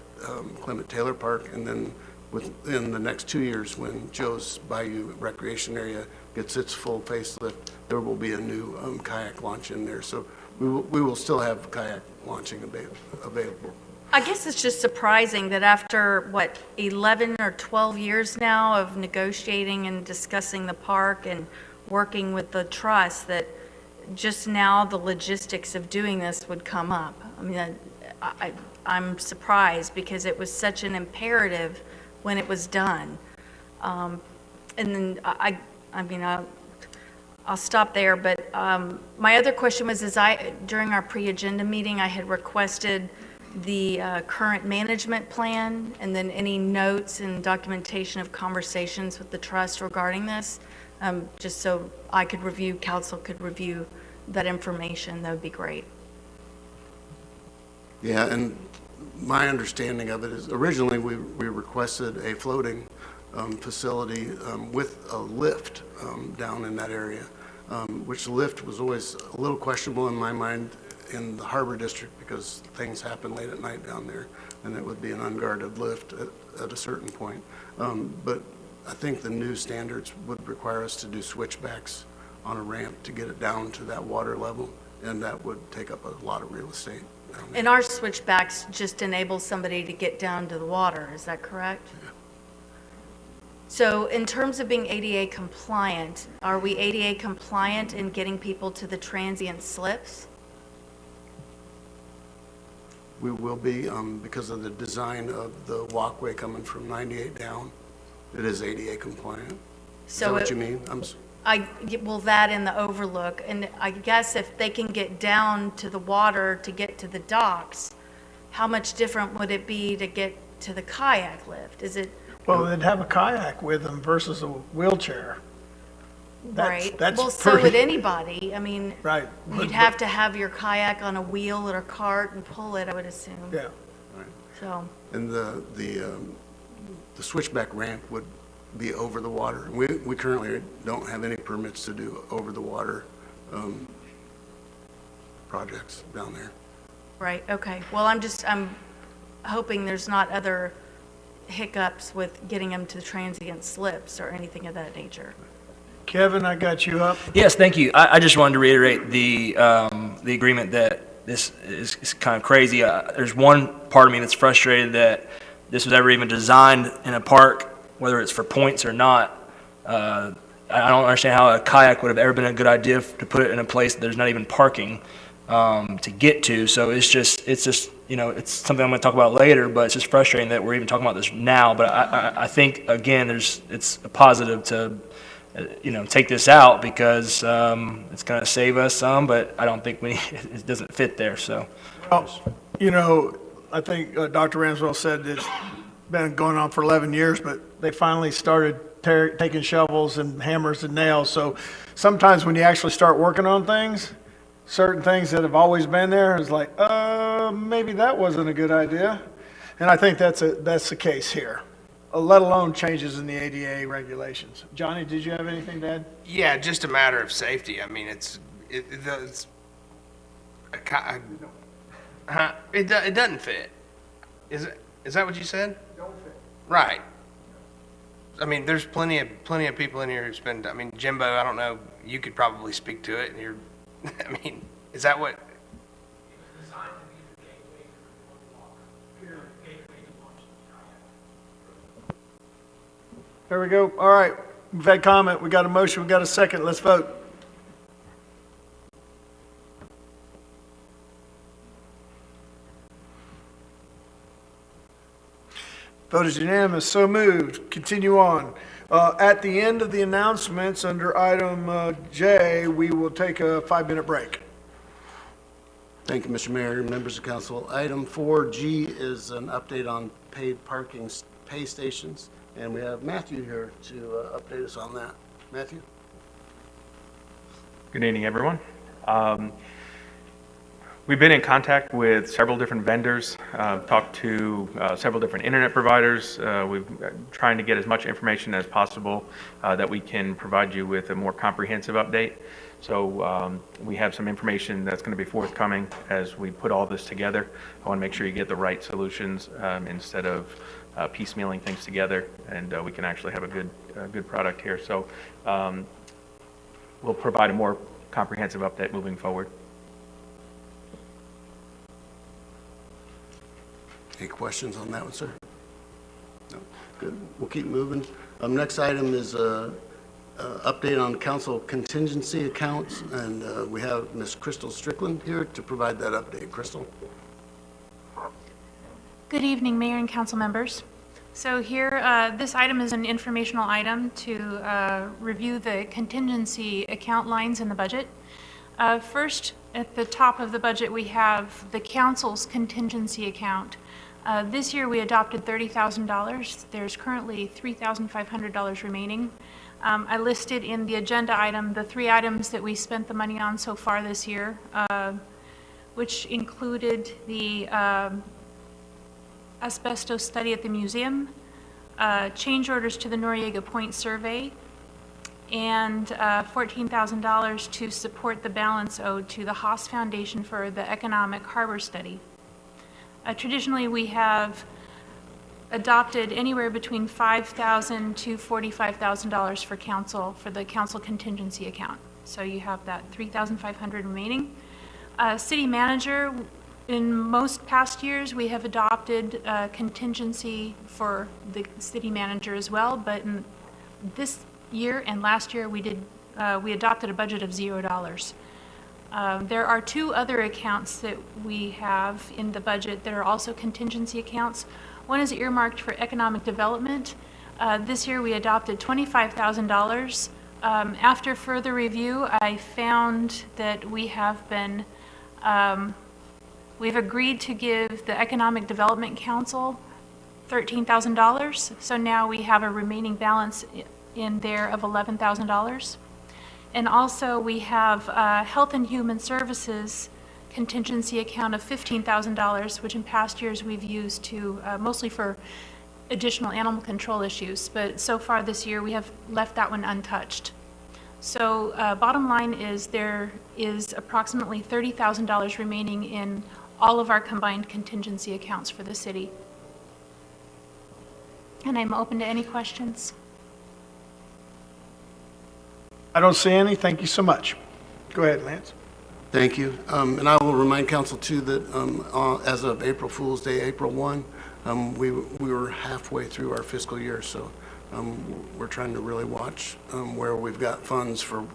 Clement Taylor Park, and then within the next 2 years, when Joe's Bayou Recreation Area gets its full facelift, there will be a new kayak launch in there. So we will still have kayak launching available. I guess it's just surprising that after, 11 or 12 years now of negotiating and discussing the park and working with the trust, that just now the logistics of doing this would come up. I mean, I'm surprised because it was such an imperative when it was done. And then I'll stop there, but my other question was, during our pre-agenda meeting, I had requested the current management plan and then any notes and documentation of conversations with the trust regarding this, just so I could review, council could review that information. That would be great. Yeah, and my understanding of it is originally we requested a floating facility with a lift down in that area, which the lift was always a little questionable in my mind in the Harbor District because things happen late at night down there, and it would be an unguarded lift at a certain point. But I think the new standards would require us to do switchbacks on a ramp to get it down to that water level, and that would take up a lot of real estate down there. And our switchbacks just enable somebody to get down to the water, is that correct? Yeah. So in terms of being ADA compliant, are we ADA compliant in getting people to the transient slips? We will be, because of the design of the walkway coming from 98 down, it is ADA compliant. Is that what you mean? Well, that and the overlook, and I guess if they can get down to the water to get to the docks, how much different would it be to get to the kayak lift? Is it? Well, they'd have a kayak with them versus a wheelchair. Right. That's well, so would anybody. I mean, right. You'd have to have your kayak on a wheel or a cart and pull it, I would assume. Yeah. Right. So. And the switchback ramp would be over the water. We currently don't have any permits to do over the water projects down there. Right. Okay. Well, I'm hoping there's not other hiccups with getting them to the transient slips or anything of that nature. Kevin, I got you up. Yes, thank you. I just wanted to reiterate the agreement that this is kind of crazy. There's one part of me that's frustrated that this was ever even designed in a park whether it's for points or not. I don't understand how a kayak would have ever been a good idea to put it in a place that there's not even parking to get to. So it's just, it's something I'm going to talk about later, but it's just frustrating that we're even talking about this now. But I think, again, it's a positive to, take this out because it's going to save us some, but I don't think it doesn't fit there, so. Well, I think Dr. Ramswell said it's been going on for 11 years, but they finally started taking shovels and hammers and nails. So sometimes when you actually start working on things, certain things that have always been there is like, maybe that wasn't a good idea. And I think that's the case here, let alone changes in the ADA regulations. Johnny, did you have anything to add? Yeah, just a matter of safety. I mean, it doesn't fit. Is that what you said? Don't fit. Right. I mean, there's plenty of people in here who spend. I mean, Jimbo, I don't know. You could probably speak to it. And you're. I mean, is that what? There we go. All right. We've had comment. We got a motion. We got a second. Let's vote. Vote is unanimous. So moved. Continue on. At the end of the announcements under item J, we will take a 5-minute break. Thank you, Mr. Mayor, members of council. Item 4G is an update on paid parking pay stations, and we have Matthew here to update us on that. Matthew? Good evening, everyone. We've been in contact with several different vendors, talked to several different internet providers. We've trying to get as much information as possible that we can provide you with a more comprehensive update. So we have some information that's going to be forthcoming as we put all this together. I want to make sure you get the right solutions instead of piecemealing things together, and we can actually have a good product here. So we'll provide a more comprehensive update moving forward. Any questions on that one, sir? No. Good. We'll keep moving. Next item is update on council contingency accounts, and we have Ms. Crystal Strickland here to provide that update. Crystal? Good evening, Mayor and council members. So here, this item is an informational item to review the contingency account lines in the budget. First, at the top of the budget, we have the council's contingency account. This year, we adopted $30,000. There's currently $3,500 remaining. I listed in the agenda item the 3 items that we spent the money on so far this year, which included the asbestos study at the museum, change orders to the Noriega Point survey, and $14,000 to support the balance owed to the Haas Foundation for the Economic Harbor Study. Traditionally, we have adopted anywhere between $5,000 to $45,000 for the council contingency account. So you have that $3,500 remaining. City manager, in most past years, we have adopted contingency for the city manager as well, but in this year and last year, we adopted a budget of $0. There are 2 other accounts that we have in the budget that are also contingency accounts. One is earmarked for economic development. This year we adopted $25,000. After further review, I found that we've agreed to give the Economic Development Council $13,000. So now we have a remaining balance in there of $11,000. And also we have Health and Human Services contingency account of $15,000, which in past years we've used to mostly for additional animal control issues. But so far this year we have left that one untouched. So bottom line is there is approximately $30,000 remaining in all of our combined contingency accounts for the city. And I'm open to any questions. I don't see any. Thank you so much. Go ahead, Lance. Thank you. And I will remind council too that as of April Fool's Day, April 1, we were halfway through our fiscal year, so we're trying to really watch where we've got funds for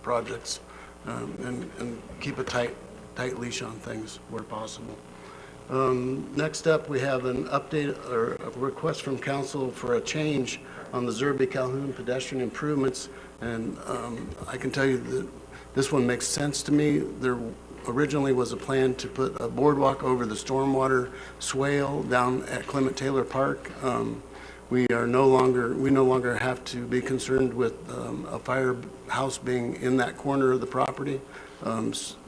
projects and keep a tight leash on things where possible. Next up, we have an update or a request from council for a change on the Zerby Calhoun pedestrian improvements. And I can tell you that this one makes sense to me. There originally was a plan to put a boardwalk over the stormwater swale down at Clement Taylor Park. We no longer have to be concerned with a firehouse being in that corner of the property.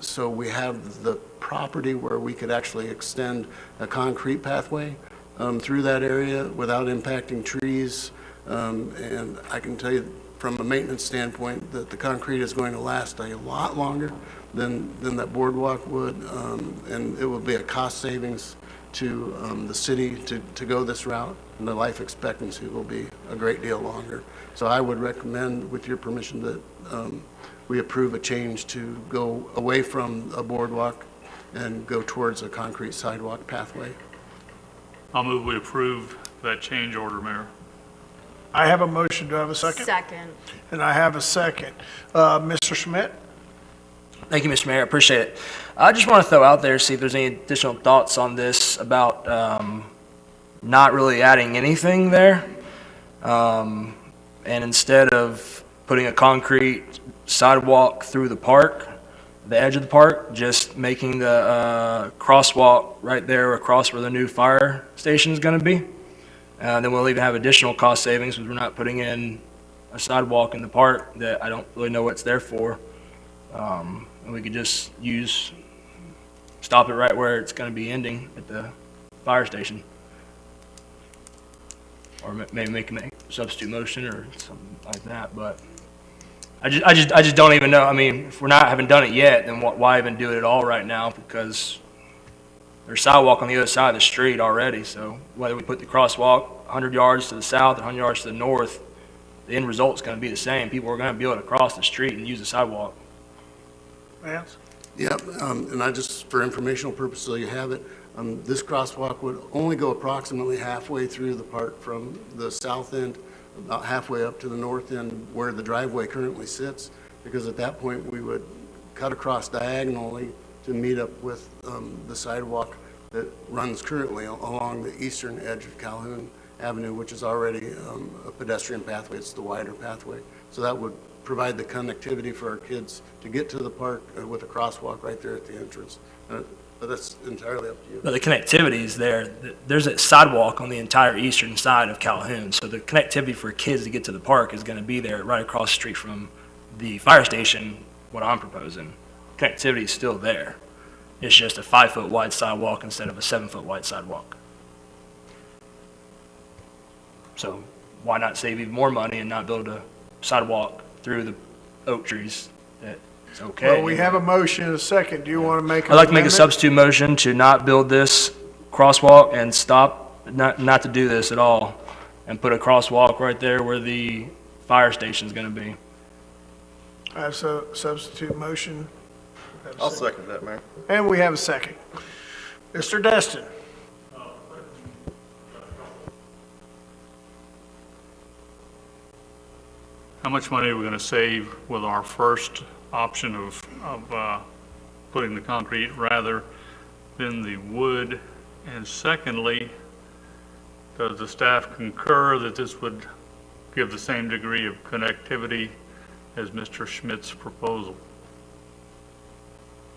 So we have the property where we could actually extend a concrete pathway through that area without impacting trees. And I can tell you from a maintenance standpoint that the concrete is going to last a lot longer than that boardwalk would. And it will be a cost savings to the city to go this route, and the life expectancy will be a great deal longer. So I would recommend, with your permission, that we approve a change to go away from a boardwalk and go towards a concrete sidewalk pathway. I'll move we approve that change order, Mayor. I have a motion. Do I have a second? Second. And I have a second. Mr. Schmidt? Thank you, Mr. Mayor. I appreciate it. I just want to throw out there, see if there's any additional thoughts on this about not really adding anything there. And instead of putting a concrete sidewalk through the park, the edge of the park, just making the crosswalk right there across where the new fire station is going to be. Then we'll even have additional cost savings because we're not putting in a sidewalk in the park that I don't really know what it's there for. And we could just stop it right where it's going to be ending at the fire station. Or maybe make a substitute motion or something like that, but I just don't even know. I mean, if haven't done it yet, then why even do it at all right now? Because there's sidewalk on the other side of the street already. So whether we put the crosswalk 100 yards to the south, 100 yards to the north, the end result is going to be the same. People are going to be able to cross the street and use the sidewalk. Vance? Yep, and I just, for informational purposes, so you have it, this crosswalk would only go approximately halfway through the park from the south end, about halfway up to the north end where the driveway currently sits, because at that point we would cut across diagonally to meet up with the sidewalk that runs currently along the eastern edge of Calhoun Avenue, which is already a pedestrian pathway. It's the wider pathway. So that would provide the connectivity for our kids to get to the park with a crosswalk right there at the entrance. But that's entirely up to you. But the connectivity is there. There's a sidewalk on the entire eastern side of Calhoun. So the connectivity for kids to get to the park is going to be there right across the street from the fire station, what I'm proposing. Connectivity is still there. It's just a 5-foot wide sidewalk instead of a 7-foot wide sidewalk. So why not save even more money and not build a sidewalk through the oak trees? That's okay. Well, we have a motion and a second. Do you want to make an I'd like to make a amendment? substitute motion to not build this crosswalk and stop, not to do this at all, and put a crosswalk right there where the fire station's going to be. I have a substitute motion. I'll second that, Mayor. And we have a second. Mr. Destin? How much money are we going to save with our first option of putting the concrete rather than the wood? And secondly, does the staff concur that this would give the same degree of connectivity as Mr. Schmidt's proposal?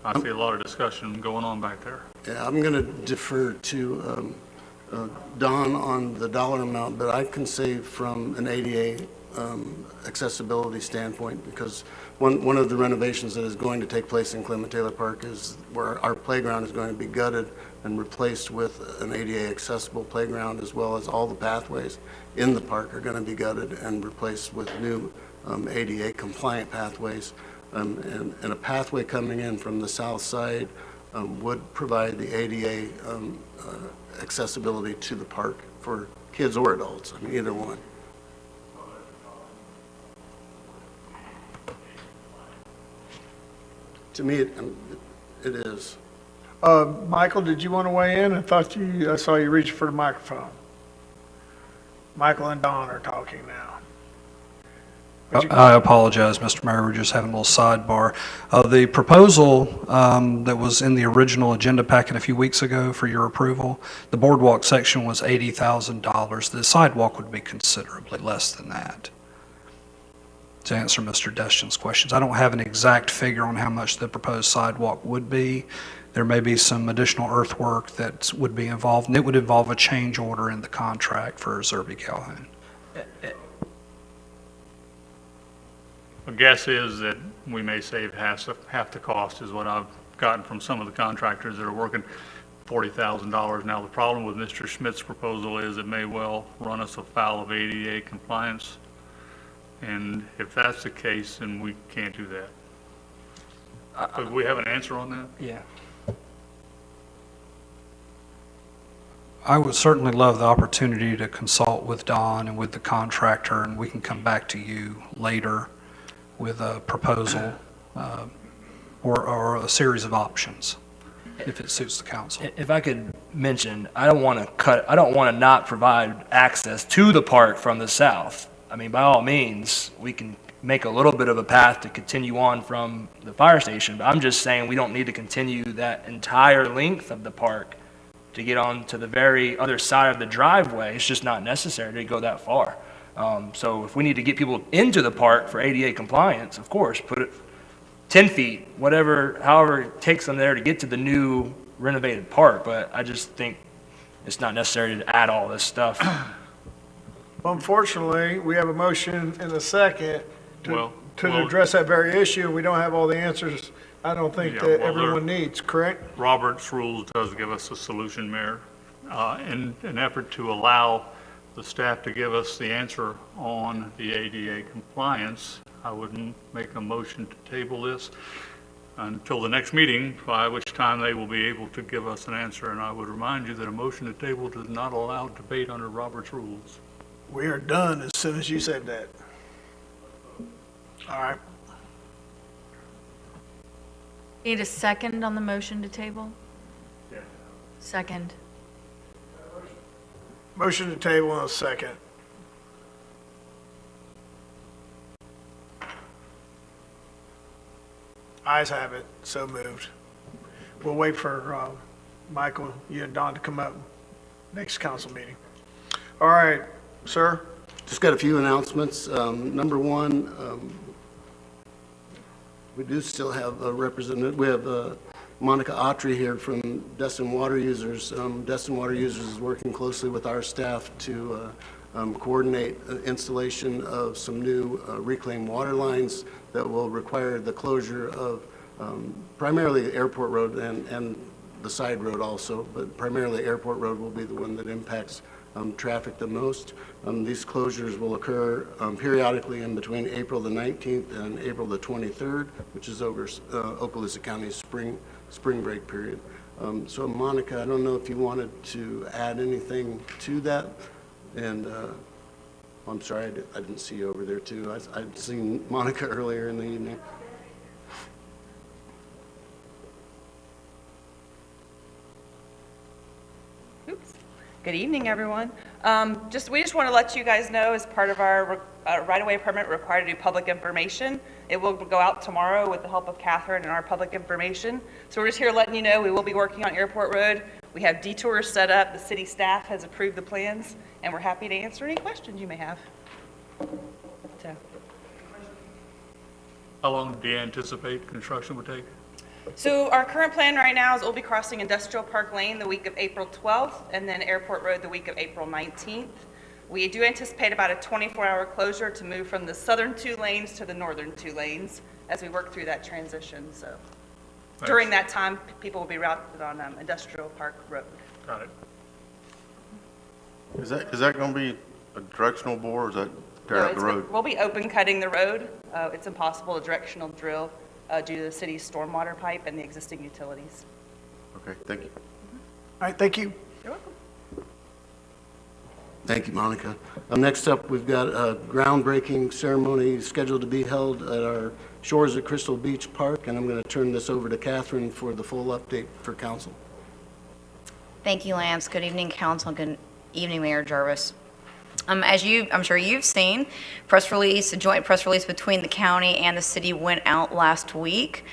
I see a lot of discussion going on back there. Yeah, I'm going to defer to Don on the dollar amount, but I can say from an ADA accessibility standpoint, because one of the renovations that is going to take place in Clement Taylor Park is where our playground is going to be gutted and replaced with an ADA accessible playground, as well as all the pathways in the park are going to be gutted and replaced with new ADA compliant pathways. And a pathway coming in from the south side would provide the ADA accessibility to the park for kids or adults, I mean, either one. To me, it is. Michael, did you want to weigh in? I saw you reaching for the microphone. Michael and Don are talking now. I apologize, Mr. Mayor, we're just having a little sidebar. The proposal that was in the original agenda packet a few weeks ago for your approval, the boardwalk section was $80,000. The sidewalk would be considerably less than that. To answer Mr. Destin's questions, I don't have an exact figure on how much the proposed sidewalk would be. There may be some additional earthwork that would be involved, and it would involve a change order in the contract for Zerby Calhoun. My guess is that we may save half the cost is what I've gotten from some of the contractors that are working $40,000. Now, the problem with Mr. Schmidt's proposal is it may well run us afoul of ADA compliance. And if that's the case, then we can't do that. But we have an answer on that? Yeah. I would certainly love the opportunity to consult with Don and with the contractor, and we can come back to you later with a proposal or a series of options, if it suits the council. If I could mention, I don't want to not provide access to the park from the south. I mean, by all means, we can make a little bit of a path to continue on from the fire station, but I'm just saying we don't need to continue that entire length of the park to get on to the very other side of the driveway. It's just not necessary to go that far. So if we need to get people into the park for ADA compliance, of course, put it 10 feet, however it takes them there to get to the new renovated park. But I just think it's not necessary to add all this stuff. Unfortunately, we have a motion and a second to Well, address that very issue. We don't have all the answers, I don't think, Yeah, that well, everyone needs, correct? Robert's rules does give us a solution, Mayor. In an effort to allow the staff to give us the answer on the ADA compliance, I would make a motion to table this until the next meeting, by which time they will be able to give us an answer. And I would remind you that a motion to table does not allow debate under Robert's rules. We are done as soon as you said that. All right. Need a second on the motion to table? Yeah. Second. Motion to table in a second. Ayes have it, so moved. We'll wait for Michael, you and Don to come up next council meeting. All right, sir? Just got a few announcements. Number one, we do still have a representative. We have Monica Autry here from Destin Water Users. Destin Water Users is working closely with our staff to coordinate installation of some new reclaimed water lines that will require the closure of primarily the Airport Road and the side road also, but primarily Airport Road will be the one that impacts traffic the most. These closures will occur periodically in between April the 19th and April the 23rd, which is over Okaloosa County's spring break period. So Monica, I don't know if you wanted to add anything to that. And I'm sorry, I didn't see you over there too. I'd seen Monica earlier in the evening. Oops. Good evening, everyone. We just want to let you guys know, as part of our right-of-way permit required to do public information, it will go out tomorrow with the help of Catherine and our public information. So we're just here letting you know we will be working on Airport Road. We have detours set up. The city staff has approved the plans, and we're happy to answer any questions you may have. So. How long do you anticipate construction would take? So our current plan right now is we'll be crossing Industrial Park Lane the week of April 12th, and then Airport Road the week of April 19th. We do anticipate about a 24-hour closure to move from the southern 2 lanes to the northern 2 lanes as we work through that transition. So during that time, people will be routed on Industrial Park Road. Got it. Is that going to be a directional bore, or is that tearing up the road? We'll be open cutting the road. It's impossible to directional drill due to the city's stormwater pipe and the existing utilities. Okay, thank you. All right, thank you. You're welcome. Thank you, Monica. Next up, we've got a groundbreaking ceremony scheduled to be held at our Shores at Crystal Beach Park, and I'm going to turn this over to Catherine for the full update for council. Thank you, Lance. Good evening, council. Good evening, Mayor Jarvis. I'm sure you've seen, press release, a joint press release between the county and the city went out last week.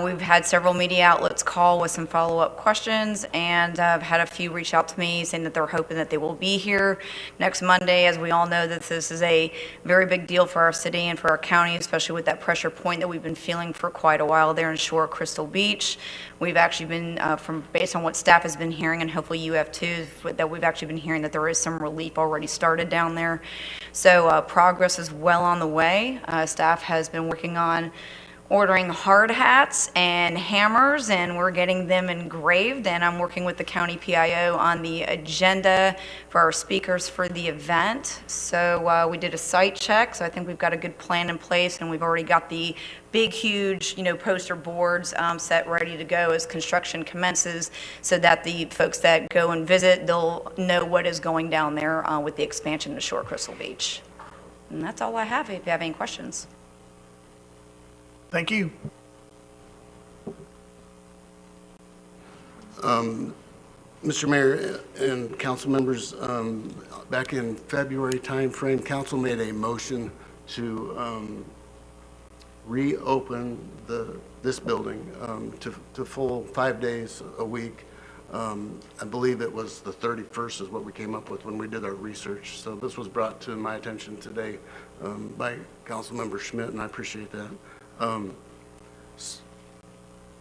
We've had several media outlets call with some follow-up questions, and I've had a few reach out to me saying that they're hoping that they will be here next Monday. As we all know, that this is a very big deal for our city and for our county, especially with that pressure point that we've been feeling for quite a while there in Shore Crystal Beach. We've actually been, based on what staff has been hearing, and hopefully you have too, that we've actually been hearing that there is some relief already started down there. So progress is well on the way. Staff has been working on ordering hard hats and hammers, and we're getting them engraved, and I'm working with the county PIO on the agenda for our speakers for the event. So we did a site check, so I think we've got a good plan in place, and we've already got the big, huge, poster boards set ready to go as construction commences, so that the folks that go and visit, they'll know what is going down there with the expansion to Shore Crystal Beach. And that's all I have, if you have any questions. Thank you. Mr. Mayor and council members, back in February timeframe, council made a motion to reopen this building to full 5 days a week. I believe it was the 31st is what we came up with when we did our research. So this was brought to my attention today by Councilmember Schmidt, and I appreciate that.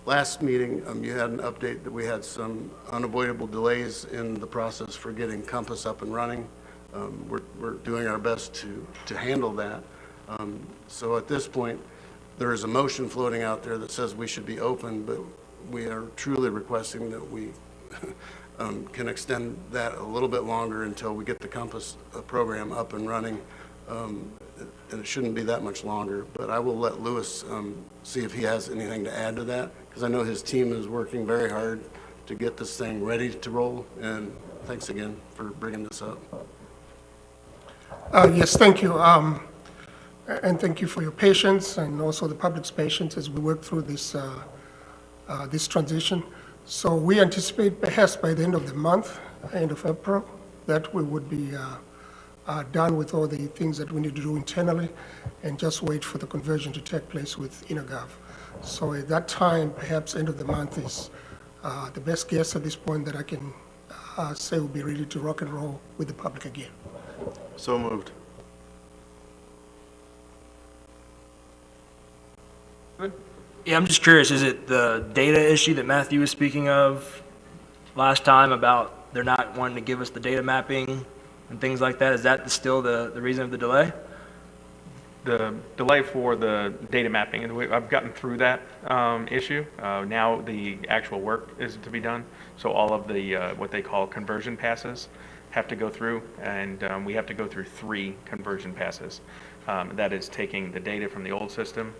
Last meeting, you had an update that we had some unavoidable delays in the process for getting Compass up and running. We're doing our best to handle that. So at this point, there is a motion floating out there that says we should be open, but we are truly requesting that we can extend that a little bit longer until we get the Compass program up and running. And it shouldn't be that much longer, but I will let Louis see if he has anything to add to that, because I know his team is working very hard to get this thing ready to roll, and thanks again for bringing this up. Yes, thank you. And thank you for your patience and also the public's patience as we work through this, this transition. So we anticipate perhaps by the end of the month, end of April, that we would be done with all the things that we need to do internally and just wait for the conversion to take place with InterGov. So at that time, perhaps end of the month is the best guess at this point that I can say we'll be ready to rock and roll with the public again. So moved. Yeah, I'm just curious, is it the data issue that Matthew was speaking of last time about they're not wanting to give us the data mapping and things like that? Is that still the reason of the delay? The delay for the data mapping, and I've gotten through that issue. Now the actual work is to be done. So all of the what they call conversion passes have to go through, and we have to go through 3 conversion passes. That is taking the data from the old system,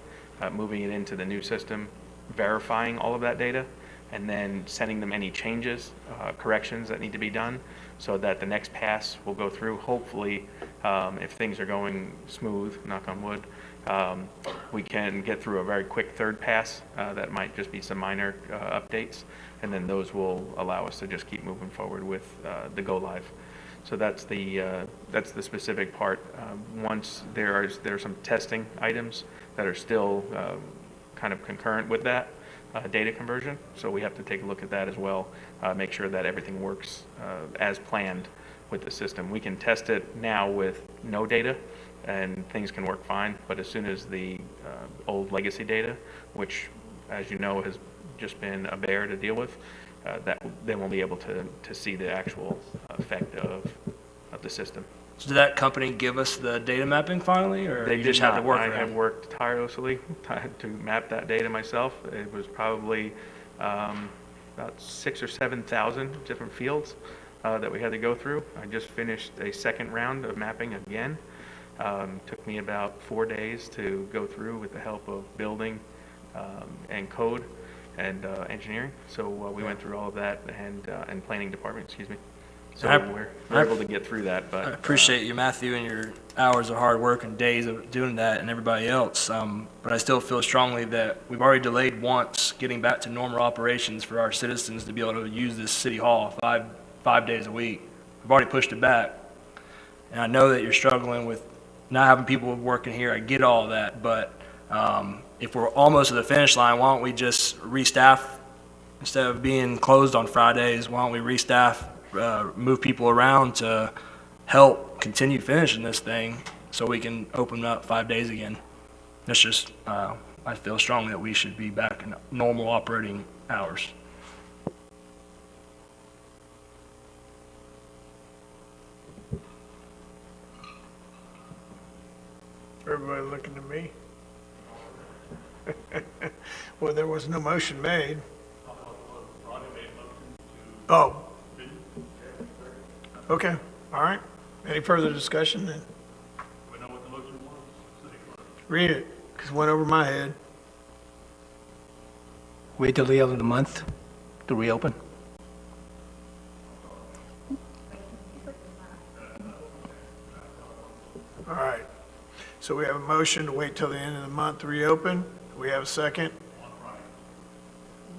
moving it into the new system, verifying all of that data, and then sending them any changes, corrections that need to be done, so that the next pass will go through. Hopefully, if things are going smooth, knock on wood, we can get through a very quick third pass. That might just be some minor updates, and then those will allow us to just keep moving forward with the go live. So that's the specific part. Once there are some testing items that are still kind of concurrent with that data conversion, so we have to take a look at that as well, make sure that everything works as planned with the system. We can test it now with no data, and things can work fine, but as soon as the old legacy data, which, as you know, has just been a bear to deal with, then we'll be able to see the actual effect of the system. So did that company give us the data mapping finally, or They you did just have to not. work I around have it? worked tirelessly to map that data myself. It was probably about 6,000 or 7,000 different fields that we had to go through. I just finished a second round of mapping again. Took me about 4 days to go through with the help of building and code and engineering. So we went through all of that, and planning department, excuse me. So we're able to get through that. But I appreciate you, Matthew, and your hours of hard work and days of doing that, and everybody else. But I still feel strongly that we've already delayed once getting back to normal operations for our citizens to be able to use this city hall five days a week. We've already pushed it back. And I know that you're struggling with not having people working here. I get all that, but if we're almost to the finish line, why don't we just restaff instead of being closed on Fridays? Why don't we restaff, move people around to help continue finishing this thing so we can open up 5 days again? That's just, I feel strongly that we should be back in normal operating hours. Everybody looking at me? Well, there was no motion made. Oh. Okay, all right. Any further discussion then? Read it, because it went over my head. Wait till the end of the month to reopen? All right. So we have a motion to wait till the end of the month to reopen. Do we have a second?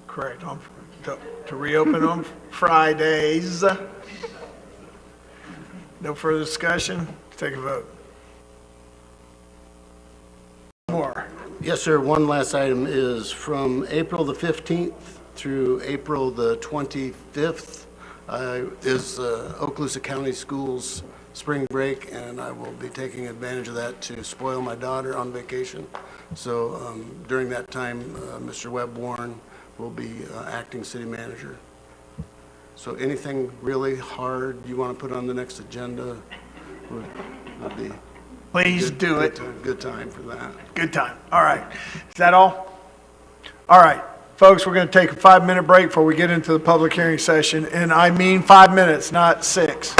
Correct, to reopen on Fridays. No further discussion? Take a vote. More. Yes, sir. One last item is from April the 15th through April the 25th is Okaloosa County Schools spring break, and I will be taking advantage of that to spoil my daughter on vacation. So during that time, Mr. Webb Warren will be acting city manager. So anything really hard you want to put on the next agenda would be Please do it. Good time for that. Good time. All right. Is that all? All right. Folks, we're going to take a 5-minute break before we get into the public hearing session. And I mean 5 minutes, not 6.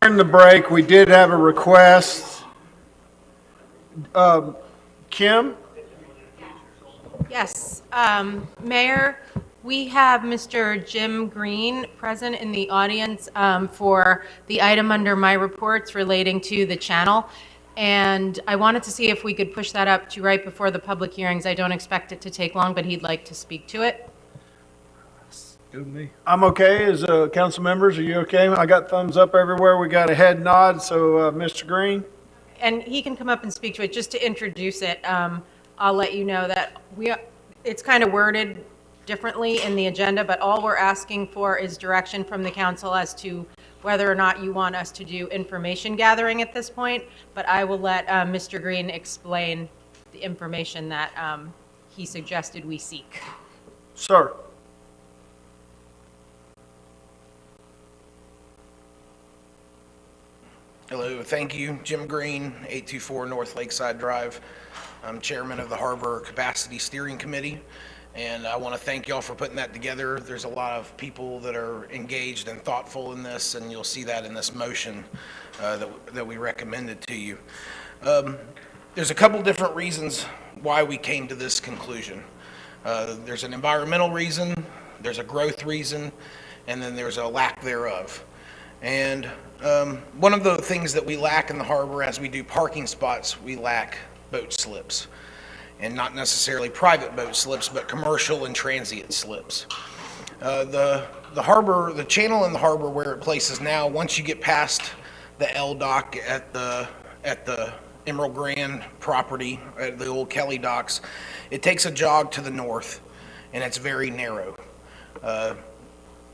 During the break, we did have a request. Kim? Yes, Mayor, we have Mr. Jim Green present in the audience for the item under my reports relating to the channel. And I wanted to see if we could push that up to right before the public hearings. I don't expect it to take long, but he'd like to speak to it. I'm okay. As council members, are you okay? I got thumbs up everywhere. We got a head nod. So, Mr. Green? And he can come up and speak to it. Just to introduce it, I'll let you know that it's kind of worded differently in the agenda, but all we're asking for is direction from the council as to whether or not you want us to do information gathering at this point. But I will let Mr. Green explain the information that he suggested we seek. Sir. Hello, thank you. Jim Green, 824 North Lakeside Drive. I'm chairman of the Harbor Capacity Steering Committee, and I want to thank y'all for putting that together. There's a lot of people that are engaged and thoughtful in this, and you'll see that in this motion that we recommended to you. There's a couple different reasons why we came to this conclusion. There's an environmental reason, there's a growth reason, and then there's a lack thereof. And one of the things that we lack in the harbor as we do parking spots, we lack boat slips. And not necessarily private boat slips, but commercial and transient slips. The harbor, the channel in the harbor where it places now, once you get past the L dock at the Emerald Grand property, at the old Kelly docks, it takes a jog to the north, and it's very narrow.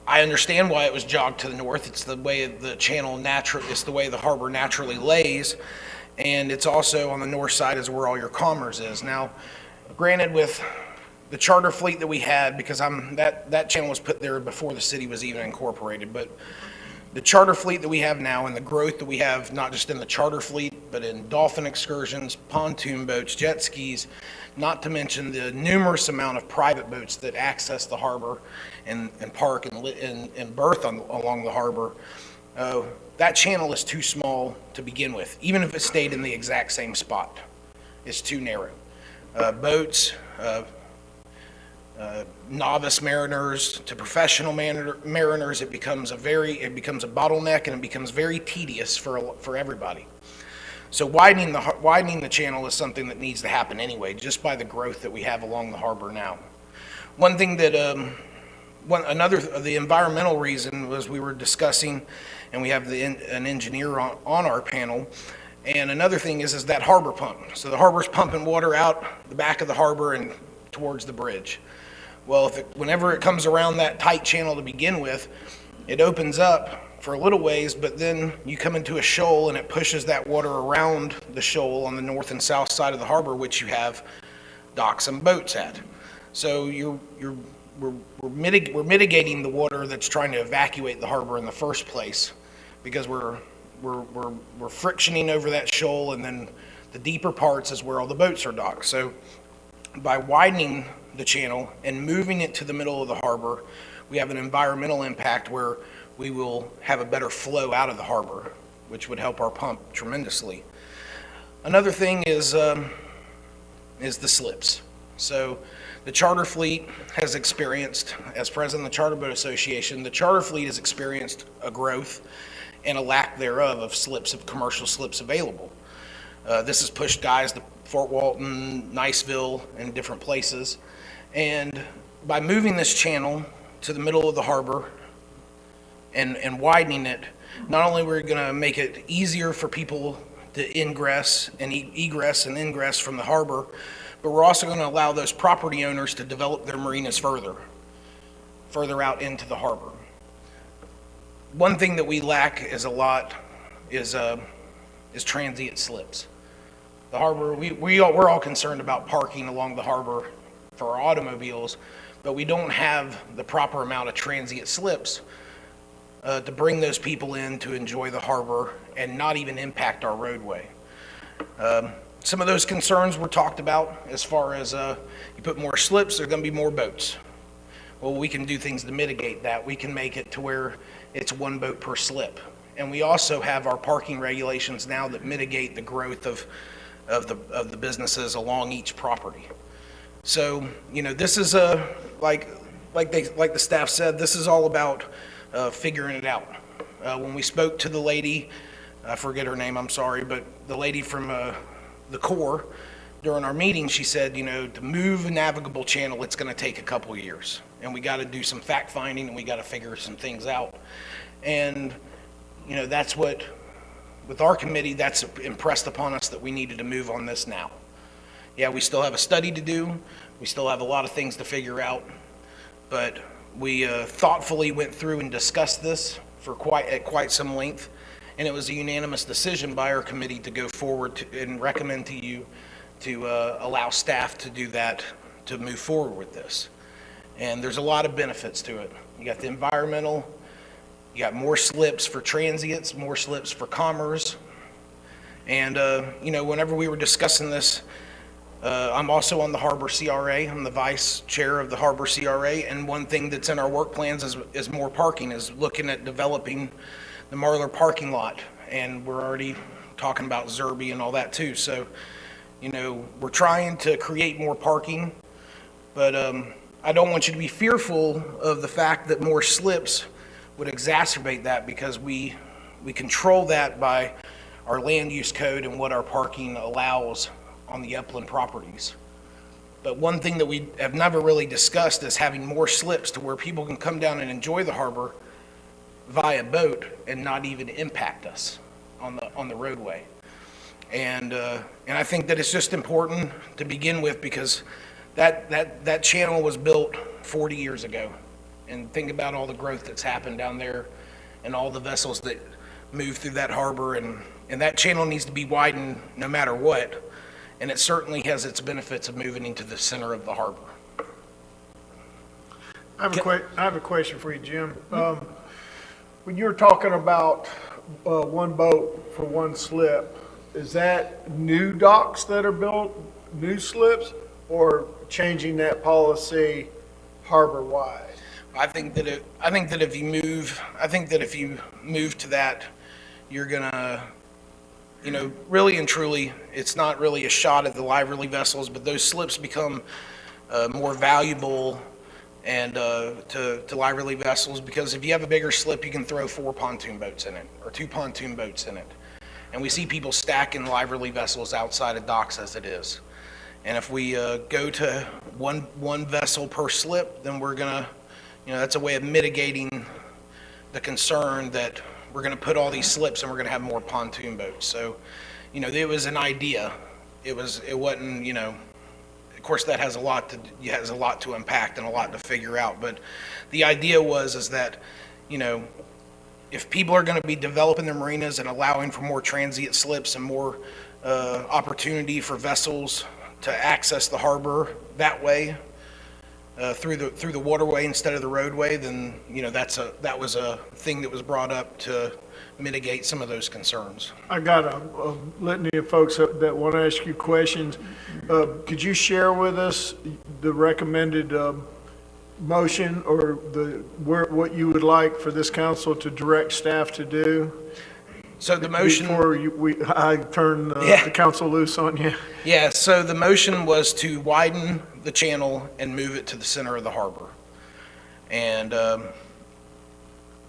I understand why it was jogged to the north. It's the way the channel it's the way the harbor naturally lays, and it's also on the north side is where all your commerce is. Now, granted, with the charter fleet that we had, because that channel was put there before the city was even incorporated, but the charter fleet that we have now and the growth that we have, not just in the charter fleet, but in dolphin excursions, pontoon boats, jet skis, not to mention the numerous amount of private boats that access the harbor and park and berth along the harbor, that channel is too small to begin with, even if it stayed in the exact same spot. It's too narrow. Boats, novice mariners to professional mariners, it becomes a bottleneck, and it becomes very tedious for everybody. So widening the channel is something that needs to happen anyway, just by the growth that we have along the harbor now. One thing that the environmental reason was we were discussing, and we have an engineer on our panel. And another thing is that harbor pump. So the harbor's pumping water out the back of the harbor and towards the bridge. Well, whenever it comes around that tight channel to begin with, it opens up for a little ways, but then you come into a shoal and it pushes that water around the shoal on the north and south side of the harbor, which you have docks and boats at. So we're mitigating the water that's trying to evacuate the harbor in the first place, because we're frictioning over that shoal, and then the deeper parts is where all the boats are docked. So by widening the channel and moving it to the middle of the harbor, we have an environmental impact where we will have a better flow out of the harbor, which would help our pump tremendously. Another thing is the slips. So the charter fleet has experienced, as president of the Charter Boat Association, the charter fleet has experienced a growth and a lack thereof of commercial slips available. This has pushed guys to Fort Walton, Niceville, and different places. And by moving this channel to the middle of the harbor and widening it, not only we're going to make it easier for people to egress and ingress from the harbor, but we're also going to allow those property owners to develop their marinas further out into the harbor. One thing that we lack is transient slips. The harbor, we're all concerned about parking along the harbor for our automobiles, but we don't have the proper amount of transient slips to bring those people in to enjoy the harbor and not even impact our roadway. Some of those concerns were talked about as far as you put more slips, there's going to be more boats. Well, we can do things to mitigate that. We can make it to where it's one boat per slip, and we also have our parking regulations now that mitigate the growth of the businesses along each property. So, this is like the staff said, this is all about figuring it out. When we spoke to the lady, I forget her name, I'm sorry, but the lady from the Corps, during our meeting, she said, to move a navigable channel, it's going to take a couple years. And we got to do some fact finding, and we got to figure some things out. And, that's what, with our committee, that's impressed upon us that we needed to move on this now. Yeah, we still have a study to do. We still have a lot of things to figure out. But we thoughtfully went through and discussed this at quite some length. And it was a unanimous decision by our committee to go forward and recommend to you to allow staff to do that, to move forward with this. And there's a lot of benefits to it. You got the environmental, you got more slips for transients, more slips for commerce. And, whenever we were discussing this, I'm also on the Harbor CRA. I'm the vice chair of the Harbor CRA. And one thing that's in our work plans is more parking, is looking at developing the Marlar parking lot. And we're already talking about Zerby and all that too. So, we're trying to create more parking, but I don't want you to be fearful of the fact that more slips would exacerbate that, because we control that by our land use code and what our parking allows on the upland properties. But one thing that we have never really discussed is having more slips to where people can come down and enjoy the harbor via boat and not even impact us on the roadway. And I think that it's just important to begin with, because that channel was built 40 years ago. And think about all the growth that's happened down there and all the vessels that move through that harbor. And that channel needs to be widened no matter what. And it certainly has its benefits of moving into the center of the harbor. I have a question for you, Jim. When you were talking about one boat for one slip, is that new docks that are built, new slips, or changing that policy harbor-wide? I think that if you move to that, you're gonna, really and truly, it's not really a shot at the live vessels, but those slips become more valuable and to live vessels, because if you have a bigger slip, you can throw 4 pontoon boats in it or 2 pontoon boats in it. And we see people stacking live vessels outside of docks as it is. And if we go to one vessel per slip, then we're gonna, that's a way of mitigating the concern that we're gonna put all these slips and we're gonna have more pontoon boats. So, it was an idea. It wasn't, of course that has a lot to impact and a lot to figure out. But the idea is that, if people are going to be developing their marinas and allowing for more transient slips and more opportunity for vessels to access the harbor that way, through the waterway instead of the roadway, then that was a thing that was brought up to mitigate some of those concerns. I got a litany of folks that want to ask you questions. Could you share with us the recommended motion or what you would like for this council to direct staff to do? So the motion, before I turn the council loose on you. Yeah, so the motion was to widen the channel and move it to the center of the harbor. And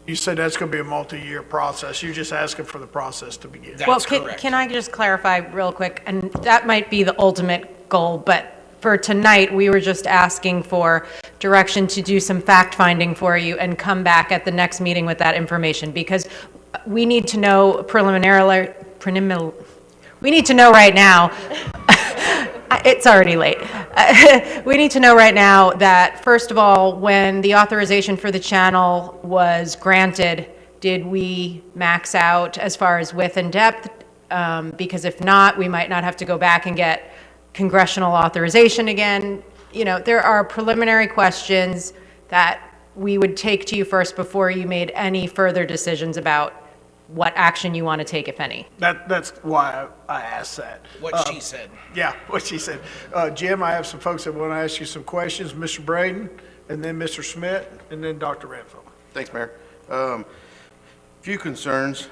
you said that's going to be a multi-year process. You're just asking for the process to begin. That's correct. Can I just clarify real quick? And that might be the ultimate goal, but for tonight, we were just asking for direction to do some fact-finding for you and come back at the next meeting with that information, because we need to know we need to know right now, it's already late. We need to know right now that, first of all, when the authorization for the channel was granted, did we max out as far as width and depth? Because if not, we might not have to go back and get congressional authorization again. There are preliminary questions that we would take to you first before you made any further decisions about what action you want to take, if any. That's why I asked that. What she said. Yeah, what she said. Jim, I have some folks that want to ask you some questions. Mr. Braden, and then Mr. Smith, and then Dr. Ranfield. Thanks, Mayor. Few concerns.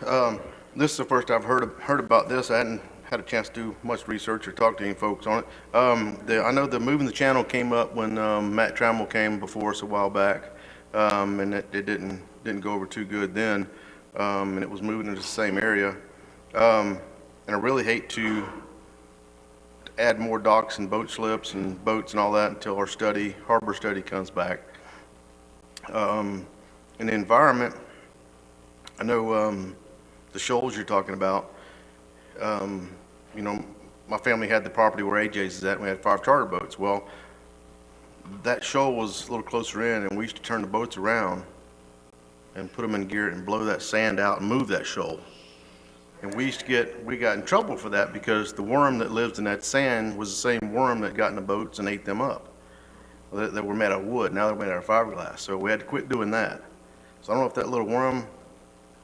This is the first I've heard about this. I hadn't had a chance to do much research or talk to any folks on it. I know the moving the channel came up when Matt Trammell came before us a while back, and it didn't go over too good then, and it was moving into the same area. And I really hate to add more docks and boat slips and boats and all that until our harbor study comes back. In the environment, I know the shoals you're talking about, you know, my family had the property where AJ's is at, and we had 5 charter boats. Well, that shoal was a little closer in, and we used to turn the boats around and put them in gear and blow that sand out and move that shoal. And we got in trouble for that because the worm that lives in that sand was the same worm that got in the boats and ate them up. They were made out of wood, now they're made out of fiberglass, so we had to quit doing that. So I don't know if that little worm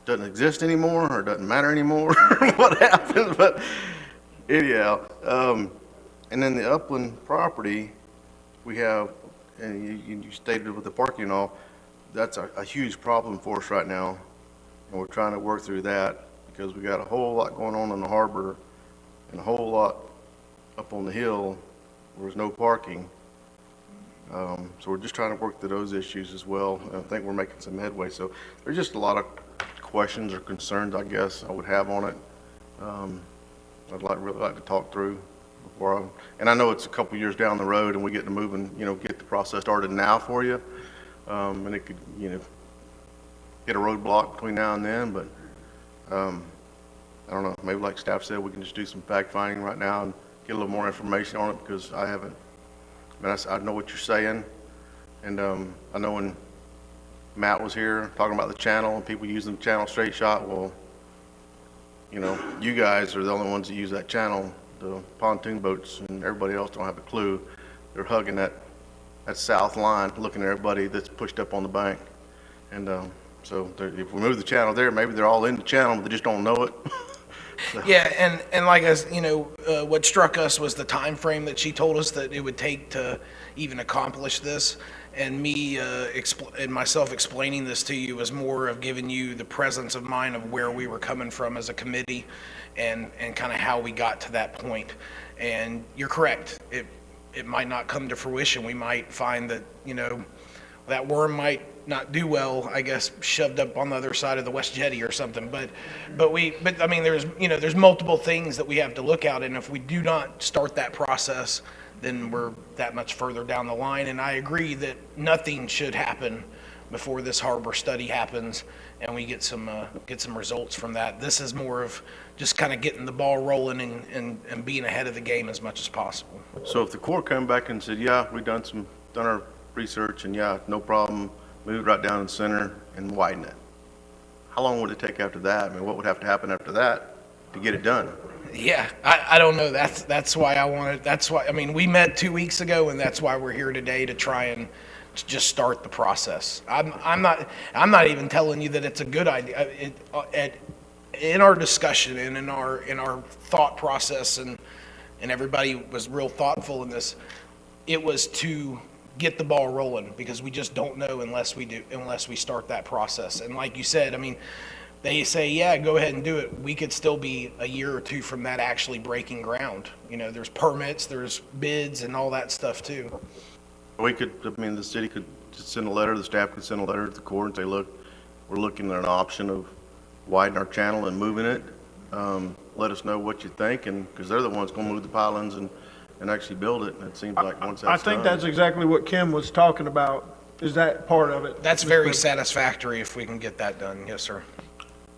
doesn't exist anymore or doesn't matter anymore, what happened, but anyhow. And then the upland property, we have, and you stated with the parking and all, that's a huge problem for us right now. And we're trying to work through that because we got a whole lot going on in the harbor and a whole lot up on the hill where there's no parking. So we're just trying to work through those issues as well. And I think we're making some headway. So there's just a lot of questions or concerns, I guess, I would have on it. I'd really like to talk through before and I know it's a couple years down the road and we get to move and, you know, get the process started now for you. And it could, you know, get a roadblock between now and then, but I don't know, maybe like staff said, we can just do some fact finding right now and get a little more information on it because I haven't, I know what you're saying. And I know when Matt was here talking about the channel and people using the channel straight shot, well, you know, you guys are the only ones that use that channel. The pontoon boats and everybody else don't have a clue. They're hugging that south line, looking at everybody that's pushed up on the bank. And so if we move the channel there, maybe they're all in the channel, but they just don't know it. So. Yeah, and like us, you know, what struck us was the time frame that she told us that it would take to even accomplish this. And me and myself explaining this to you was more of giving you the presence of mind of where we were coming from as a committee and kind of how we got to that point. And you're correct. It might not come to fruition. We might find that, you know, that worm might not do well, I guess, shoved up on the other side of the West Jetty or something. But I mean, there's multiple things that we have to look at. And if we do not start that process, then we're that much further down the line. And I agree that nothing should happen before this harbor study happens and we get some results from that. This is more of just kind of getting the ball rolling and being ahead of the game as much as possible. So if the Corps come back and said, yeah, we've done our research and yeah, no problem, move it right down in the center and widen it, how long would it take after that? I mean, what would have to happen after that to get it done? Yeah, I don't know. That's why I wanted. That's why. I mean, we met 2 weeks ago, and that's why we're here today to try and just start the process. I'm not even telling you that it's a good idea. In our discussion and in our thought process, and everybody was real thoughtful in this. It was to get the ball rolling because we just don't know unless we start that process. And like you said, I mean. They say, yeah, go ahead and do it. We could still be a year or two from that actually breaking ground. You know, there's permits, there's bids and all that stuff too. The city could just send a letter, the staff could send a letter to the Corps and say, look, we're looking at an option of widening our channel and moving it. Let us know what you think, and because they're the ones going to move the pylons and actually build it. And it seems like once that's I think done, that's exactly what Kim was talking about. Is that part of it? That's very satisfactory if we can get that done. Yes, sir.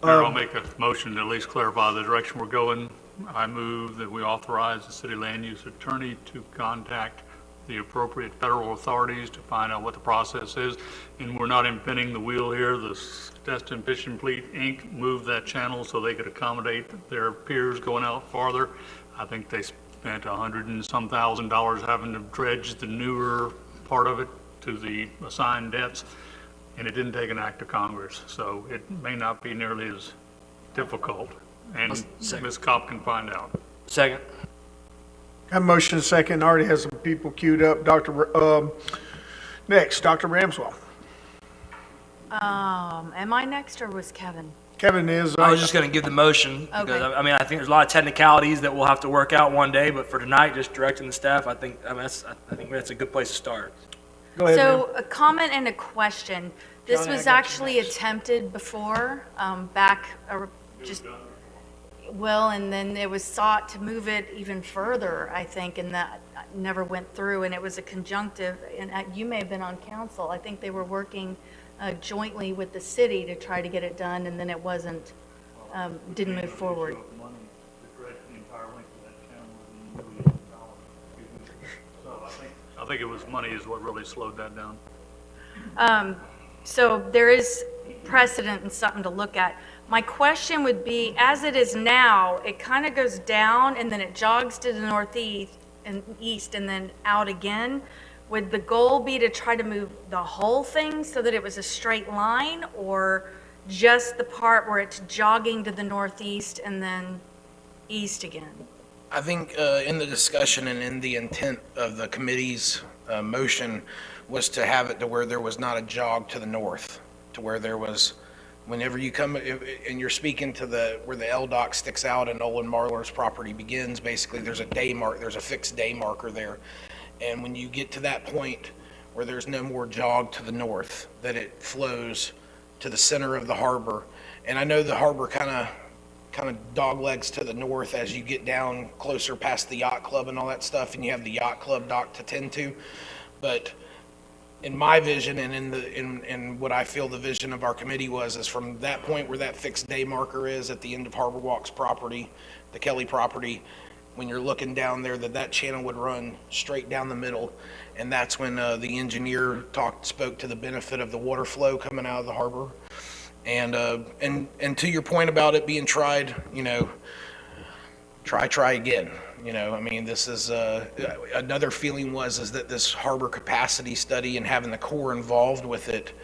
Mayor, I'll make a motion to at least clarify the direction we're going. I move that we authorize the city land use attorney to contact the appropriate federal authorities to find out what the process is. And we're not inventing the wheel here. The Destin Fishing Fleet, Inc. moved that channel so they could accommodate their peers going out farther. I think they spent $100 and some thousand having to dredge the newer part of it to the assigned depths. And it didn't take an act of Congress, so it may not be nearly as difficult. And Ms. Kopp can find out. Second. Got a motion second, already has some people queued up. Next, Dr. Ramswell. Am I next or was Kevin? Kevin is. I was just going to give the motion, because, Okay. I mean, I think there's a lot of technicalities that we'll have to work out one day, but for tonight, just directing the staff, I think that's a good place to start. Go ahead, ma'am. So a comment and a question. This Johnny, I was got you actually attempted before, back, just, well, and then it was sought to move it even further, I think, and that never went through, and it was a conjunctive, and you may have been on council. I think they were working jointly with the city to try to get it done, and then it wasn't, didn't move forward. I think it was money is what really slowed that down. So there is precedent and something to look at. My question would be, as it is now, it kind of goes down and then it jogs to the northeast and east and then out again. Would the goal be to try to move the whole thing so that it was a straight line, or just the part where it's jogging to the northeast and then east again? I think in the discussion and in the intent of the committee's motion was to have it to where there was not a jog to the north, to where there was, whenever you come, and you're speaking to where the L dock sticks out and Olin Marlar's property begins, basically there's a fixed day marker there. And when you get to that point where there's no more jog to the north, that it flows to the center of the harbor. And I know the harbor kind of doglegs to the north as you get down closer past the yacht club and all that stuff, and you have the yacht club dock to tend to. But in my vision and in what I feel the vision of our committee is from that point where that fixed day marker is at the end of Harbor Walk's property, the Kelly property, when you're looking down there, that channel would run straight down the middle. And that's when the engineer spoke to the benefit of the water flow coming out of the harbor. And to your point about it being tried, try again. I mean, this is another feeling is that this harbor capacity study and having the Corps involved with it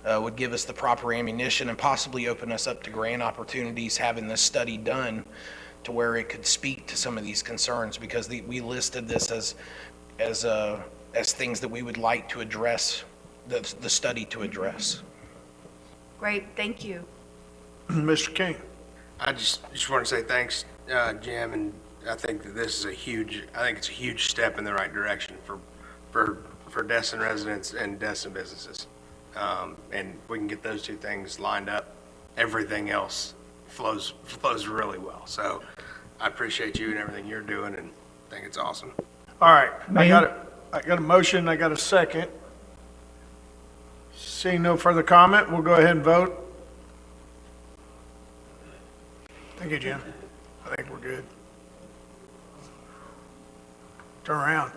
would give us the proper ammunition and possibly open us up to grant opportunities having this study done to where it could speak to some of these concerns, because we listed this as things that we would like to address, the study to address. Great, thank you. Mr. King. I just want to say thanks, Jim, and I think that this is it's a huge step in the right direction for Destin residents and Destin businesses. And we can get those two things lined up, everything else flows really well. So I appreciate you and everything you're doing, and think it's awesome. All right, I got a motion, I got a second. Seeing no further comment, we'll go ahead and vote. Thank you, Jim. I think we're good. Turn around.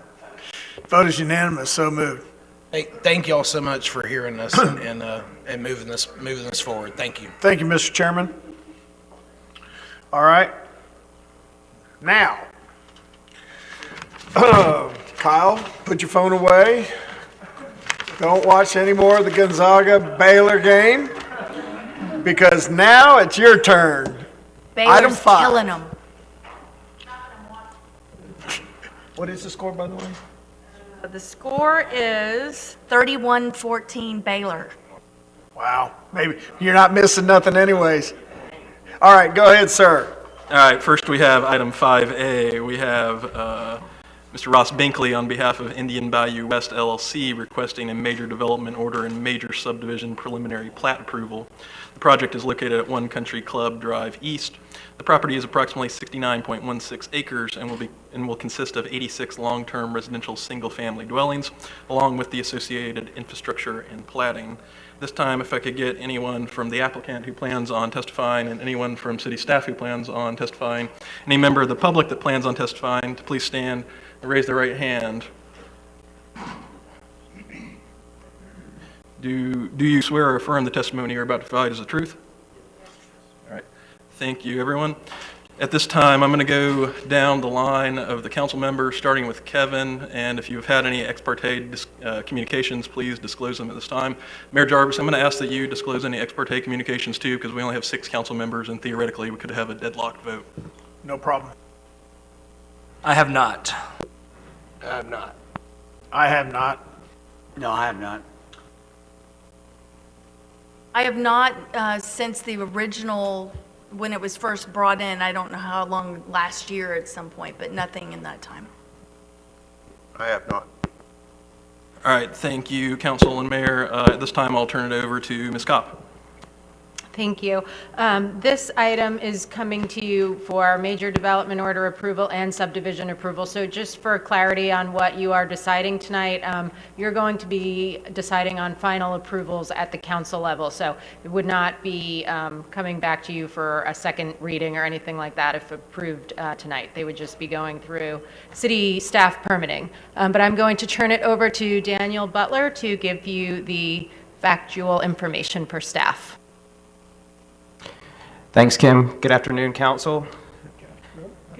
Vote is unanimous, so moved. Hey, thank you all so much for hearing us and moving this forward. Thank you. Thank you, Mr. Chairman. All right. Now, Kyle, put your phone away. Don't watch any more of the Gonzaga-Baylor game, because now it's your turn. Item Baylor's 5. killing them. What is the score, by the way? The score is 31-14 Baylor. Wow. Maybe you're not missing nothing anyways. All right, go ahead, sir. All right, first we have item 5A. We have Mr. Ross Binkley on behalf of Indian Bayou West LLC requesting a major development order and major subdivision preliminary plat approval. The project is located at 1 Country Club Drive East. The property is approximately 69.16 acres and will consist of 86 long-term residential single-family dwellings, along with the associated infrastructure and platting. This time, if I could get anyone from the applicant who plans on testifying and anyone from city staff who plans on testifying, any member of the public that plans on testifying, to please stand and raise their right hand. Do you swear or affirm the testimony you're about to provide is the truth? All right. Thank you, everyone. At this time, I'm going to go down the line of the council members, starting with Kevin, and if you've had any ex parte communications, please disclose them at this time. Mayor Jarvis, I'm going to ask that you disclose any ex parte communications too, because we only have 6 council members, and theoretically, we could have a deadlocked vote. No problem. I have not. I have not. I have not. No, I have not. I have not, since the original, when it was first brought in, I don't know how long, last year at some point, but nothing in that time. I have not. All right, thank you, Council and Mayor. At this time, I'll turn it over to Ms. Kopp. Thank you. This item is coming to you for major development order approval and subdivision approval. So just for clarity on what you are deciding tonight, you're going to be deciding on final approvals at the council level. So it would not be coming back to you for a second reading or anything like that if approved tonight. They would just be going through city staff permitting. But I'm going to turn it over to Daniel Butler to give you the factual information for staff. Thanks, Kim. Good afternoon, council.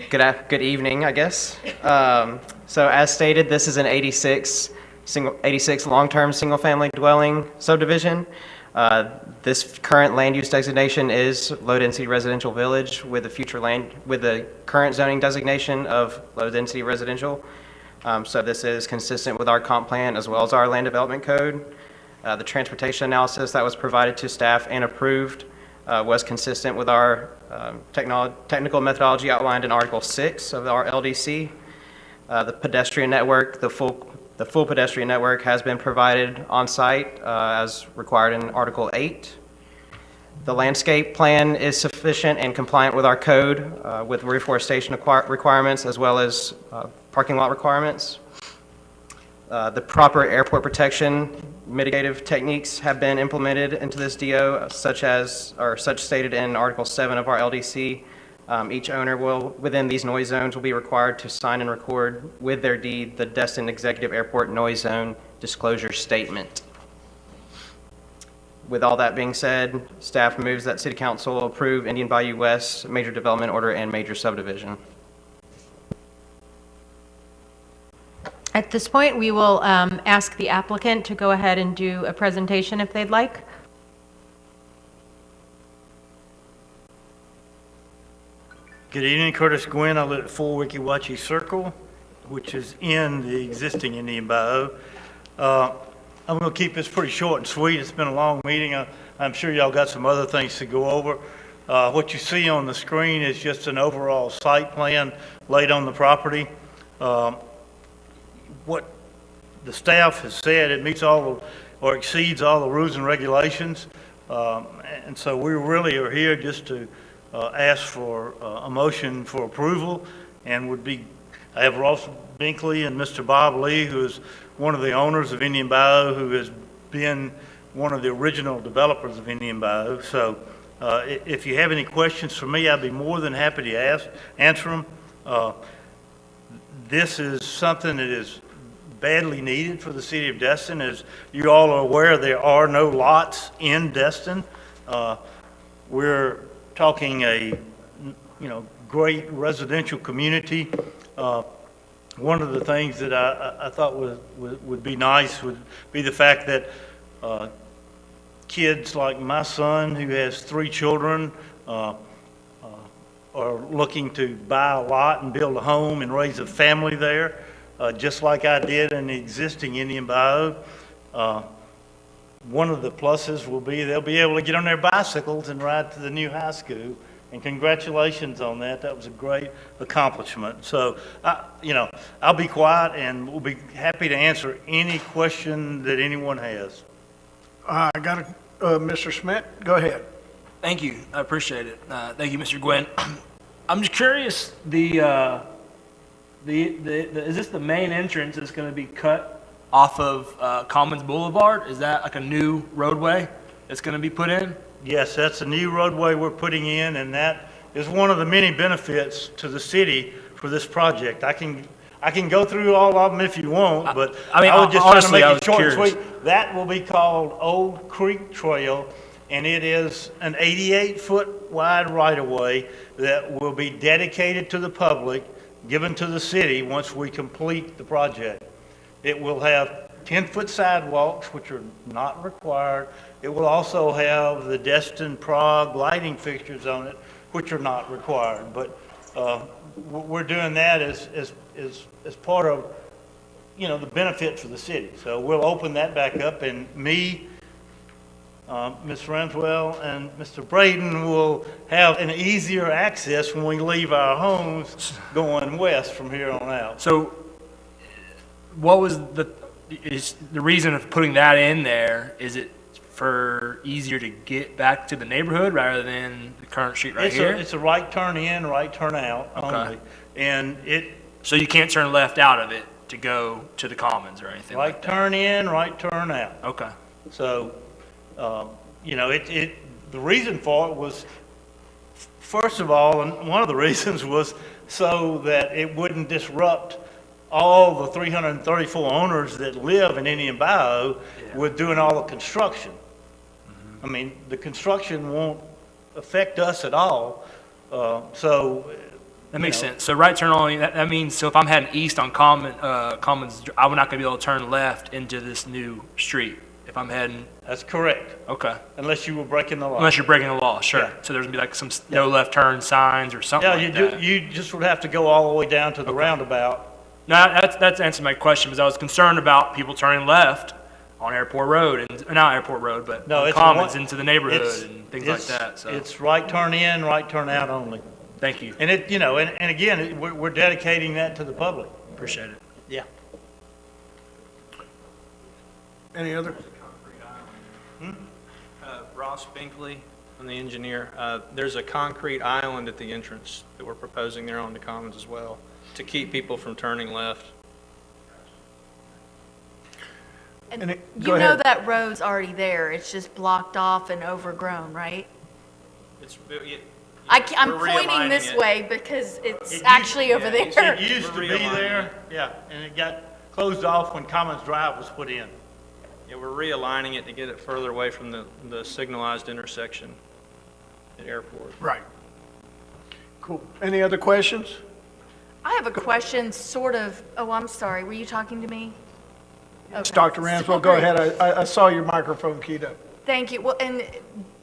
Good evening, I guess. So as stated, this is an 86 long-term single-family dwelling subdivision. This current land use designation is low-density residential village with the current zoning designation of low-density residential. So this is consistent with our comp plan as well as our land development code. The transportation analysis that was provided to staff and approved was consistent with our technical methodology outlined in Article 6 of our LDC. The pedestrian network, the full pedestrian network has been provided on site as required in Article 8. The landscape plan is sufficient and compliant with our code with reforestation requirements as well as parking lot requirements. The proper airport protection mitigative techniques have been implemented into this DO, such stated in Article 7 of our LDC. Each owner within these noise zones will be required to sign and record with their deed the Destin Executive Airport Noise Zone Disclosure Statement. With all that being said, staff moves that City Council approve Indian Bayou West Major Development Order and Major Subdivision. At this point, we will ask the applicant to go ahead and do a presentation if they'd like. Good evening, Curtis Gwynn. I live at 4 Wiki Wachi Circle, which is in the existing Indian Bayou. I'm going to keep this pretty short and sweet. It's been a long meeting. I'm sure y'all got some other things to go over. What you see on the screen is just an overall site plan laid on the property. What the staff has said, it meets all or exceeds all the rules and regulations. And so we really are here just to ask for a motion for approval, and I have Ross Binkley and Mr. Bob Lee, who is one of the owners of Indian Bayou, who has been one of the original developers of Indian Bayou. So if you have any questions for me, I'd be more than happy to answer them. This is something that is badly needed for the city of Destin. As you all are aware, there are no lots in Destin. We're talking a great residential community. One of the things that I thought would be nice would be the fact that kids like my son, who has 3 children, are looking to buy a lot and build a home and raise a family there. Just like I did in the existing Indian Bayou. One of the pluses will be they'll be able to get on their bicycles and ride to the new high school. And congratulations on that. That was a great accomplishment. So, I'll be quiet and we'll be happy to answer any question that anyone has. I got Mr. Schmidt. Go ahead. Thank you. I appreciate it. Thank you, Mr. Gwynn. I'm just curious, is this the main entrance that's going to be cut off of Commons Boulevard? Is that like a new roadway that's going to be put in? Yes, that's a new roadway we're putting in, and that is one of the many benefits to the city for this project. I can go through all of them if you want, but I was just honestly, trying to make it short and curious. sweet. That will be called Old Creek Trail, and it is an 88-foot wide right-of-way that will be dedicated to the public, given to the city once we complete the project. It will have 10-foot sidewalks, which are not required. It will also have the Destin Prague lighting fixtures on it, which are not required. But we're doing that as part of, the benefit for the city. So we'll open that back up, and me Ms. Renswell and Mr. Braden will have an easier access when we leave our homes going west from here on out. So what was is the reason of putting that in there? Is it for easier to get back to the neighborhood rather than the current street right here? It's a right turn in, right turn out only. And so you can't turn left out of it to go to the commons or anything like that? Right turn in, right turn out. Okay. So, you know, the reason for it was, first of all, and one of the reasons was so that it wouldn't disrupt all the 334 owners that live in Indian Bayou with doing all the construction. I mean, the construction won't affect us at all. So that makes sense. So right turn only, that means, so if I'm heading east on Commons, I'm not gonna be able to turn left into this new street if I'm heading. That's correct. Okay. Unless you were breaking the law. Unless you're breaking the law, sure. Yeah. So there's gonna be like some no left turn signs or something like that. You just would have to go all the way down to the roundabout. No, that's answered my question, because I was concerned about people turning left on Airport Road, and not Airport Road, but on Commons into the neighborhood and things like that, so. It's right turn in, right turn out only. Thank you. And it, you know, and again, we're dedicating that to the public. Appreciate it. Yeah. Any other? Ross Binkley, I'm the engineer. There's a concrete island at the entrance that we're proposing there on the Commons as well, to keep people from turning left. And go you know ahead. that road's already there, it's just blocked off and overgrown, right? I'm we're pointing realigning this it. way because it's actually over there. It used to be there, yeah, and it got closed off when Commons Drive was put in. Yeah, we're realigning it to get it further away from the signalized intersection at Airport. Right. Cool. Any other questions? I have a question, sort of, oh, I'm sorry, were you talking to me? It's Okay. Dr. Ranswell, go Sorry. ahead. I saw your microphone keyed up. Thank you. Well, and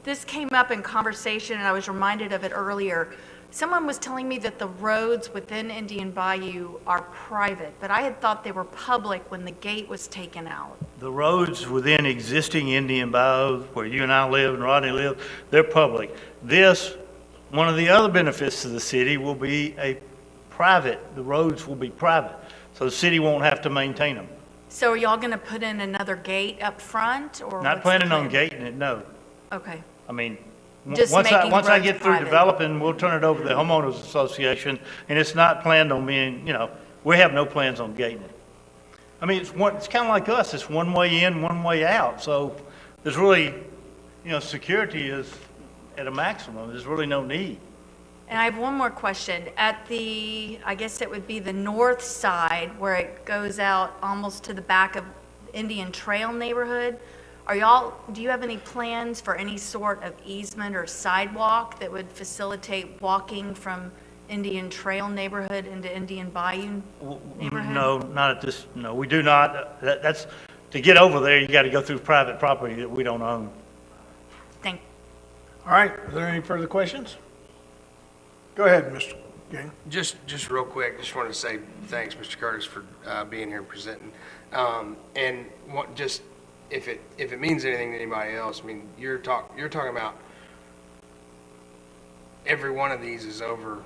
this came up in conversation, and I was reminded of it earlier. Someone was telling me that the roads within Indian Bayou are private, but I had thought they were public when the gate was taken out. The roads within existing Indian Bayou, where you and I live and Rodney live, they're public. This, one of the other benefits to the city will be the roads will be private, so the city won't have to maintain them. So are y'all going to put in another gate up front, or? Not what's the planning on plan? gating it, no. Okay. I mean, Just once making I roads get through private. developing, we'll turn it over to the homeowners association, and it's not planned on being, you know, we have no plans on gating it. I mean, it's kind of like us, it's one way in, one way out, so there's really, you know, security is at a maximum, there's really no need. And I have one more question. At I guess it would be the north side where it goes out almost to the back of Indian Trail neighborhood, do you have any plans for any sort of easement or sidewalk that would facilitate walking from Indian Trail neighborhood into Indian Bayou neighborhood? No, not at this, no, we do not. That's, to get over there, you got to go through private property that we don't own. Thank All right, are there any further questions? Go ahead, Mr. Gang. Just real quick, just wanted to say thanks, Mr. Curtis, for being here and presenting. And just, if it means anything to anybody else, I mean, you're talking about every one of these is over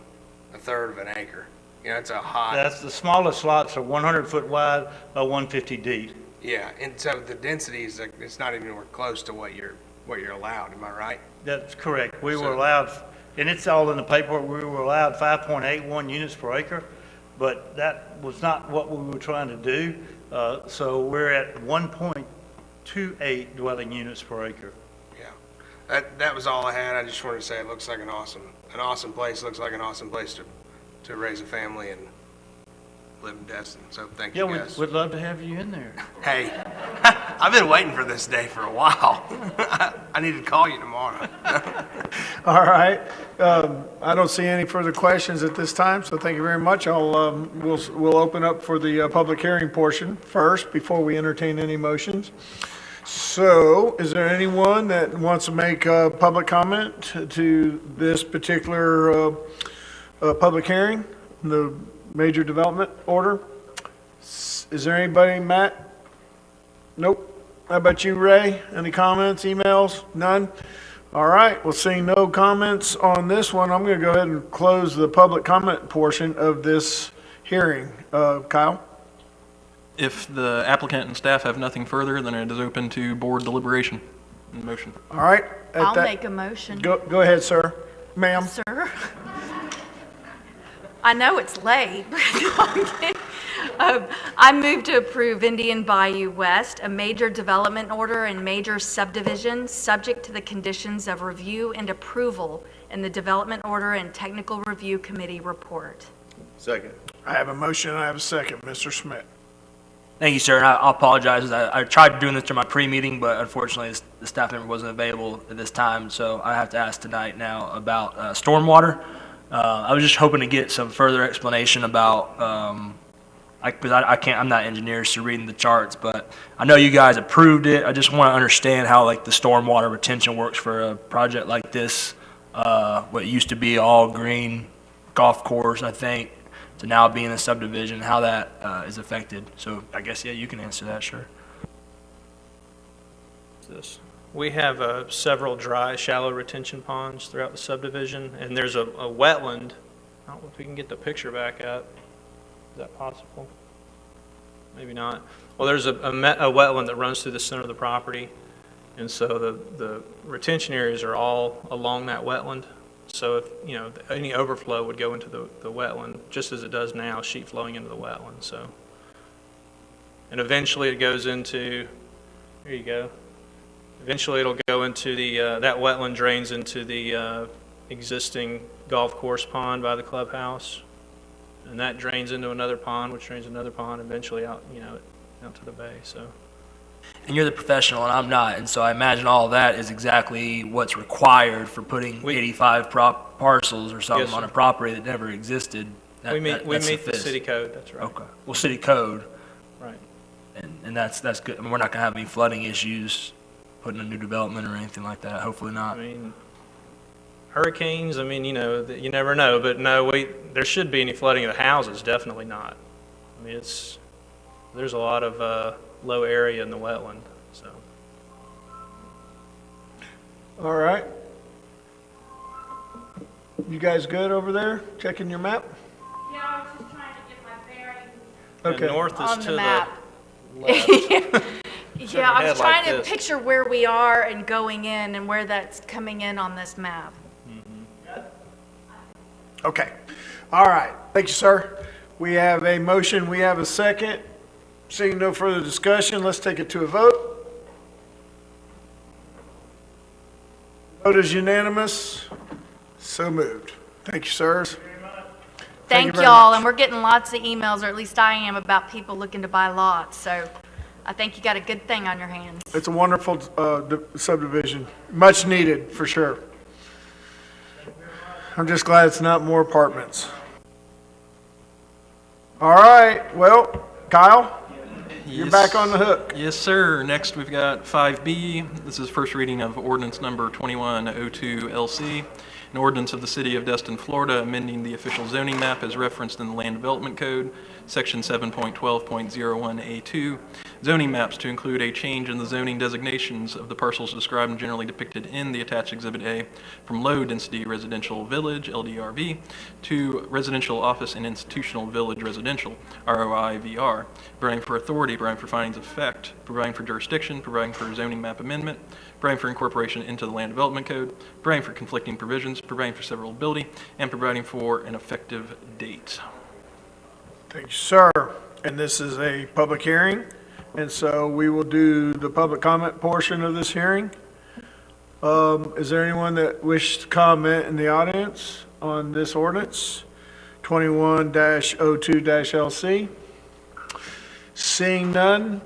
a third of an acre. You know, it's a hot. That's, the smallest lots are 100 foot wide by 150 deep. Yeah, and so the density is, it's not even anywhere close to what you're allowed, am I right? That's correct. We were allowed, and it's all in the paperwork, we were allowed 5.81 units per acre, but that was not what we were trying to do. So we're at 1.28 dwelling units per acre. Yeah, that was all I had. I just wanted to say it looks like an awesome place. Looks like an awesome place to raise a family and live in Destin. So thank you Yeah, guys. we'd love to have you in there. Hey, I've been waiting for this day for a while. I need to call you tomorrow. All right. I don't see any further questions at this time, so thank you very much. We'll open up for the public hearing portion first before we entertain any motions. So, is there anyone that wants to make a public comment to this particular public hearing, the major development order? Is there anybody, Matt? Nope. How about you, Ray? Any comments, emails? None? All right, well, seeing no comments on this one, I'm going to go ahead and close the public comment portion of this hearing. Kyle? If the applicant and staff have nothing further, then it is open to board deliberation and motion. All right. I'll make a motion. Go ahead, sir. Ma'am. Sir? I know it's late. I move to approve Indian Bayou West, a major development order and major subdivision, subject to the conditions of review and approval in the Development Order and Technical Review Committee report. Second. I have a motion, I have a second. Mr. Schmidt. Thank you, sir, and I apologize. I tried doing this during my pre-meeting, but unfortunately, the staff member wasn't available at this time, so I have to ask tonight now about stormwater. I was just hoping to get some further explanation about, because I'm not an engineer, so reading the charts, but I know you guys approved it. I just want to understand how like the stormwater retention works for a project like this. What used to be all green golf course, I think, to now being a subdivision, how that is affected. So I guess, yeah, you can answer that, sure. We have several dry, shallow retention ponds throughout the subdivision, and there's a wetland. I don't know if we can get the picture back up. Is that possible? Maybe not. Well, there's a wetland that runs through the center of the property, and so the retention areas are all along that wetland. So if, any overflow would go into the wetland, just as it does now, sheet flowing into the wetland, so. And eventually it goes into, here you go. Eventually it'll go into that wetland drains into the existing golf course pond by the clubhouse. And that drains into another pond, which drains another pond, eventually out, out to the bay, so. And you're the professional, and I'm not, and so I imagine all of that is exactly what's required for putting 85 parcels or something Yes, on a sir. property that never existed. We meet the suffice. city code, that's right. Okay. Well, city code, Right. and that's good. I mean, we're not going to have any flooding issues putting a new development or anything like that. Hopefully not. I mean, hurricanes, you never know, but no, there shouldn't be any flooding of the houses, definitely not. I mean, there's a lot of low area in the wetland, so. All right. You guys good over there? Checking your map? Yeah, I was just trying to get my bearings. Okay. The north is On to the the map. left. Yeah, I was Head like trying to this. picture where we are and going in and where that's coming in on this map. Okay. All right. Thank you, sir. We have a motion. We have a second. Seeing no further discussion, let's take it to a vote. Vote is unanimous. So moved. Thank you, sirs. Thank you Thank very y'all, much. and we're getting lots of emails, or at least I am, about people looking to buy lots, so I think you got a good thing on your hands. It's a wonderful subdivision. Much needed, for sure. I'm just glad it's not more apartments. All right. Well, Kyle? You're back on the hook. Yes, sir. Next, we've got 5B. This is first reading of ordinance number 2102 LC, an ordinance of the City of Destin, Florida, amending the official zoning map as referenced in the Land Development Code, Section 7.12.01A2, zoning maps to include a change in the zoning designations of the parcels described and generally depicted in the attached Exhibit A from low-density residential village, LDRV, to residential office and institutional village residential, ROI-VR, providing for authority, providing for findings of effect, providing for jurisdiction, providing for zoning map amendment, providing for incorporation into the Land Development Code, providing for conflicting provisions, providing for severability, and providing for an effective date. Thank you, sir. And this is a public hearing, and so we will do the public comment portion of this hearing. Is there anyone that wishes to comment in the audience on this ordinance, 21-02-LC? Seeing none,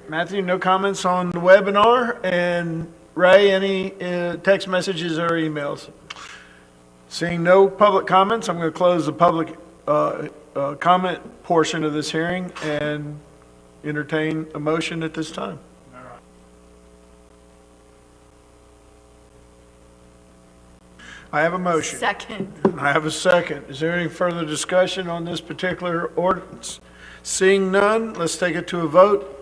Matthew, no comments on the webinar, and Ray, any text messages or emails? Seeing no public comments, I'm going to close the public comment portion of this hearing and entertain a motion at this time. I have a motion. Second. I have a second. Is there any further discussion on this particular ordinance? Seeing none, let's take it to a vote.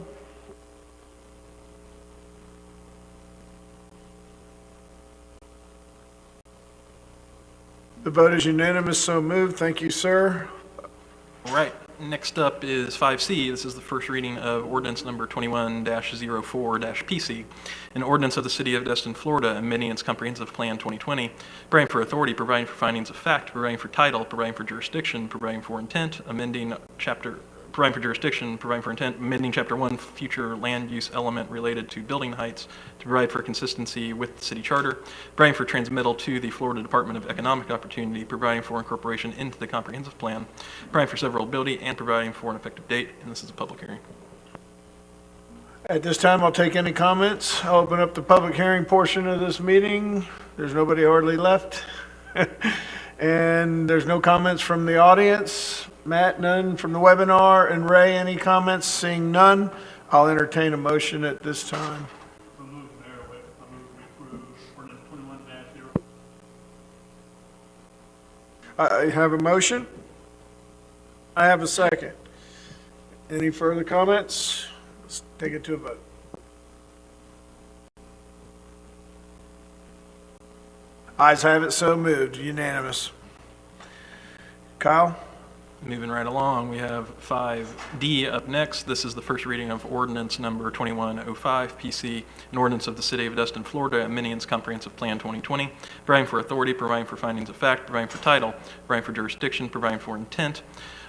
The vote is unanimous, so moved. Thank you, sir. All right, next up is 5C. This is the first reading of ordinance number 21-04-PC, an ordinance of the City of Destin, Florida, amending its comprehensive plan 2020, providing for authority, providing for findings of fact, providing for title, providing for jurisdiction, providing for intent, providing for jurisdiction, providing for intent, amending Chapter 1, future land use element related to building heights, to provide for consistency with the city charter, providing for transmittal to the Florida Department of Economic Opportunity, providing for incorporation into the comprehensive plan, providing for severability, and providing for an effective date, and this is a public hearing. At this time, I'll take any comments. I'll open up the public hearing portion of this meeting. There's nobody hardly left. And there's no comments from the audience. Matt, none from the webinar. And Ray, any comments? Seeing none, I'll entertain a motion at this time. I have a motion. I have a second. Any further comments? Let's take it to a vote. Ayes have it, so moved. Unanimous. Kyle? Moving right along, we have 5D up next. This is the first reading of ordinance number 2105 PC, an ordinance of the City of Destin, Florida, amending its comprehensive plan 2020, providing for authority, providing for findings of fact, providing for title, providing for jurisdiction, providing for intent,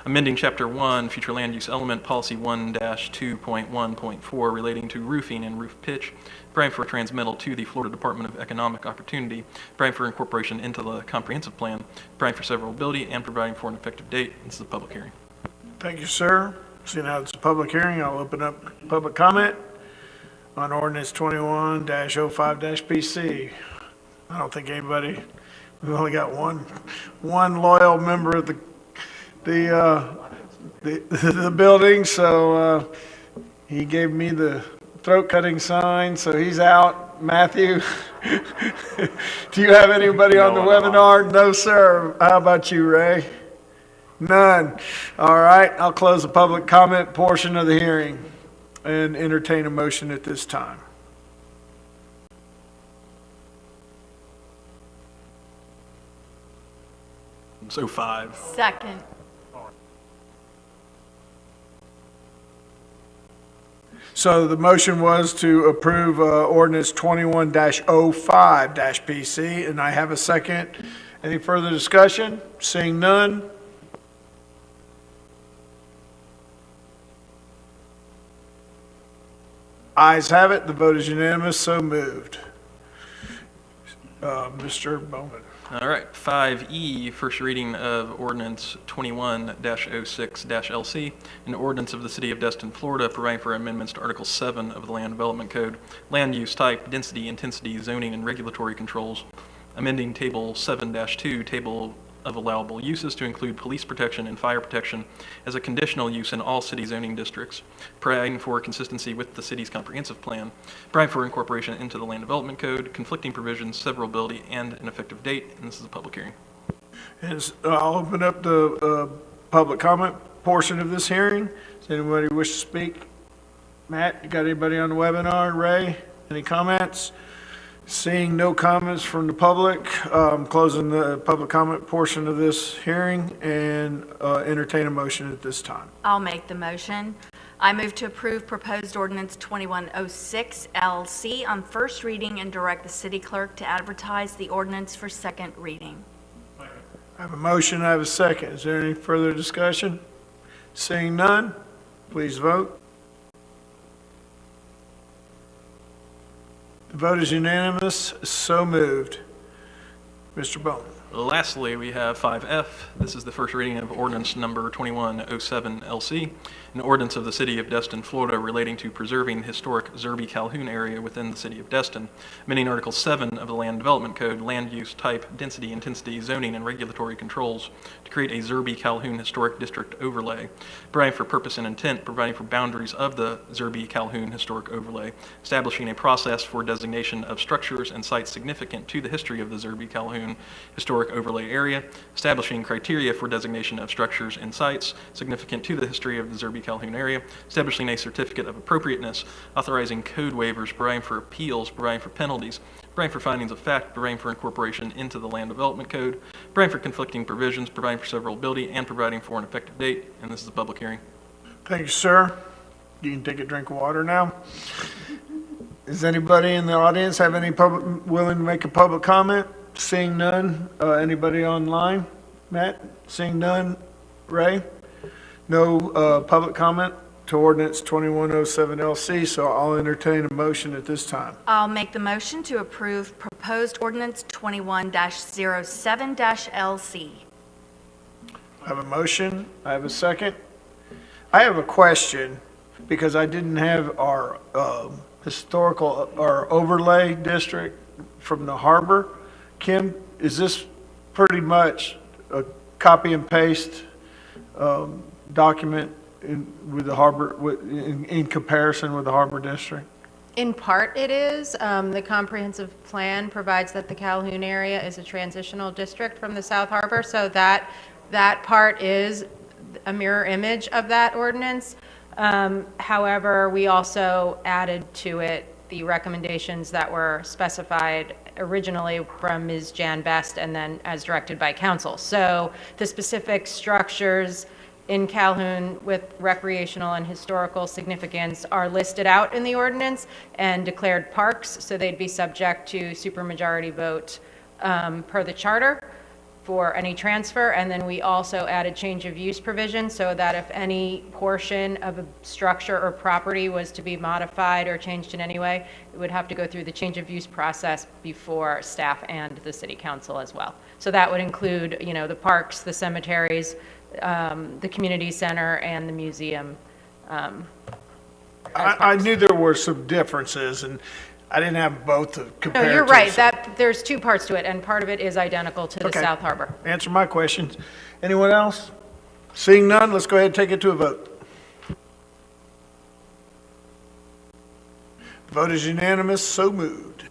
amending Chapter 1, future land use element, policy 1-2.1.4 relating to roofing and roof pitch, providing for transmittal to the Florida Department of Economic Opportunity, providing for incorporation into the comprehensive plan, providing for severability, and providing for an effective date. This is a public hearing. Thank you, sir. Seeing how it's a public hearing, I'll open up public comment on ordinance 21-05-PC. I don't think anybody, we've only got one loyal member of the building, so he gave me the throat cutting sign, so he's out. Matthew, do you have anybody on the webinar? No, sir. How about you, Ray? None. All right, I'll close the public comment portion of the hearing and entertain a motion at this time. So 5. Second. So the motion was to approve ordinance 21-05-PC, and I have a second. Any further discussion? Seeing none. Ayes have it. The vote is unanimous. So moved. Mr. Bowman. All right, 5E, first reading of ordinance 21-06-LC, an ordinance of the City of Destin, Florida, providing for amendments to Article 7 of the Land Development Code, land use type, density, intensity, zoning, and regulatory controls, amending Table 7-2, Table of Allowable Uses to include police protection and fire protection as a conditional use in all city zoning districts, providing for consistency with the city's comprehensive plan, providing for incorporation into the Land Development Code, conflicting provisions, severability, and an effective date, and this is a public hearing. I'll open up the public comment portion of this hearing. Does anybody wish to speak? Matt, you got anybody on the webinar? Ray, any comments? Seeing no comments from the public, closing the public comment portion of this hearing and entertain a motion at this time. I'll make the motion. I move to approve proposed ordinance 2106 LC on first reading and direct the city clerk to advertise the ordinance for second reading. I have a motion, I have a second. Is there any further discussion? Seeing none, please vote. The vote is unanimous, so moved. Mr. Bowman. Lastly, we have 5F. This is the first reading of ordinance number 2107-LC, an ordinance of the City of Destin, Florida, relating to preserving the historic Zerby Calhoun area within the City of Destin, amending Article 7 of the Land Development Code, land use type, density, intensity, zoning, and regulatory controls to create a Zerby Calhoun Historic District overlay, providing for purpose and intent, providing for boundaries of the Zerby Calhoun Historic Overlay, establishing a process for designation of structures and sites significant to the history of the Zerby Calhoun Historic Overlay area, establishing criteria for designation of structures and sites significant to the history of the Zerby Calhoun area, establishing a certificate of appropriateness, authorizing code waivers, providing for appeals, providing for penalties, providing for findings of fact, providing for incorporation into the Land Development Code, providing for conflicting provisions, providing for severability, and providing for an effective date. And this is a public hearing. Thank you, sir. You can take a drink of water now. Does anybody in the audience have any willing to make a public comment? Seeing none. Anybody online? Matt? Seeing none. Ray? No public comment to ordinance 2107 LC, so I'll entertain a motion at this time. I'll make the motion to approve proposed ordinance 21-07-LC. I have a motion. I have a second. I have a question because I didn't have our historical, our overlay district from the harbor. Kim, is this pretty much a copy and paste document with the harbor, in comparison with the harbor district? In part, it is. The comprehensive plan provides that the Calhoun area is a transitional district from the South Harbor, so that part is a mirror image of that ordinance. However, we also added to it the recommendations that were specified originally from Ms. Jan Best and then as directed by council. So the specific structures in Calhoun with recreational and historical significance are listed out in the ordinance and declared parks, so they'd be subject to supermajority vote per the charter for any transfer. And then we also added change of use provision so that if any portion of a structure or property was to be modified or changed in any way, it would have to go through the change of use process before staff and the city council as well. So that would include, you know, the parks, the cemeteries, the community center, and the museum. I knew there were some differences, and I didn't have both to compare. No, you're to, right. so- That there's two parts to it, and part of it is identical to the Okay. South Harbor. Answer my questions. Anyone else? Seeing none, let's go ahead and take it to a vote. The vote is unanimous, so moved.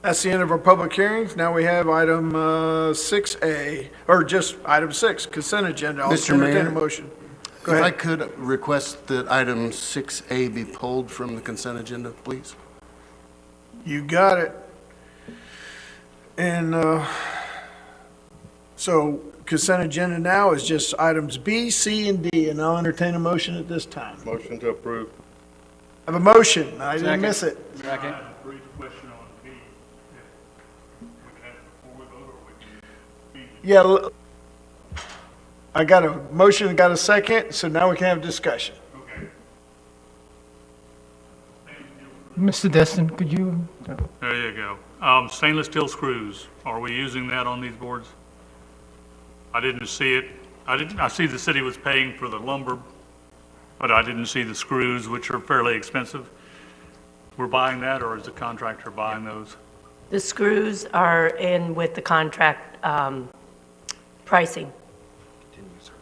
That's the end of our public hearings. Now we have item 6A, or just item 6, consent agenda. I'll Mr. entertain Mayor? a motion. Go If I ahead. could request that item 6A be pulled from the consent agenda, please. You got it. And so consent agenda now is just items B, C, and D, and I'll entertain a motion at this time. Motion to approve. I have a motion. I didn't miss it. I Second. have a brief question on B. If we can have it before we vote, or we can be Yeah, I got a motion, got a second, so now we can have discussion. okay. Mr. Destin, could you? There you go. Stainless steel screws, are we using that on these boards? I didn't see it. I see the city was paying for the lumber, but I didn't see the screws, which are fairly expensive. We're buying that, or is the contractor buying those? The screws are in with the contract pricing.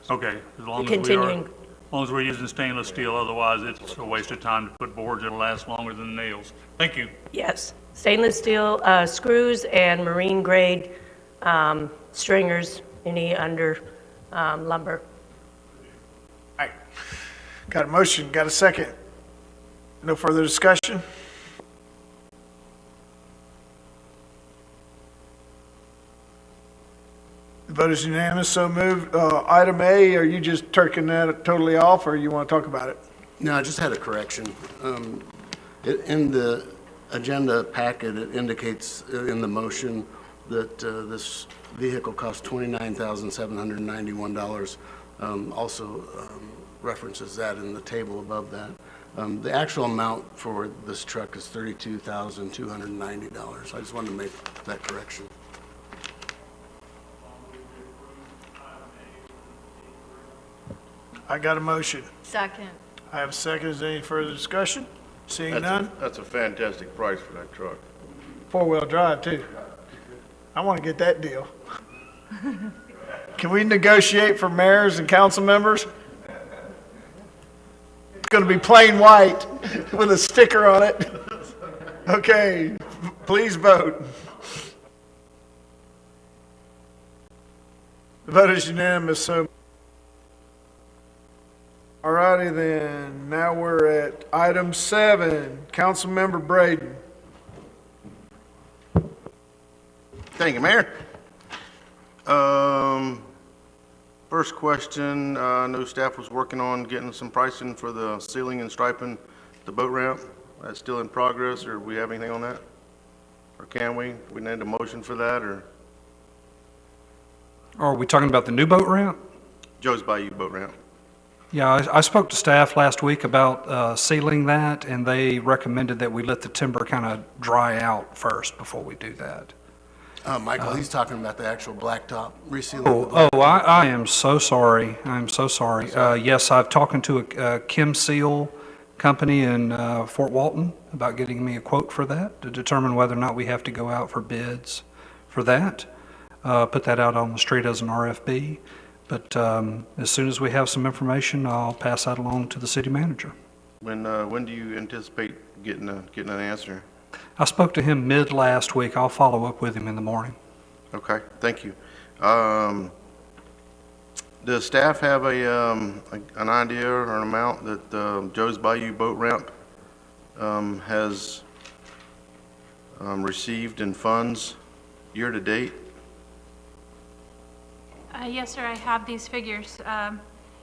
Okay, as long as we are, Continuing. as long as we're using stainless steel, otherwise it's a waste of time to put boards that'll last longer than nails. Thank you. Yes, stainless steel screws and marine grade stringers, any under lumber. All right. Got a motion, got a second. No further discussion? The vote is unanimous, so moved. Item A, are you just turking that totally off, or you want to talk about it? No, I just had a correction. In the agenda packet, it indicates in the motion that this vehicle costs $29,791. Also references that in the table above that. The actual amount for this truck is $32,290. I just wanted to make that correction. I got a motion. Second. I have a second. Is there any further discussion? Seeing none? That's a fantastic price for that truck. Four-wheel drive, too. I want to get that deal. Can we negotiate for mayors and council members? It's going to be plain white with a sticker on it. Okay, please vote. The vote is unanimous, so. All righty then, now we're at item 7, Councilmember Braden. Thank you, Mayor. First question, I know staff was working on getting some pricing for the sealing and striping the boat ramp. That's still in progress, or do we have anything on that? Or can we? We need a motion for that, or Are we talking about the new boat ramp? Joe's Bayou boat ramp? Yeah, I spoke to staff last week about sealing that, and they recommended that we let the timber kind of dry out first before we do that. Michael, he's talking about the actual blacktop resealing. I am so sorry. I'm so sorry. Yes, I've talked to a Chem Seal company in Fort Walton about getting me a quote for that to determine whether or not we have to go out for bids for that. Put that out on the street as an RFP. But as soon as we have some information, I'll pass that along to the city manager. When do you anticipate getting an answer? I spoke to him mid last week. I'll follow up with him in the morning. Okay, thank you. Does staff have an idea or an amount that Joe's Bayou boat ramp has received in funds year to date? Yes, sir, I have these figures.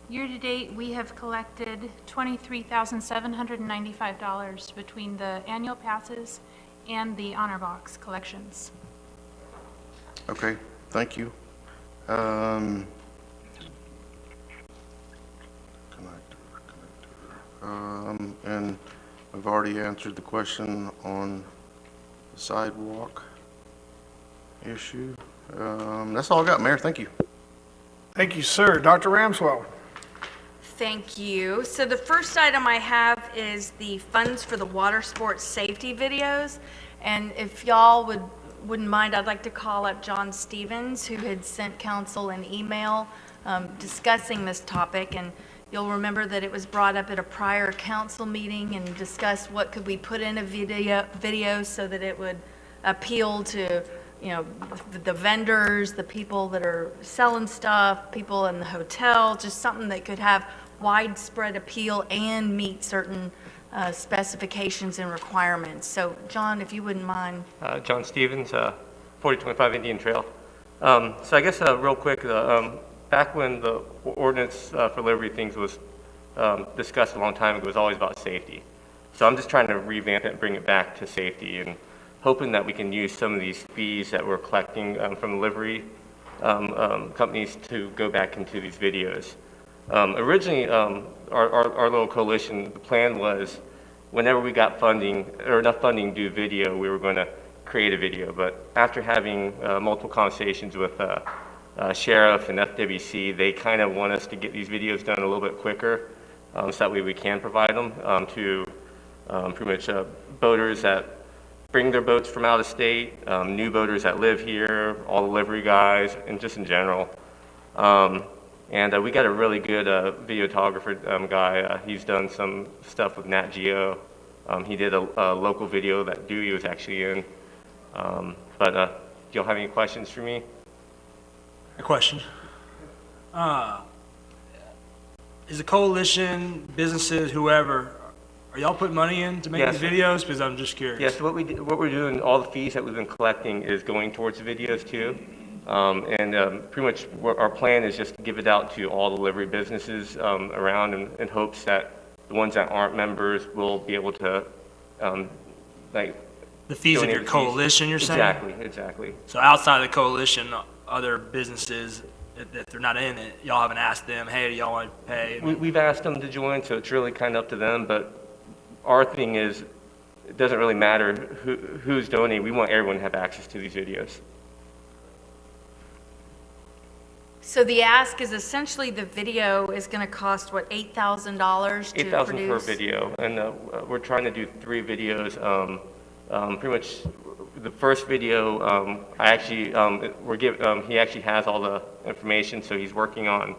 Year-to-date, we have collected $23,795 between the annual passes and the honor box collections. Okay, thank you. And we've already answered the question on the sidewalk issue. That's all I got, Mayor. Thank you. Thank you, sir. Dr. Ramswell. Thank you. So the first item I have is the funds for the water sports safety videos. And if y'all wouldn't mind, I'd like to call up John Stevens, who had sent council an email discussing this topic. And you'll remember that it was brought up at a prior council meeting and discussed what could we put in a video so that it would appeal to, you know, the vendors, the people that are selling stuff, people in the hotel, just something that could have widespread appeal and meet certain specifications and requirements. So, John, if you wouldn't mind. John Stevens, 4025 Indian Trail. So I guess real quick, back when the ordinance for livery things was discussed a long time ago, it was always about safety. So I'm just trying to revamp it and bring it back to safety, and hoping that we can use some of these fees that we're collecting from livery companies to go back into these videos. Originally, our little coalition, the plan was whenever we got funding, or enough funding to do video, we were going to create a video. But after having multiple conversations with Sheriff and FWC, they kind of want us to get these videos done a little bit quicker, so that way we can provide them to pretty much boaters that bring their boats from out of state, new boaters that live here, all the livery guys, and just in general. And we got a really good videographer guy. He's done some stuff with Nat Geo. He did a local video that Dewey was actually in. But do y'all have any questions for me? A question. Is the coalition, businesses, whoever, are y'all putting money in to make these videos? Because I'm just curious. Yes, what we're doing, all the fees that we've been collecting is going towards the videos too. Pretty much our plan is just to give it out to all the livery businesses around in hopes that the ones that aren't members will be able to, like... The fees of your coalition, you're saying? Exactly. So outside of the coalition, other businesses, if they're not in it, y'all haven't asked them, hey, do y'all want to pay? We've asked them to join, so it's really kind of up to them, but our thing is, it doesn't really matter who's donating. We want everyone to have access to these videos. So the ask is essentially the video is going to cost, what, $8,000 to produce? $8,000 per video, and we're trying to do 3 videos. Pretty much the first video, he actually has all the information, so he's working on,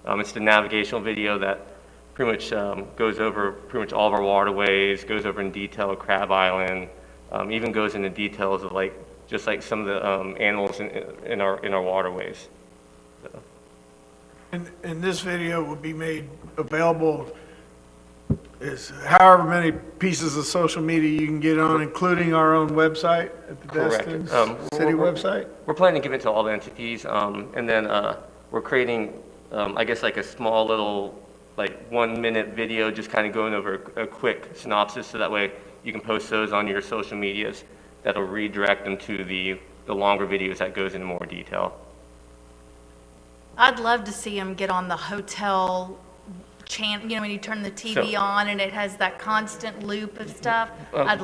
it's the navigational video that pretty much goes over pretty much all of our waterways, goes over in detail of Crab Island, even goes into details of just like some of the animals in our waterways. And this video will be made available is however many pieces of social media you can get on, including our own website at the Correct. Destin city website? We're planning to give it to all the entities, and then we're creating, I guess, like a small little, like 1-minute video, just kind of going over a quick synopsis, so that way you can post those on your social medias. That'll redirect them to the longer videos that goes into more detail. I'd love to see them get on the hotel channel, you know, when you turn the TV So- on and it has that constant loop of stuff. Yeah,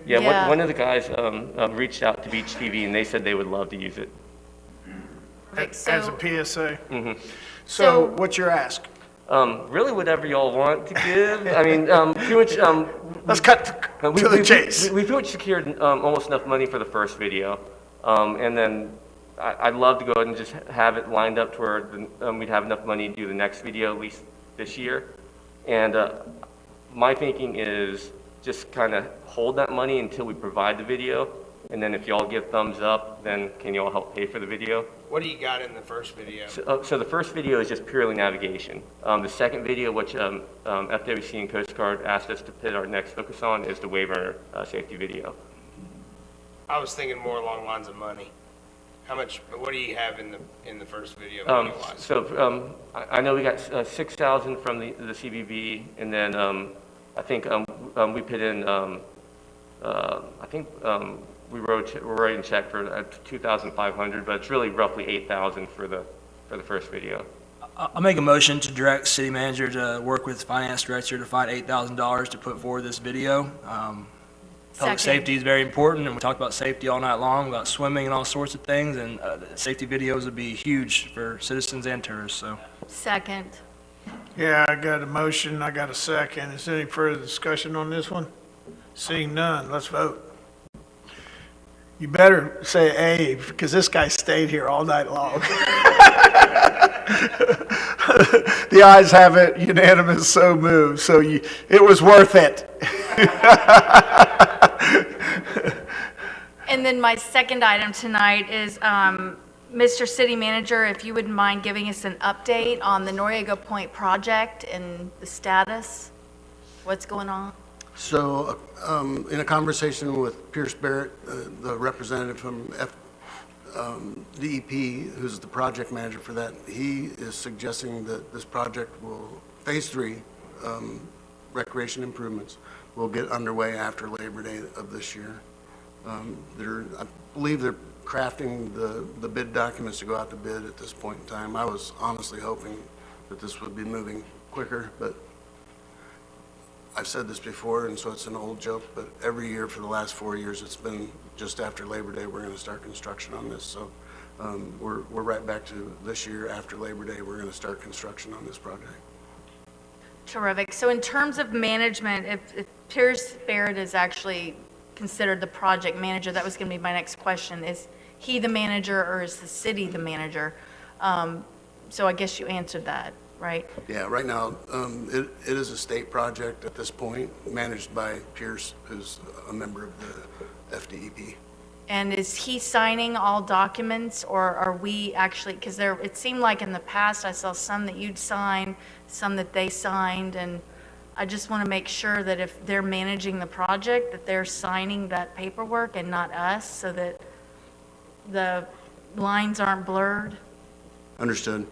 Yeah. one of the guys reached out to Beach TV, and they said they would love to use it. As a PSA? Mhm. So what's your ask? Really, whatever y'all want to give. I mean, pretty much. Let's cut to the chase. We pretty much secured almost enough money for the first video, and then I'd love to go ahead and just have it lined up to where we'd have enough money to do the next video at least this year. And my thinking is just kind of hold that money until we provide the video, and then if y'all give thumbs up, then can y'all help pay for the video? What do you got in the first video? So the first video is just purely navigation. The second video, which FWC and Coast Guard asked us to put our next focus on, is the wave runner safety video. I was thinking more along the lines of money. How much, what do you have in the first video money-wise? So I know we got 6,000 from the CBB, and then I think we put in, I think we're writing a check for 2,500, but it's really roughly 8,000 for the first video. I'll make a motion to direct city manager to work with finance director to find $8,000 to put forward this video. Public safety is very important, and we talked about safety all night long, about swimming and all sorts of things, and safety videos would be huge for citizens and tourists, so. Second. Yeah, I got a motion, I got a second. Is there any further discussion on this one? Seeing none, let's vote. You better say A, because this guy stayed here all night long. The ayes have it, unanimous, so moved. So it was worth it. And then my second item tonight is, Mr. City Manager, if you wouldn't mind giving us an update on the Noriega Point project and the status, what's going on? So, in a conversation with Pierce Barrett, the representative from DEP, who's the project manager for that, he is suggesting that this project Phase 3, recreation improvements, will get underway after Labor Day of this year. I believe they're crafting the bid documents to go out to bid at this point in time. I was honestly hoping that this would be moving quicker, but I've said this before, and so it's an old joke, but every year for the last 4 years, it's been just after Labor Day, we're going to start construction on this. So we're right back to this year after Labor Day, we're going to start construction on this project. Terrific. So in terms of management, if Pierce Barrett is actually considered the project manager, that was going to be my next question. Is he the manager or is the city the manager? So I guess you answered that, right? Yeah, right now, it is a state project at this point, managed by Pierce, who's a member of the FDEP. And is he signing all documents, or are we actually, because it seemed like in the past I saw some that you'd sign, some that they signed, and I just want to make sure that if they're managing the project, that they're signing that paperwork and not us, so that the lines aren't blurred. Understood.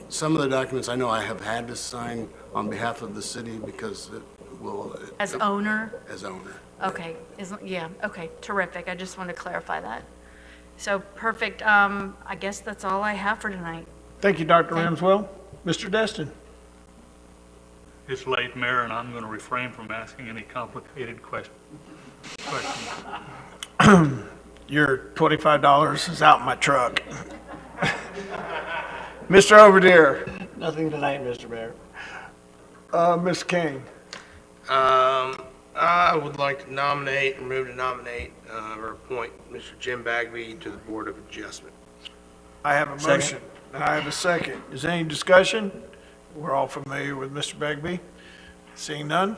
Some of the documents I know I have had to sign on behalf of the city because it will. As owner? As owner. Okay, yeah, okay, terrific. I just wanted to clarify that. So, perfect. I guess that's all I have for tonight. Thank you, Dr. Ramswell. Mr. Destin. It's late, Mayor, and I'm going to refrain from asking any complicated questions. Your $25 is out in my truck. Mr. Overdeer. Nothing tonight, Mr. Mayor. Ms. King. I would like to nominate, or move to nominate, or appoint Mr. Jim Bagby to the Board of Adjustment. I have a motion. I have a second. Is there any discussion? We're all familiar with Mr. Bagby. Seeing none?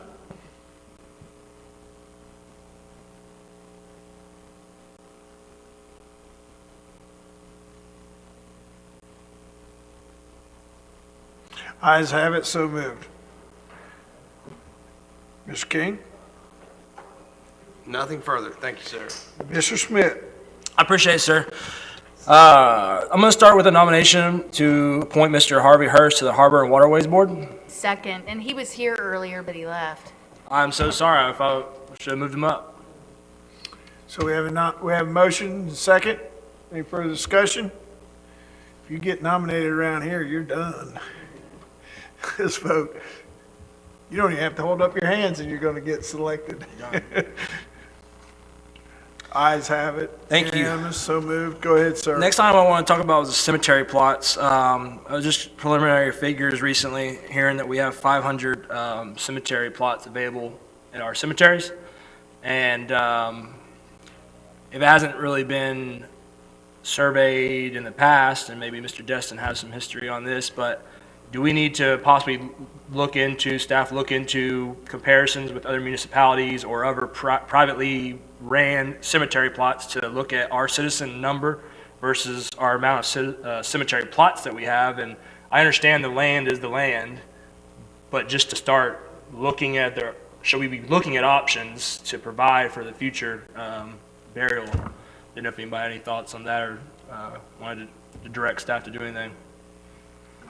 Ayes have it, so moved. Mr. King? Nothing further. Thank you, sir. Mr. Smith? I appreciate it, sir. I'm going to start with a nomination to appoint Mr. Harvey Hurst to the Harbor and Waterways Board. Second, and he was here earlier, but he left. I'm so sorry. I should have moved him up. So we have a motion, second. Any further discussion? If you get nominated around here, you're done. This vote. You don't even have to hold up your hands and you're going to get selected. Ayes have it. Thank you. Unanimous, so moved. Go ahead, sir. Next item I want to talk about was the cemetery plots. I was just preliminary figures recently, hearing that we have 500 cemetery plots available in our cemeteries. And if it hasn't really been surveyed in the past, and maybe Mr. Destin has some history on this, but do we need to possibly staff look into comparisons with other municipalities or other privately ran cemetery plots to look at our citizen number versus our amount of cemetery plots that we have? And I understand the land is the land, but just to start looking at should we be looking at options to provide for the future burial? Didn't know if anybody had any thoughts on that or wanted to direct staff to do anything.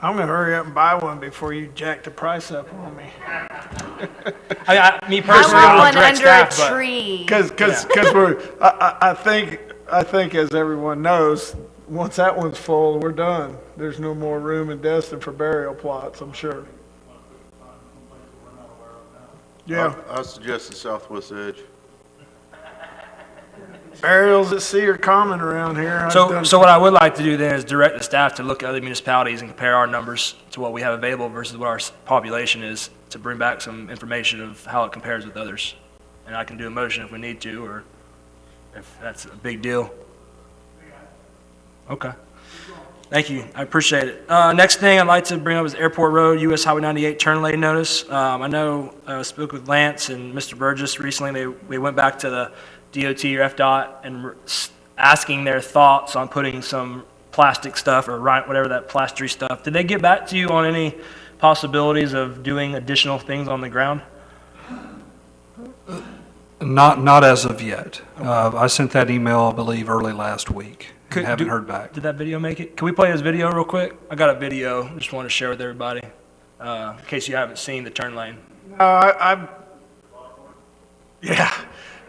I'm going to hurry up and buy one before you jack the price up on me. Me personally, I I'll want one direct under staff, a but- tree. Because I think as everyone knows, once that one's full, we're done. There's no more room in Destin for burial plots, I'm sure. Yeah. I suggest the southwest edge. Burials at sea are common around here. So what I would like to do then is direct the staff to look at other municipalities and compare our numbers to what we have available versus what our population is, to bring back some information of how it compares with others. And I can do a motion if we need to, or if that's a big deal. Okay. Thank you. I appreciate it. Next thing I'd like to bring up is Airport Road, US Highway 98 turn lane notice. I know I spoke with Lance and Mr. Burgess recently. We went back to the DOT or FDOT and asking their thoughts on putting some plastic stuff or whatever that plastery stuff. Did they get back to you on any possibilities of doing additional things on the ground? Not as of yet. I sent that email, I believe, early last week. Haven't heard back. Did that video make it? Can we play this video real quick? I got a video. Just want to share with everybody in case you haven't seen the turn lane. Yeah.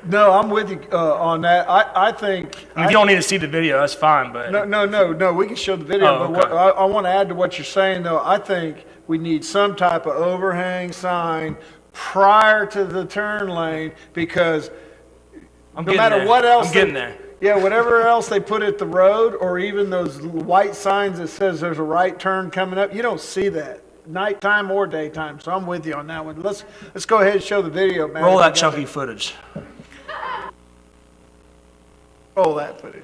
No, I'm with you on that. I think. If you don't need to see the video, that's fine. But No. We can show the video. Oh, But okay. I want to add to what you're saying, though. I think we need some type of overhang sign prior to the turn lane, because no matter what else, I'm getting there. Yeah, whatever else they put at the road, or even those white signs that says there's a right turn coming up, you don't see that nighttime or daytime. So I'm with you on that one. Let's go ahead and show the video, man. Roll that chunky footage. Roll that footage.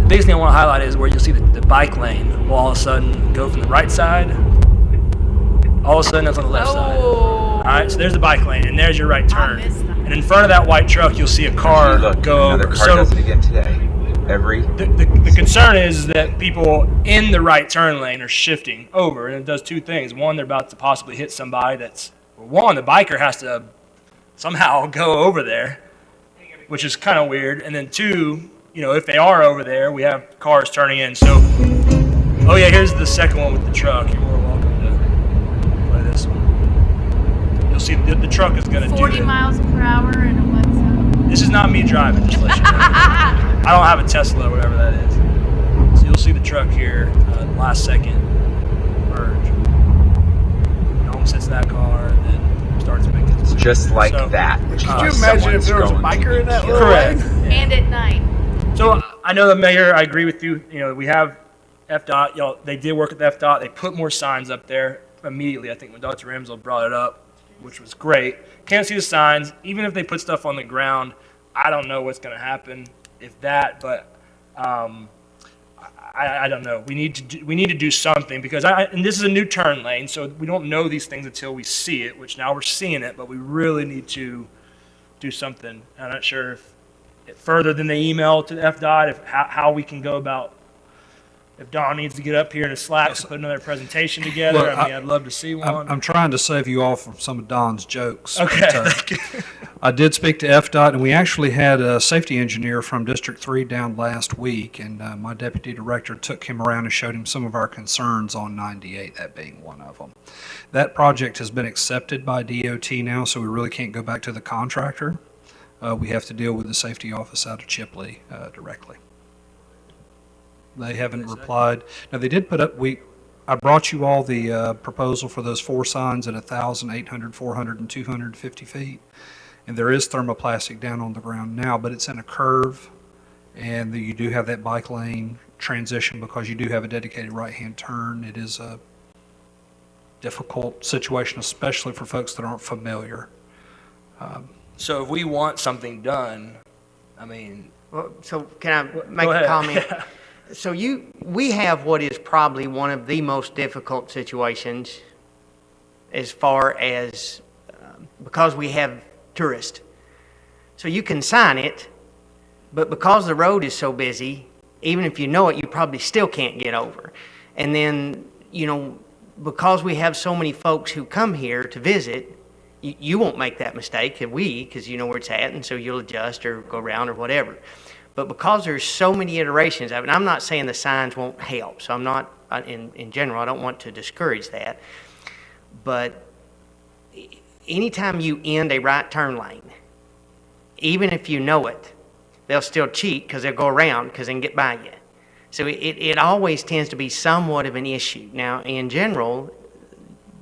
The biggest thing I want to highlight is where you'll see the bike lane will all of a sudden go from the right side, all of a sudden it's on the left side. All right, so there's the bike lane, and there's your right turn. And in front of that white truck, you'll see a car go over. So again today. the concern is that people in the right turn lane are shifting over, and it does two things. One, they're about to possibly hit somebody the biker has to somehow go over there, which is kind of weird. And then two, if they are over there, we have cars turning in. So, oh yeah, here's the second one with the truck. You're more welcome to play this one. You'll see the truck is going to do 40 it. miles per hour and a what zone? This is not me driving, just to let you know. I don't have a Tesla or whatever that is. So you'll see the truck here, last second merge. Holmes hits that car and then starts making. Just like that. Could you imagine if there was a biker in that little Correct. lane? And at night. So I know the mayor, I agree with you. We have FDOT, they did work at the FDOT. They put more signs up there immediately. I think when Dr. Ramsell brought it up, which was great. Can't see the signs. Even if they put stuff on the ground, I don't know what's going to happen but I don't know. We need to do something because and this is a new turn lane, so we don't know these things until we see it, which now we're seeing it, but we really need to do something. I'm not sure if further than the email to FDOT, how we can go about, if Don needs to get up here in a Slack to put another presentation together. Look, I'd love to see one. I'm trying to save you all from some of Don's jokes. Okay, but, thank you. I did speak to FDOT, and we actually had a safety engineer from District 3 down last week, and my deputy director took him around and showed him some of our concerns on 98, that being one of them. That project has been accepted by DOT now, so we really can't go back to the contractor. We have to deal with the safety office out of Chipley directly. They haven't replied. Now, they did put up, I brought you all the proposal for those 4 signs at 1,000, 800, 400, and 250 feet. And there is thermoplastic down on the ground now, but it's in a curve. And you do have that bike lane transition because you do have a dedicated right-hand turn. It is a difficult situation, especially for folks that aren't familiar. So if we want something done, I mean. Well, so can I make Go a ahead. comment? So we have what is probably one of the most difficult situations as far as, because we have tourists. So you can sign it, but because the road is so busy, even if you know it, you probably still can't get over. And then, because we have so many folks who come here to visit, you won't make that mistake, because you know where it's at, and so you'll adjust or go around or whatever. But because there's so many iterations of it, and I'm not saying the signs won't help, so I'm not, in general, I don't want to discourage that. But anytime you end a right turn lane, even if you know it, they'll still cheat because they'll go around because they can get by you. So it always tends to be somewhat of an issue. Now, in general,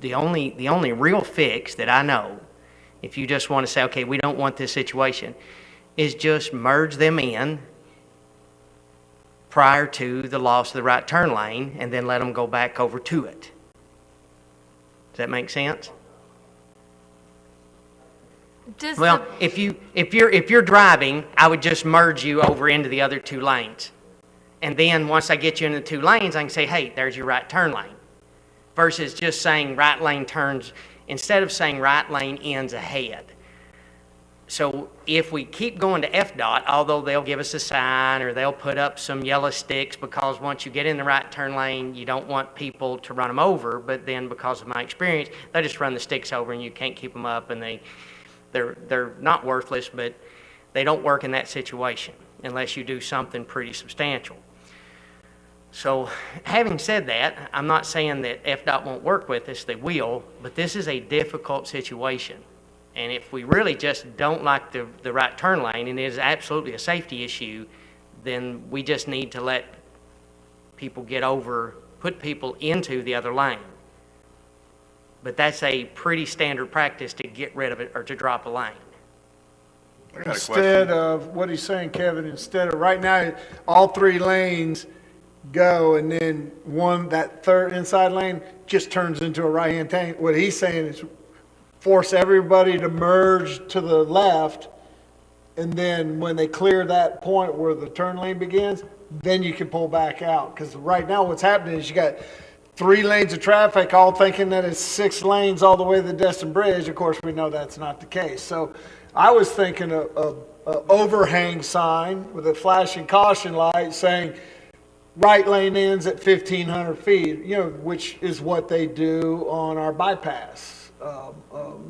the only real fix that I know, if you just want to say, okay, we don't want this situation, is just merge them in prior to the loss of the right turn lane and then let them go back over to it. Does that make sense? Well, if you're driving, I would just merge you over into the other 2 lanes. And then once I get you into the 2 lanes, I can say, hey, there's your right turn lane. Versus just saying right lane turns, instead of saying right lane ends ahead. So if we keep going to FDOT, although they'll give us a sign or they'll put up some yellow sticks because once you get in the right turn lane, you don't want people to run them over. But then because of my experience, they just run the sticks over and you can't keep them up, and they're not worthless, but they don't work in that situation unless you do something pretty substantial. So having said that, I'm not saying that FDOT won't work with us, they will, but this is a difficult situation. And if we really just don't like the right turn lane, and it is absolutely a safety issue, then we just need to let people get over, put people into the other lane. But that's a pretty standard practice to get rid of it or to drop a lane. Instead of, what he's saying, Kevin, instead of, right now, all 3 lanes go, and then that third inside lane just turns into a right-hand tank. What he's saying is force everybody to merge to the left, and then when they clear that point where the turn lane begins, then you can pull back out. Because right now what's happening is you got 3 lanes of traffic all thinking that it's 6 lanes all the way to the Destin Bridge. Of course, we know that's not the case. So I was thinking a overhang sign with a flashing caution light saying right lane ends at 1,500 feet, which is what they do on our bypass.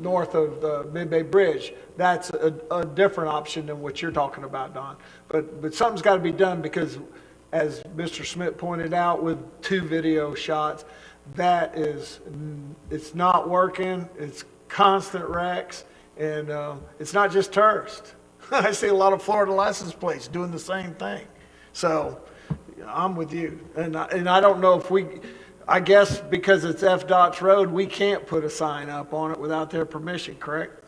North of the Mid-Bay Bridge. That's a different option than what you're talking about, Don. But something's got to be done because, as Mr. Smith pointed out with 2 video shots, it's not working. It's constant wrecks, and it's not just tourists. I see a lot of Florida license plates doing the same thing. So I'm with you. And I don't know if I guess because it's FDOT's road, we can't put a sign up on it without their permission, correct?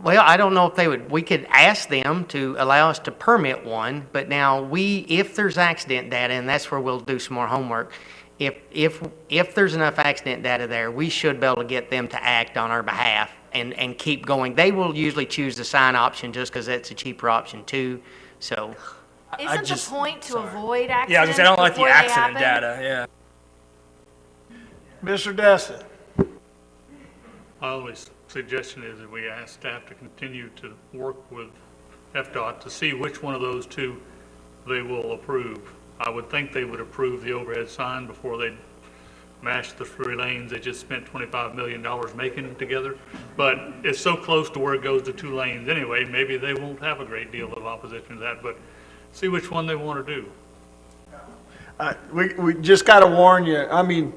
Well, I don't know if they would. We could ask them to allow us to permit one, but now if there's accident data, and that's where we'll do some more homework, if there's enough accident data there, we should be able to get them to act on our behalf and keep going. They will usually choose the sign option just because that's a cheaper option too. So Isn't the just- point to sorry. avoid Yeah, I was accidents gonna say, I don't like the before they accident happen? data, yeah. Mr. Destin? My only suggestion is that we ask staff to continue to work with FDOT to see which one of those two they will approve. I would think they would approve the overhead sign before they mash the 3 lanes they just spent $25 million making together. But it's so close to where it goes to 2 lanes anyway, maybe they won't have a great deal of opposition to that, but see which one they want to do. We just got to warn you. I mean,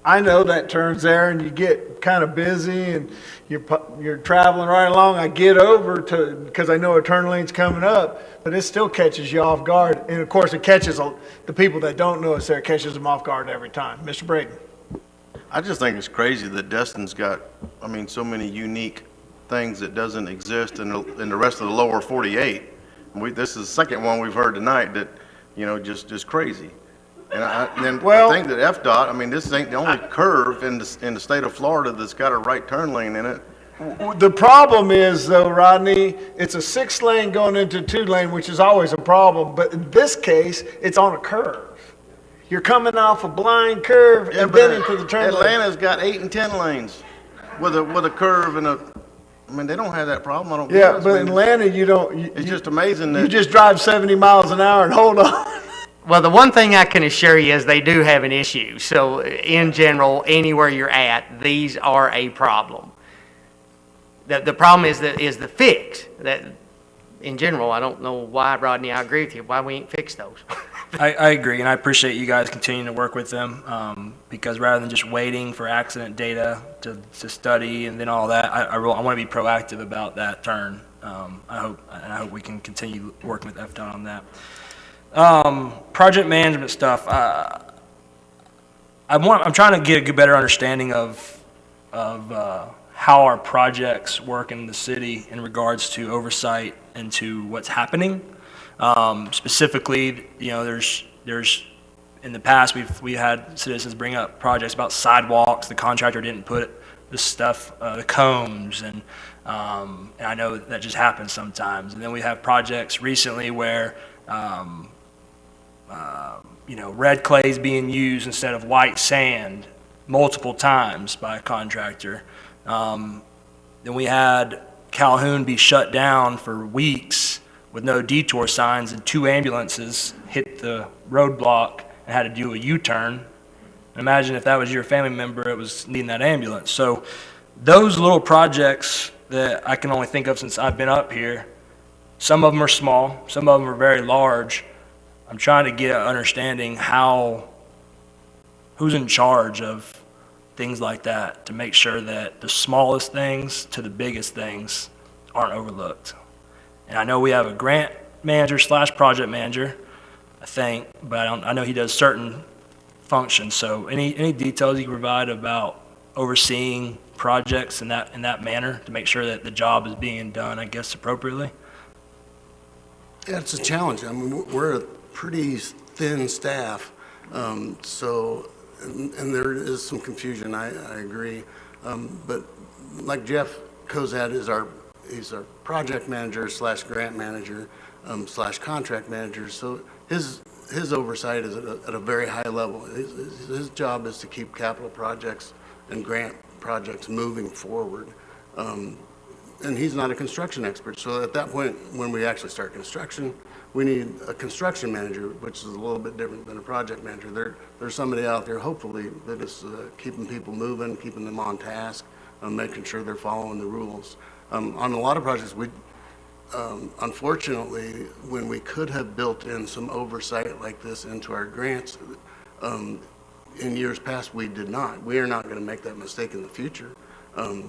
I know that turn's there and you get kind of busy and you're traveling right along. I get over to, because I know a turn lane's coming up, but it still catches you off guard. And of course, it catches the people that don't know it's there, catches them off guard every time. Mr. Braden? I just think it's crazy that Destin's got, I mean, so many unique things that doesn't exist in the rest of the lower 48. This is the second one we've heard tonight that, you know, just crazy. And I think that FDOT, I mean, this ain't the only curve in the state of Florida that's got a right turn lane in it. The problem is, though, Rodney, it's a 6-lane going into 2-lane, which is always a problem. But in this case, it's on a curve. You're coming off a blind curve and then into the turn lane. Atlanta's got 8 and 10 lanes with a curve and I mean, they don't have that problem. I don't. Yeah, guess. but I mean, in Atlanta, you don't. It's just amazing that you just drive 70 miles an hour and hold on. Well, the one thing I can assure you is they do have an issue. So in general, anywhere you're at, these are a problem. The problem is the fix. That in general, I don't know why, Rodney, I agree with you, why we ain't fixed those. I agree, and I appreciate you guys continuing to work with them, because rather than just waiting for accident data to study and then all that, I want to be proactive about that turn. I hope we can continue working with FDOT on that. Project management stuff. I'm trying to get a better understanding of how our projects work in the city in regards to oversight and to what's happening. Specifically, you know, there's in the past we had citizens bring up projects about sidewalks. The contractor didn't put the stuff, the cones, and I know that just happens sometimes. And then we have projects recently where you know, red clay is being used instead of white sand multiple times by a contractor. Then we had Calhoun be shut down for weeks with no detour signs, and 2 ambulances hit the roadblock and had to do a U-turn. Imagine if that was your family member that was needing that ambulance. So those little projects that I can only think of since I've been up here, some of them are small, some of them are very large. I'm trying to get an understanding who's in charge of things like that to make sure that the smallest things to the biggest things aren't overlooked. And I know we have a grant manager / project manager, I think, but I know he does certain functions. So any details you can provide about overseeing projects in that manner to make sure that the job is being done, I guess, appropriately? Yeah, it's a challenge. I mean, we're a pretty thin staff, so, and there is some confusion, I agree. But like Jeff Kozad he's our project manager / grant manager / contract manager, so his oversight is at a very high level. His job is to keep capital projects and grant projects moving forward. And he's not a construction expert, so at that point, when we actually start construction, we need a construction manager, which is a little bit different than a project manager. There's somebody out there, hopefully, that is keeping people moving, keeping them on task, making sure they're following the rules. On a lot of projects, unfortunately, when we could have built in some oversight like this into our grants, in years past, we did not. We are not going to make that mistake in the future.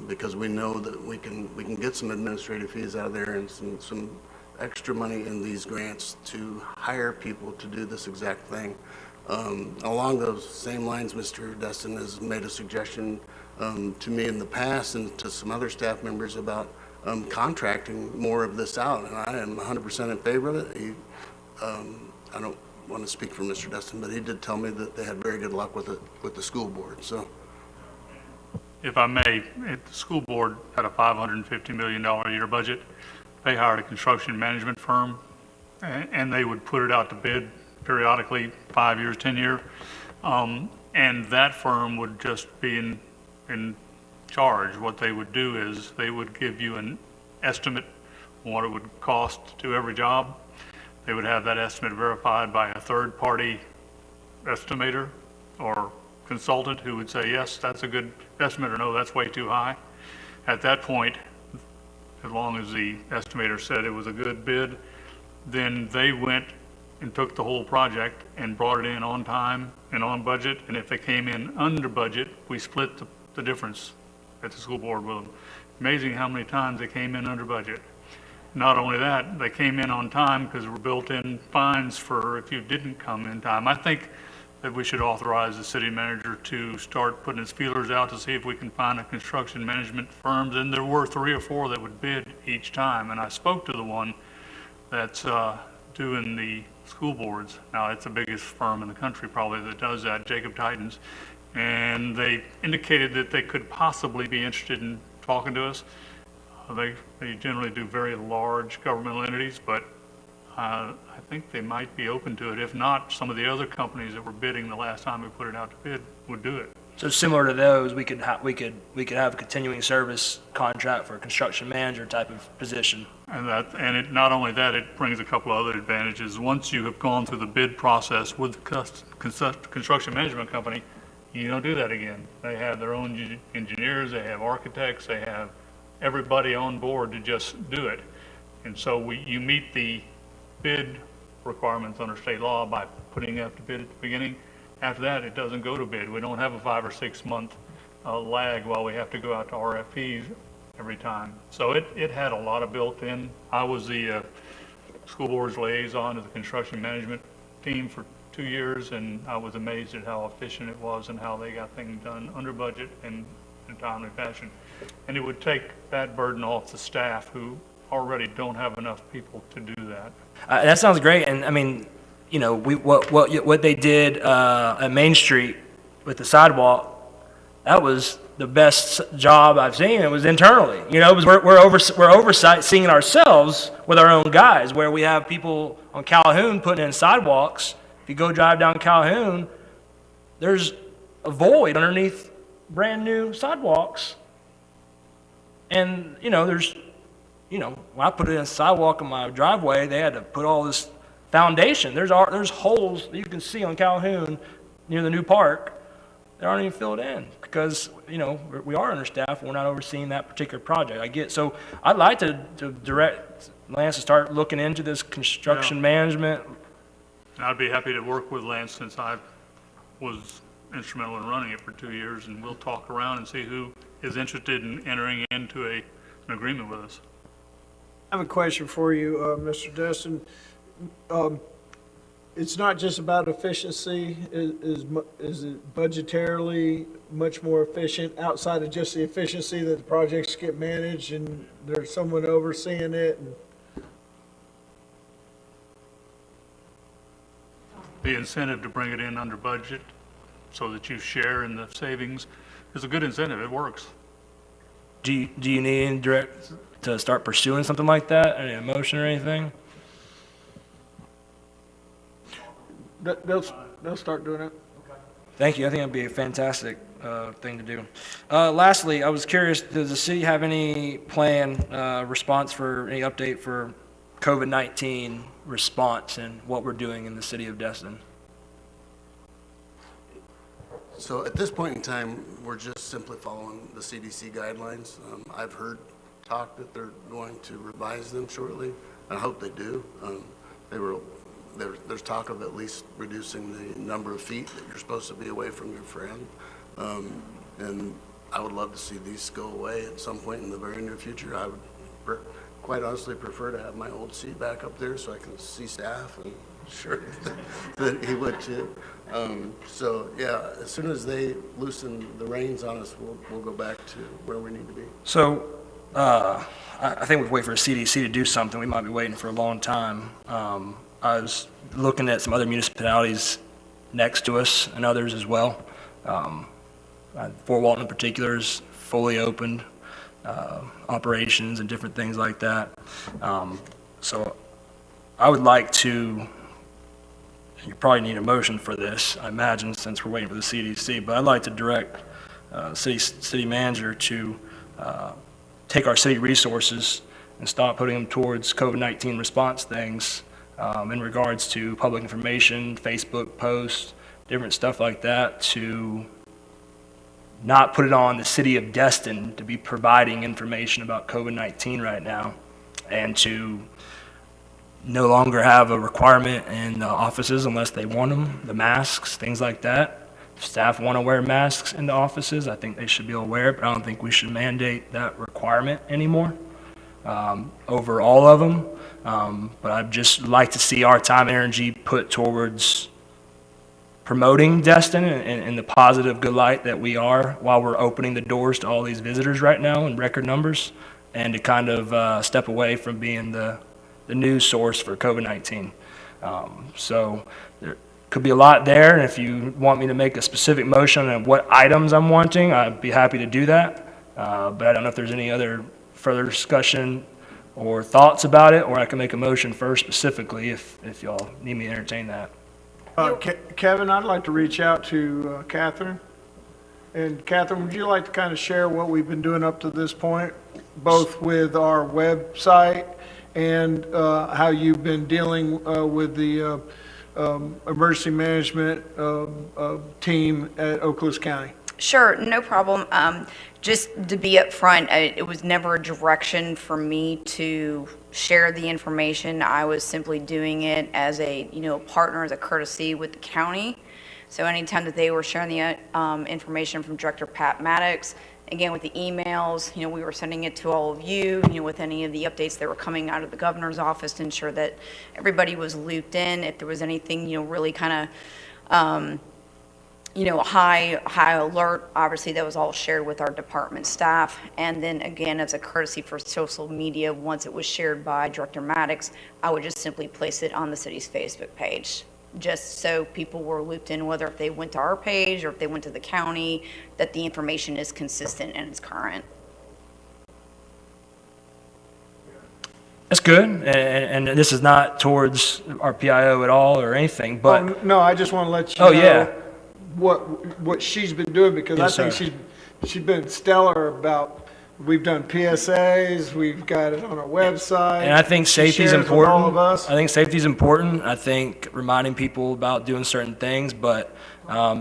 Because we know that we can get some administrative fees out of there and some extra money in these grants to hire people to do this exact thing. Along those same lines, Mr. Destin has made a suggestion to me in the past and to some other staff members about contracting more of this out, and I am 100% in favor of it. I don't want to speak for Mr. Destin, but he did tell me that they had very good luck with the school board. So. If I may, if the school board had a $550 million a year budget, they hired a construction management firm and they would put it out to bid periodically, 5 years, 10 year. And that firm would just be in charge. What they would do is they would give you an estimate on what it would cost to do every job. They would have that estimate verified by a third-party estimator or consultant who would say, yes, that's a good estimate, or no, that's way too high. At that point, as long as the estimator said it was a good bid, then they went and took the whole project and brought it in on time and on budget. And if they came in under budget, we split the difference at the school board with them. Amazing how many times they came in under budget. Not only that, they came in on time because there were built-in fines for if you didn't come in time. I think that we should authorize the city manager to start putting his feelers out to see if we can find a construction management firms. And there were 3 or 4 that would bid each time. And I spoke to the one that's doing the school boards. Now, it's the biggest firm in the country probably that does that, Jacob Titans. And they indicated that they could possibly be interested in talking to us. They generally do very large governmental entities, but I think they might be open to it. If not, some of the other companies that were bidding the last time we put it out to bid would do it. So similar to those, we could have a continuing service contract for a construction manager type of position. And not only that, it brings a couple of other advantages. Once you have gone through the bid process with the construction management company, you don't do that again. They have their own engineers, they have architects, they have everybody on board to just do it. And so you meet the bid requirements under state law by putting it up to bid at the beginning. After that, it doesn't go to bid. We don't have a 5 or 6 month lag while we have to go out to RFPs every time. So it had a lot of built in. I was the school board's liaison to the construction management team for 2 years, and I was amazed at how efficient it was and how they got things done under budget and in a timely fashion. And it would take that burden off the staff who already don't have enough people to do that. That sounds great. And I mean, you know, what they did at Main Street with the sidewalk, that was the best job I've seen. It was internally. You know, it was, we're oversight seeing it ourselves with our own guys, where we have people on Calhoun putting in sidewalks. If you go drive down Calhoun, there's a void underneath brand new sidewalks. And, you know, when I put in a sidewalk in my driveway, they had to put all this foundation. There's holes that you can see on Calhoun near the new park that aren't even filled in because, you know, we are understaffed. We're not overseeing that particular project. So I'd like to direct Lance to start looking into this construction management. And I'd be happy to work with Lance since I was instrumental in running it for 2 years, and we'll talk around and see who is interested in entering into an agreement with us. I have a question for you, Mr. Destin. It's not just about efficiency. Is it budgetarily much more efficient outside of just the efficiency that the projects get managed and there's someone overseeing it? The incentive to bring it in under budget so that you share in the savings is a good incentive. It works. Do you need any direct to start pursuing something like that? Any motion or anything? They'll start doing it. Thank you. I think that'd be a fantastic thing to do. Lastly, I was curious, does the city have any plan, response for any update for COVID-19 response and what we're doing in the city of Destin? So at this point in time, we're just simply following the CDC guidelines. I've heard talk that they're going to revise them shortly. I hope they do. There's talk of at least reducing the number of feet that you're supposed to be away from your friend. And I would love to see these go away at some point in the very near future. I would quite honestly prefer to have my old seat back up there so I can see staff, and sure that he would too. So yeah, as soon as they loosen the reins on us, we'll go back to where we need to be. So I think we'd wait for the CDC to do something. We might be waiting for a long time. I was looking at some other municipalities next to us and others as well. Fort Walton in particular is fully opened, operations and different things like that. So I would like to, you probably need a motion for this, I imagine, since we're waiting for the CDC, but I'd like to direct city manager to take our city resources and start putting them towards COVID-19 response things in regards to public information, Facebook posts, different stuff like that, to not put it on the city of Destin to be providing information about COVID-19 right now, and to no longer have a requirement in the offices unless they want them, the masks, things like that. If staff want to wear masks in the offices, I think they should be able to wear it, but I don't think we should mandate that requirement anymore over all of them. But I'd just like to see our time and energy put towards promoting Destin in the positive good light that we are while we're opening the doors to all these visitors right now in record numbers, and to kind of step away from being the news source for COVID-19. So there could be a lot there, and if you want me to make a specific motion on what items I'm wanting, I'd be happy to do that. But I don't know if there's any other further discussion or thoughts about it, or I can make a motion first specifically if y'all need me to entertain that. Kevin, I'd like to reach out to Catherine. And Catherine, would you like to kind of share what we've been doing up to this point, both with our website and how you've been dealing with the emergency management team at Okaloosa County? Sure, no problem. Just to be upfront, it was never a direction for me to share the information. I was simply doing it as a, partner, as a courtesy with the county. So anytime that they were sharing the information from Director Pat Maddox, again, with the emails, we were sending it to all of you, with any of the updates that were coming out of the governor's office to ensure that everybody was looped in. If there was anything, really kind of, high alert, obviously that was all shared with our department staff. And then again, as a courtesy for social media, once it was shared by Director Maddox, I would just simply place it on the city's Facebook page, just so people were looped in, whether if they went to our page or if they went to the county, that the information is consistent and it's current. That's good, and this is not towards our PIO at all or anything, but... No, I just want to let you know what she's been doing, because Yes, I think she's been stellar about, we've done PSAs, we've got it on our website. And I think She safety is shares with important. all of us. I think safety is important. I think reminding people about doing certain things, but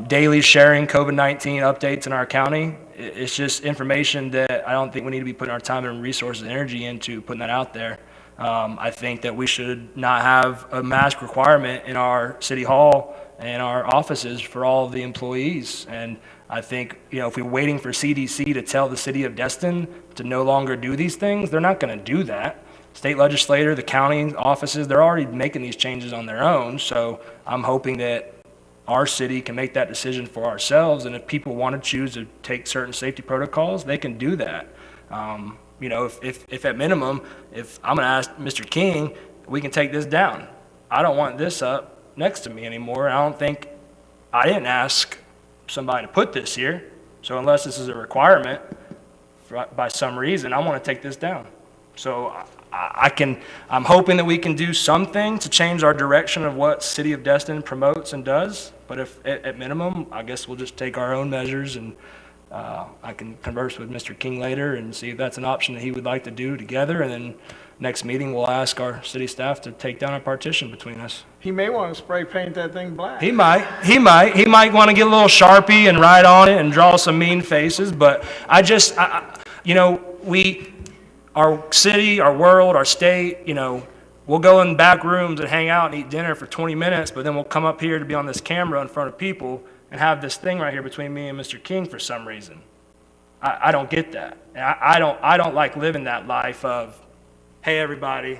daily sharing COVID-19 updates in our county, it's just information that I don't think we need to be putting our time and resources and energy into putting that out there. I think that we should not have a mask requirement in our city hall and our offices for all of the employees. And I think, if we're waiting for CDC to tell the city of Destin to no longer do these things, they're not going to do that. State legislator, the county offices, they're already making these changes on their own. So I'm hoping that our city can make that decision for ourselves. And if people want to choose to take certain safety protocols, they can do that. If at minimum, if I'm going to ask Mr. King, we can take this down. I don't want this up next to me anymore. I didn't ask somebody to put this here. So unless this is a requirement by some reason, I want to take this down. So I'm hoping that we can do something to change our direction of what City of Destin promotes and does. But if at minimum, I guess we'll just take our own measures, and I can converse with Mr. King later and see if that's an option that he would like to do together. And then next meeting, we'll ask our city staff to take down a partition between us. He may want to spray paint that thing black. He might want to get a little Sharpie and write on it and draw some mean faces. But our city, our world, our state, we'll go in back rooms and hang out and eat dinner for 20 minutes, but then we'll come up here to be on this camera in front of people and have this thing right here between me and Mr. King for some reason. I don't get that. I don't like living that life of, hey, everybody,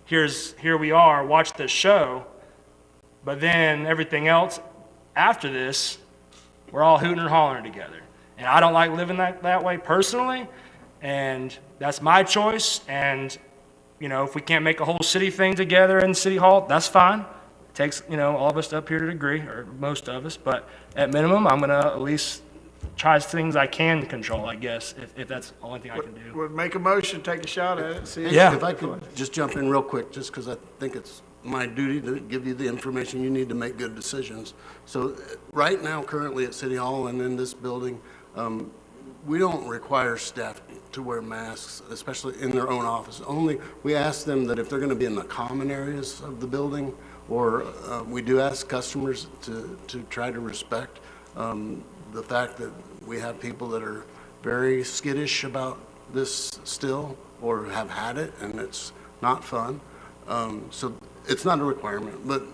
here we are, watch this show, but then everything else after this, we're all hooting and hollering together. And I don't like living that way personally, and that's my choice. And, if we can't make a whole city thing together in City Hall, that's fine. It takes, all of us up here to agree, or most of us, but at minimum, I'm going to at least try things I can control, I guess, if that's the only thing I can do. We'll make a motion, take a shot at it, see. If I could just jump in real quick, just because I think it's my duty to give you the information you need to make good decisions. So right now, currently at City Hall and in this building, we don't require staff to wear masks, especially in their own office. Only, we ask them that if they're going to be in the common areas of the building, or we do ask customers to try to respect the fact that we have people that are very skittish about this still, or have had it, and it's not fun. So it's not a requirement, but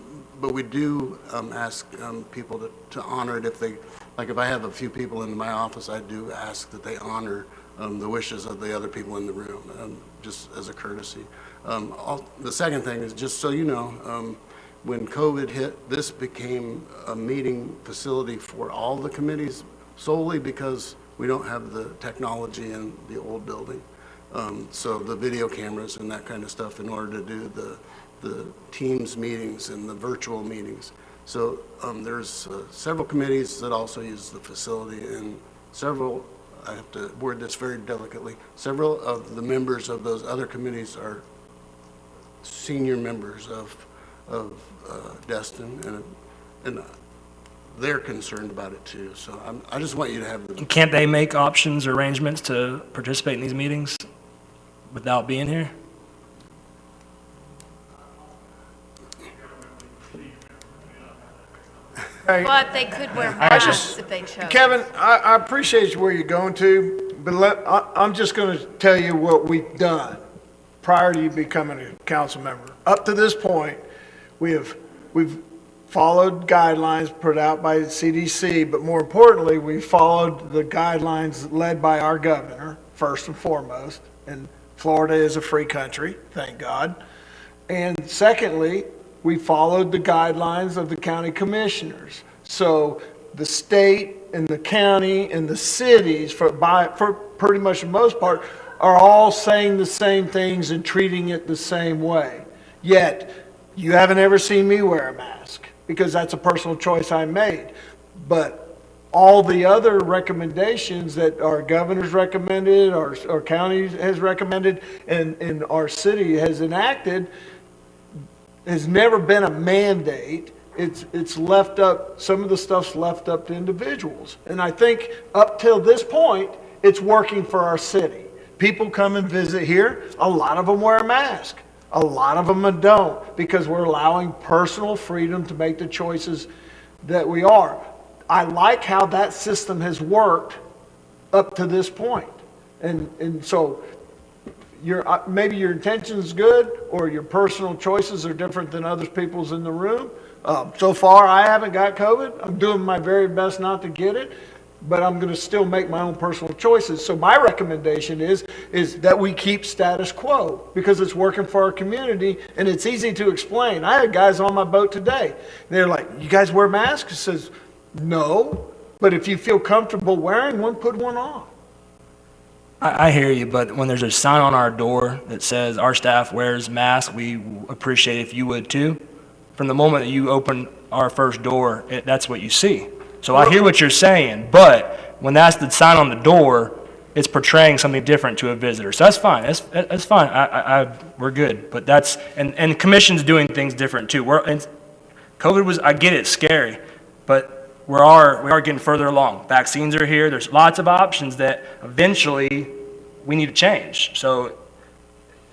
we do ask people to honor it if they, like if I have a few people in my office, I do ask that they honor the wishes of the other people in the room, just as a courtesy. The second thing is, just so you know, when COVID hit, this became a meeting facility for all the committees solely because we don't have the technology in the old building. So the video cameras and that kind of stuff in order to do the Teams meetings and the virtual meetings. So there's several committees that also use the facility, and several, I have to word this very delicately, several of the members of those other committees are senior members of Destin, and they're concerned about it too. So I just want you to have the... Can't they make options or arrangements to participate in these meetings without being here? But they could wear masks if they chose. Kevin, I appreciate where you're going to, but I'm just going to tell you what we've done prior to you becoming a council member. Up to this point, we've followed guidelines put out by the CDC, but more importantly, we followed the guidelines led by our governor, first and foremost, and Florida is a free country, thank God. And secondly, we followed the guidelines of the county commissioners. So the state and the county and the cities, for pretty much the most part, are all saying the same things and treating it the same way. Yet, you haven't ever seen me wear a mask because that's a personal choice I made. But all the other recommendations that our governor's recommended, our county has recommended, and our city has enacted, has never been a mandate. It's left up, some of the stuff's left up to individuals. And I think up till this point, it's working for our city. People come and visit here, a lot of them wear a mask. A lot of them don't, because we're allowing personal freedom to make the choices that we are. I like how that system has worked up to this point. And so maybe your intention's good, or your personal choices are different than other people's in the room. So far, I haven't got COVID. I'm doing my very best not to get it, but I'm going to still make my own personal choices. So my recommendation is that we keep status quo, because it's working for our community and it's easy to explain. I had guys on my boat today. They're like, "You guys wear masks?" I says, "No, but if you feel comfortable wearing one, put one on." I hear you, but when there's a sign on our door that says our staff wears masks, we appreciate it if you would too. From the moment that you open our first door, that's what you see. So I hear what you're saying, but when that's the sign on the door, it's portraying something different to a visitor. So that's fine. That's fine. We're good. But that's, and commission's doing things different too. COVID was, I get it, scary, but we are getting further along. Vaccines are here. There's lots of options that eventually we need to change. So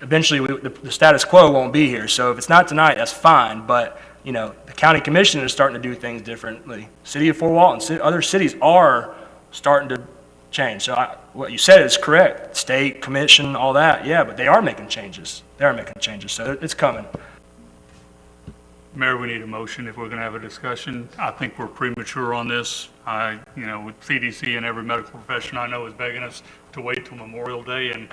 eventually the status quo won't be here. So if it's not tonight, that's fine. But you know, the county commission is starting to do things differently. City of Fort Walton, other cities are starting to change. So what you said is correct. State, commission, all that, yeah, but they are making changes. They are making changes, so it's coming. Mayor, we need a motion if we're going to have a discussion. I think we're premature on this. With CDC and every medical profession I know is begging us to wait till Memorial Day and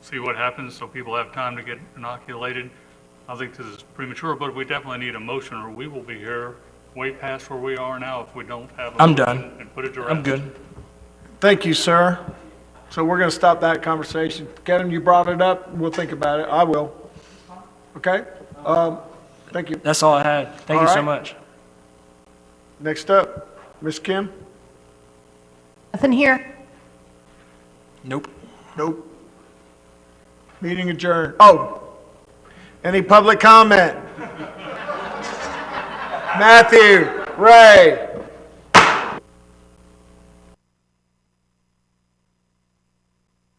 see what happens so people have time to get inoculated. I think this is premature, but we definitely need a motion, or we will be here way past where we are now if we don't have a I'm motion done. and put it to rest. I'm good. Thank you, sir. So we're going to stop that conversation. Kevin, you brought it up. We'll think about it. I will. Okay? Thank you. That's all I had. Thank you so much. Next up, Ms. Kim? Nothing here. Nope. Nope. Meeting adjourned. Oh, any public comment? Matthew, Ray,